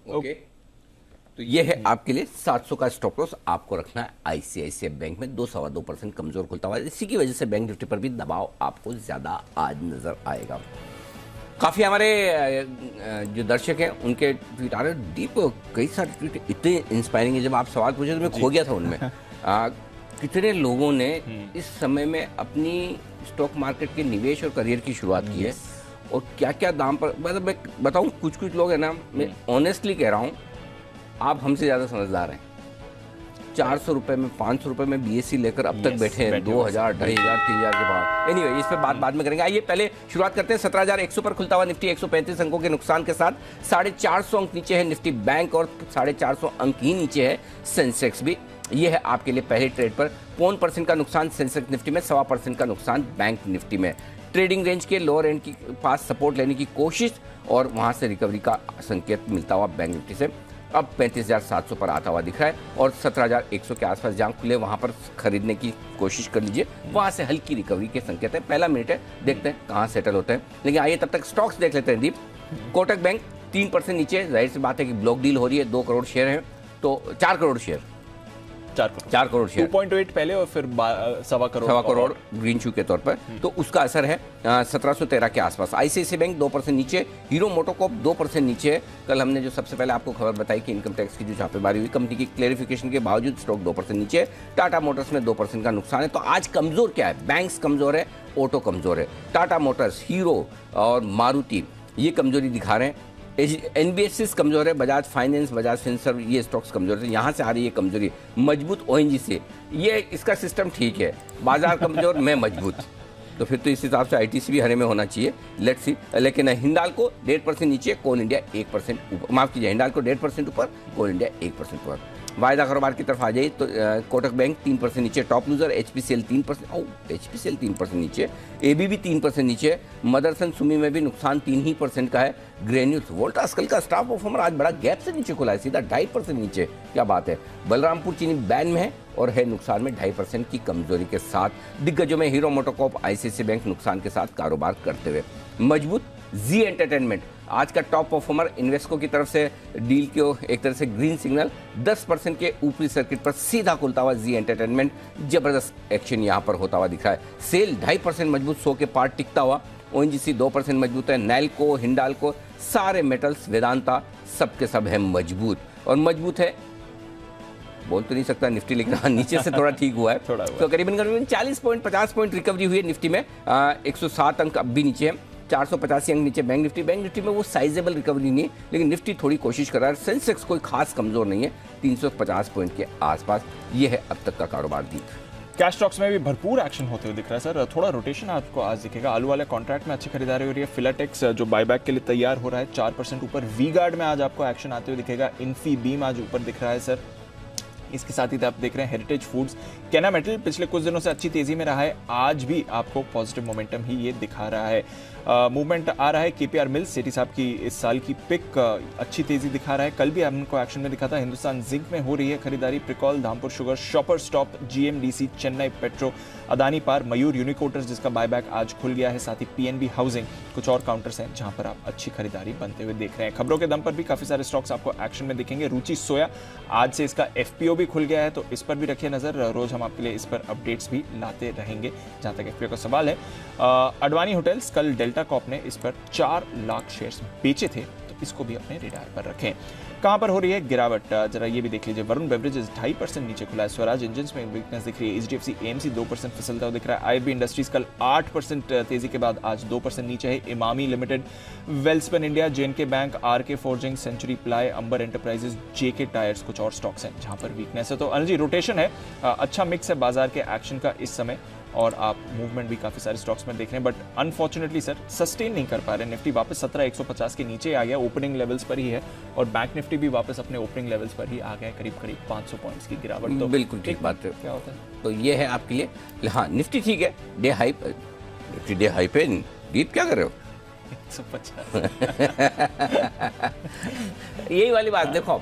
ओके, तो ये है आपके लिए 700 का स्टॉप लॉस आपको रखना है आईसीआईसीआई बैंक में। 2-2.25% कमजोर खुलता हुआ, इसी की वजह से बैंक निफ्टी पर भी दबाव आपको ज्यादा आज नजर आएगा। काफी हमारे जो दर्शक हैं उनके ट्वीट आ रहे हैं डीप, कई सारे ट्वीट इतने इंस्पायरिंग है। जब आप सवाल पूछे तो मैं खो गया था उनमें। कितने लोगों ने इस समय में अपनी स्टॉक मार्केट के निवेश और करियर की शुरुआत की है और क्या क्या दाम पर। मतलब मैं बताऊं, कुछ कुछ लोग हैं ना, मैं ऑनेस्टली कह रहा हूं, आप हमसे ज्यादा समझदार हैं। 400 रुपए में 500 रुपए में बीएससी लेकर अब तक बैठे हैं 2000, 2500, 3000 के भाव। एनीवे इस पर बाद में करेंगे। आइए पहले शुरुआत करते हैं 17,100 पर खुलता हुआ निफ्टी 135 अंकों के नुकसान के साथ 450 अंक नीचे है निफ्टी बैंक और 450 अंक ही नीचे है सेंसेक्स भी। ये है आपके लिए पहले ट्रेड पर 0.25% का नुकसान सेंसेक्स निफ्टी में, 1.25% का नुकसान बैंक निफ्टी में। ट्रेडिंग रेंज के लोअर एंड के पास सपोर्ट लेने की कोशिश और वहां से रिकवरी का संकेत मिलता हुआ बैंक निफ्टी से अब 35,700 पर आता हुआ दिख रहा है और 17,100 के आसपास जहां खुले वहां पर खरीदने की कोशिश कर लीजिए, वहां से हल्की रिकवरी के संकेत है। पहला मिनट है, देखते हैं कहां सेटल होते हैं। लेकिन आइए तब तक स्टॉक्स देख लेते हैं। दीप, कोटक बैंक 3% नीचे, जाहिर सी बात है कि ब्लॉक डील हो रही है, 2 करोड़ शेयर है तो 4 करोड़ शेयर 4 करोड़ शेयर
2.8 पहले और फिर 1.25
करोड़ ग्रीन शू के तौर पर, तो उसका असर है 1713 के आसपास। आईसीआईसीआई बैंक 2% नीचे, हीरो मोटोकॉर्प 2% नीचे है। कल हमने जो सबसे पहले आपको खबर बताई कि इनकम टैक्स की जो छापेमारी हुई, कंपनी की क्लेरिफिकेशन के बावजूद स्टॉक 2% नीचे है। टाटा मोटर्स में 2% का नुकसान है। तो आज कमजोर क्या है? बैंक्स कमजोर है, ऑटो कमजोर है। टाटा मोटर्स, हीरो और मारुति ये कमजोरी दिखा रहे हैं। एनबीएफसी कमजोर है, बजाज फाइनेंस, बजाज फिनसर्व ये स्टॉक्स कमजोर है। यहाँ से आ रही है कमजोरी। मजबूत ओएनजीसी, ये इसका सिस्टम ठीक है, बाजार कमजोर मैं मजबूत, तो फिर तो इस हिसाब से आईटीसी भी हरे में होना चाहिए। Let's see. लेकिन हिंडाल्को 1.5% नीचे, कोल इंडिया 1% ऊपर, माफ कीजिए हिंडाल्को 1.5% ऊपर, कोल इंडिया 1% ऊपर। वायदा कारोबार की तरफ आ जाइए तो कोटक बैंक 3% नीचे, टॉप लूजर एचपीसीएल 3% नीचे, एबीबी 3% नीचे, मदरसन सुमी में भी नुकसान 3% का है। ग्रेन्यूल्स वोल्टास कल का स्टाफ परफॉर्मर आज बड़ा गैप से नीचे खुला है, सीधा 2.5% नीचे, क्या बात है। बलरामपुर चीनी बैन में है और है नुकसान में 2.5% की कमजोरी के साथ। दिग्गजों में हीरो मोटोकॉर्प, आईसीआईसीआई बैंक नुकसान के साथ कारोबार करते हुए। मजबूत जी एंटरटेनमेंट आज का टॉप परफॉर्मर, इन्वेस्को की तरफ से डील को एक तरह से ग्रीन सिग्नल, 10% के ऊपरी सर्किट पर सीधा खुलता हुआ जी एंटरटेनमेंट, जबरदस्त एक्शन यहां पर होता हुआ दिख रहा है। सेल 2.5% मजबूत, 100 के पार टिकता हुआ। ओएनजीसी 2% मजबूत है। नैल्को, हिंडाल्को, सारे मेटल्स, वेदांता सबके सब है मजबूत। और मजबूत है बोल तो नहीं सकता निफ्टी, लेकिन नीचे से थोड़ा ठीक हुआ है। तो करीबन 40 पॉइंट रिकवरी हुई है निफ्टी में। 107 अंक अब भी नीचे है, 485 अंक नीचे बैंक निफ्टी में वो साइजेबल रिकवरी नहीं है, लेकिन निफ्टी थोड़ी कोशिश कर रहा है। सेंसेक्स कोई खास कमजोर नहीं है, 350 पॉइंट के आसपास। ये है अब तक का कारोबार। दी
कैश स्टॉक्स में भी भरपूर एक्शन होते हुए दिख रहा है सर। थोड़ा रोटेशन आपको आज दिखेगा। आलू वाले कॉन्ट्रैक्ट में अच्छी खरीदारी हो रही है। फिलाटेक्स जो बायबैक के लिए तैयार हो रहा है 4% ऊपर। वी गार्ड में आज आपको एक्शन आते हुए दिखेगा। इन्फी बीम आज ऊपर दिख रहा है सर। इसके साथ ही आप देख रहे हैं हेरिटेज फूड्स, केना मेटल पिछले कुछ दिनों से अच्छी तेजी में रहा है, आज भी आपको पॉजिटिव मोमेंटम ही ये दिखा रहा है। मूवमेंट आ रहा है। केपीआर मिल्स, सेठी साहब की इस साल की पिक अच्छी तेजी दिखा रहा है। कल भी हमको एक्शन में दिखा था। हिंदुस्तान जिंक में हो रही है खरीदारी। Pricol, Dhampur Sugar, Shoppers Stop, GMDC, Chennai Petro, Adani पार, मयूर यूनिकोटर्स जिसका बायबैक आज खुल गया है। साथ ही पीएनबी हाउसिंग, कुछ और काउंटर्स हैं जहां पर आप अच्छी खरीदारी बनते हुए देख रहे हैं। खबरों के दम पर भी काफी सारे स्टॉक्स आपको एक्शन में दिखेंगे। रुचि सोया, आज से इसका एफपीओ भी भी खुल गया है, तो इस पर भी रखिए नजर। रोज हम आपके लिए इस पर अपडेट्स भी लाते रहेंगे। जहां तक FPO का सवाल है, अडवाणी होटल्स, कल डेल्टा कॉर्प ने इस पर 4 लाख शेयर्स बेचे थे, तो इसको भी अपने रेडार पर रखें। कहां पर हो रही है गिरावट, जरा ये भी देख लीजिए। वरुण बेवरेजेस 2.5% नीचे खुला है। स्वराज इंजन्स में वीकनेस दिख रही है। HDFC AMC 2% फिसलता हुआ दिख रहा है। IRB इंडस्ट्रीज कल 8% तेजी के बाद आज 2% नीचे है। Emami Limited, Welspun India, JNK Bank, RK Forging, Century Ply, Amber Enterprises, JK Tyres कुछ और स्टॉक्स हैं जहां पर वीकनेस है। तो अनिल जी, रोटेशन है, अच्छा मिक्स है बाजार के एक्शन का इस समय, और आप मूवमेंट भी काफी सारे स्टॉक्स में देख रहे हैं, बट अनफॉर्चुनेटली सर सस्टेन नहीं कर पा रहे। निफ्टी वापस 17,150 के नीचे आ गया, ओपनिंग लेवल्स पर ही है, और बैंक निफ्टी भी वापस अपने ओपनिंग लेवल्स पर ही आ गया, करीब 500 पॉइंट्स की गिरावट। तो
बिल्कुल ठीक बात है।
क्या होता है,
तो ये है आपके लिए। हाँ, निफ्टी ठीक है, day high, Nifty day high पे। दीप क्या कर रहे हो?
150
यही वाली बात देखो,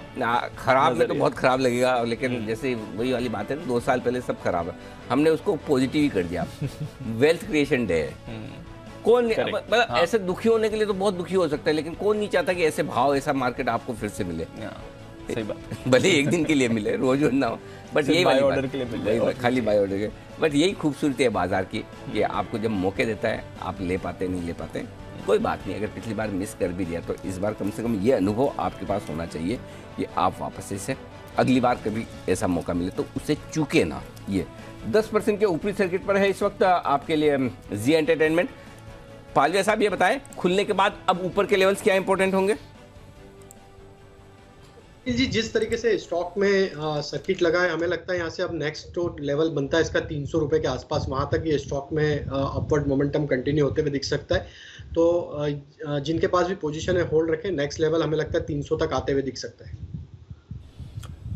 खराब में तो बहुत खराब लगेगा, लेकिन जैसे वही वाली बात है, 2 साल पहले सब खराब है, हमने उसको पॉजिटिव ही कर दिया। वेल्थ क्रिएशन डे है, कौन मतलब ऐसे दुखी होने के लिए तो बहुत दुखी हो सकता है, लेकिन कौन नहीं चाहता कि ऐसे भाव, ऐसा मार्केट आपको फिर से मिले।
सही बात,
भले एक दिन के लिए मिले, रोज ना हो, बट यही वाली ऑर्डर के लिए मिले, खाली बाय ऑर्डर के। बट यही खूबसूरती है बाजार की, कि आपको जब मौके देता है आप ले पाते नहीं ले पाते, कोई बात नहीं। अगर पिछली बार मिस कर भी दिया तो इस बार कम से कम ये अनुभव आपके पास होना चाहिए कि आप वापस से अगली बार कभी ऐसा मौका मिले तो उसे चूके ना। ये 10% के ऊपरी सर्किट पर है इस वक्त आपके लिए जी एंटरटेनमेंट। पालवे साहब ये बताएं, खुलने के बाद अब ऊपर के लेवल्स क्या इंपॉर्टेंट होंगे?
जी, जिस तरीके से स्टॉक में सर्किट लगा है, हमें लगता है यहाँ से अब नेक्स्ट जो लेवल बनता है इसका 300 रुपए के आसपास, वहां तक ये स्टॉक में अपवर्ड मोमेंटम कंटिन्यू होते हुए दिख सकता है। तो जिनके पास भी पोजीशन है होल्ड रखें, नेक्स्ट लेवल हमें लगता है 300 तक आते हुए दिख सकता है।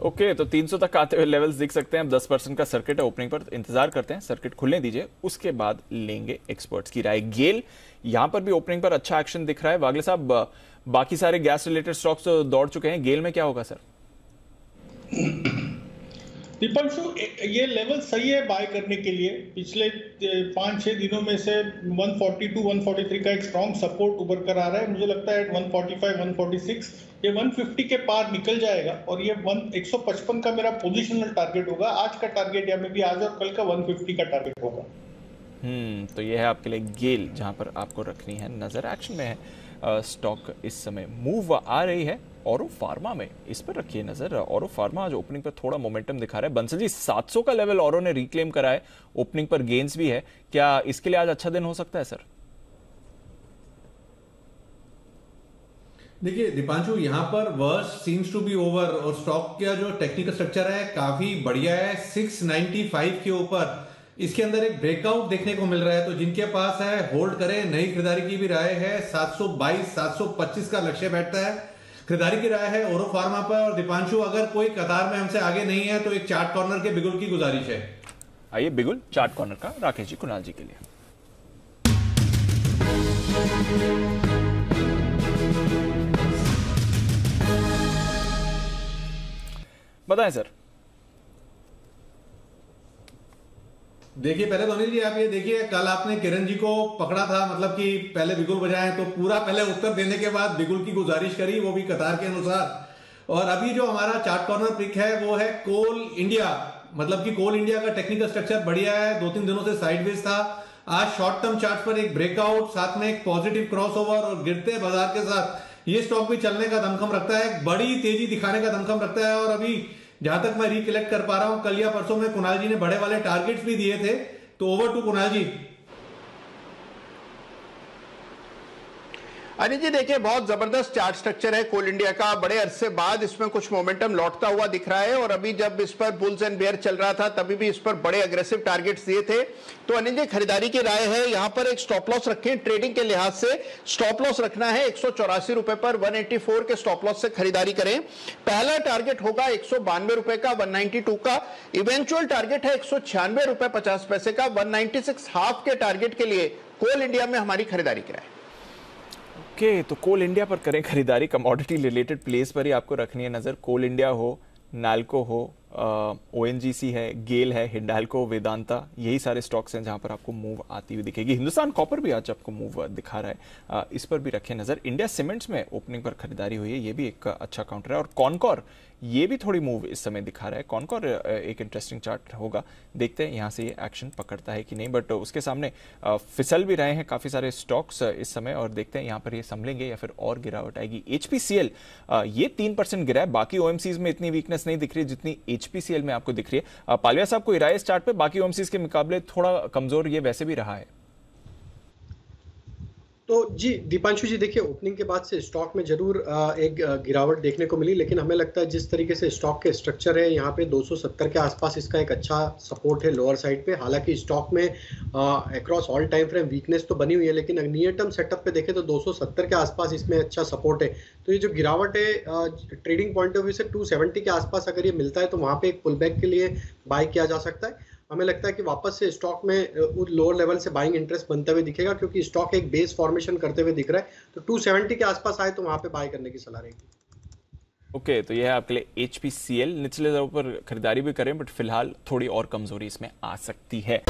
ओके, तो 300 तक आते हुए लेवल्स दिख सकते हैं। अब 10% का सर्किट है ओपनिंग पर, इंतजार करते हैं, सर्किट खुलने दीजिए, उसके बाद लेंगे एक्सपर्ट्स की राय। गेल यहां पर भी ओपनिंग पर अच्छा एक्शन दिख रहा है। वागले साहब, बाकी सारे गैस रिलेटेड स्टॉक्स तो दौड़ चुके हैं, गेल में क्या होगा सर?
दीपांशु, ये लेवल सही है बाय करने के लिए। पिछले 5-6 दिनों में से 142-143 का एक स्ट्रॉन्ग सपोर्ट उभर कर आ रहा है। मुझे लगता है 145-146 ये 150 के पार निकल जाएगा, और ये 155 का मेरा पोजिशनल टारगेट होगा। आज का टारगेट, या मे भी आज और कल का 150 का टारगेट होगा।
तो ये है आपके लिए गेल, जहां पर आपको रखनी है नजर। एक्शन में है स्टॉक इस समय, मूव आ रही है औरो फार्मा में, इस पर रखिए नजर। औरो फार्मा आज ओपनिंग पर थोड़ा मोमेंटम दिखा रहा है। बंसल जी, 700 का लेवल औरो ने रिक्लेम करा है, ओपनिंग पर गेन्स भी है, क्या इसके लिए आज अच्छा दिन हो सकता है सर?
देखिए दीपांशु, यहाँ पर worst seems to be over, और स्टॉक का जो टेक्निकल स्ट्रक्चर है काफी बढ़िया है। 695 के ऊपर इसके अंदर एक ब्रेकआउट देखने को मिल रहा है, तो जिनके पास है होल्ड करें। नई खरीदारी की भी राय है, 722-725 का लक्ष्य बैठता है। खरीदारी की राय है ओरो फार्मा पर। और दीपांशु, अगर कोई कतार में हमसे आगे नहीं है तो एक चार्ट कॉर्नर के बिगुल की गुजारिश है।
आइए बिगुल चार्ट कॉर्नर का राकेश जी, कुणाल जी के लिए। बताएं सर।
देखिए पहले तो अनिल जी आप ये देखिए, कल आपने किरण जी को पकड़ा था, मतलब कि पहले बिगुल बजाए, तो पूरा पहले उत्तर देने के बाद बिगुल की गुजारिश करी, वो भी कतार के अनुसार। और अभी जो हमारा चार्ट कॉर्नर पिक है वो है कोल इंडिया, मतलब कि कोल इंडिया का टेक्निकल स्ट्रक्चर बढ़िया है, 2-3 दिनों से साइडवेज था। आज शॉर्ट टर्म चार्ट पर एक ब्रेकआउट, साथ में एक पॉजिटिव क्रॉसओवर, और गिरते बाजार के साथ ये स्टॉक भी चलने का दमखम रखता है, बड़ी तेजी दिखाने का दमखम रखता है। और अभी जहां तक मैं रिकलेक्ट कर पा रहा हूं, कल या परसों में कुणाल जी ने बड़े वाले टारगेट्स भी दिए थे, तो ओवर टू कुणाल जी।
अनिल जी देखिए, बहुत जबरदस्त चार्ट स्ट्रक्चर है कोल इंडिया का, बड़े अरसे बाद इसमें कुछ मोमेंटम लौटता हुआ दिख रहा है। और अभी जब इस पर बुल्स एंड बेयर चल रहा था तभी भी इस पर बड़े अग्रेसिव टारगेट्स दिए थे। तो अनिल जी खरीदारी की राय है, यहां पर एक स्टॉप लॉस रखें। ट्रेडिंग के लिहाज से स्टॉप लॉस रखना है 184 रुपए पर, 184 के स्टॉप लॉस से खरीदारी करें। पहला टारगेट होगा 192 रुपए का, 192 का। इवेंचुअल टारगेट है 196 रुपए 50 पैसे का, 196 हाफ के टारगेट के लिए कोल इंडिया में हमारी खरीदारी की राय।
ओके, तो कोल इंडिया पर करें खरीदारी। कमोडिटी रिलेटेड प्लेस पर ही आपको रखनी है नजर। कोल इंडिया हो, नाल्को हो, ONGC है, गेल है, हिंडाल्को, वेदांता, यही सारे स्टॉक्स हैं जहां पर आपको मूव आती हुई दिखेगी। हिंदुस्तान कॉपर भी आज आपको मूव दिखा रहा है, इस पर भी रखें नजर। इंडिया सीमेंट्स में ओपनिंग पर खरीदारी हुई है, ये भी एक अच्छा काउंटर है। और कॉनकॉर ये भी थोड़ी मूव इस समय दिखा रहा है। कॉनकॉर एक इंटरेस्टिंग चार्ट होगा, देखते हैं यहाँ से ये एक्शन पकड़ता है कि नहीं, बट उसके सामने फिसल भी रहे हैं काफी सारे स्टॉक्स इस समय, और देखते हैं यहाँ पर ये संभलेंगे या फिर और गिरावट आएगी। HPCL ये 3% गिरा है, बाकी OMCs में इतनी वीकनेस नहीं दिख रही है जितनी HPCL में आपको दिख रही है। पालविया साहब को इस चार्ट पे बाकी OMCs के मुकाबले थोड़ा कमजोर ये वैसे भी रहा है।
तो जी दीपांशु जी, देखिए ओपनिंग के बाद से स्टॉक में जरूर एक गिरावट देखने को मिली, लेकिन हमें लगता है जिस तरीके से स्टॉक के स्ट्रक्चर है यहाँ पे 270 के आसपास इसका एक अच्छा सपोर्ट है लोअर साइड पे। हालांकि स्टॉक में across all time frame weakness तो बनी हुई है, लेकिन नियर टर्म सेटअप पे देखें तो 270 के आसपास इसमें अच्छा सपोर्ट है। तो ये जो गिरावट है ट्रेडिंग पॉइंट ऑफ व्यू से 270 के आसपास अगर ये मिलता है तो वहाँ पे एक पुल बैक के लिए बाय किया जा सकता है। हमें लगता है कि वापस से स्टॉक में लोअर लेवल से बाइंग इंटरेस्ट बनते हुए दिखेगा, क्योंकि स्टॉक एक बेस फॉर्मेशन करते हुए दिख रहा है। तो 270 के आसपास आए तो वहां पे बाय करने की सलाह रहेगी।
ओके, तो यह है आपके लिए HPCL। निचले दरों पर खरीदारी भी करें, बट फिलहाल थोड़ी और कमजोरी इसमें आ सकती है।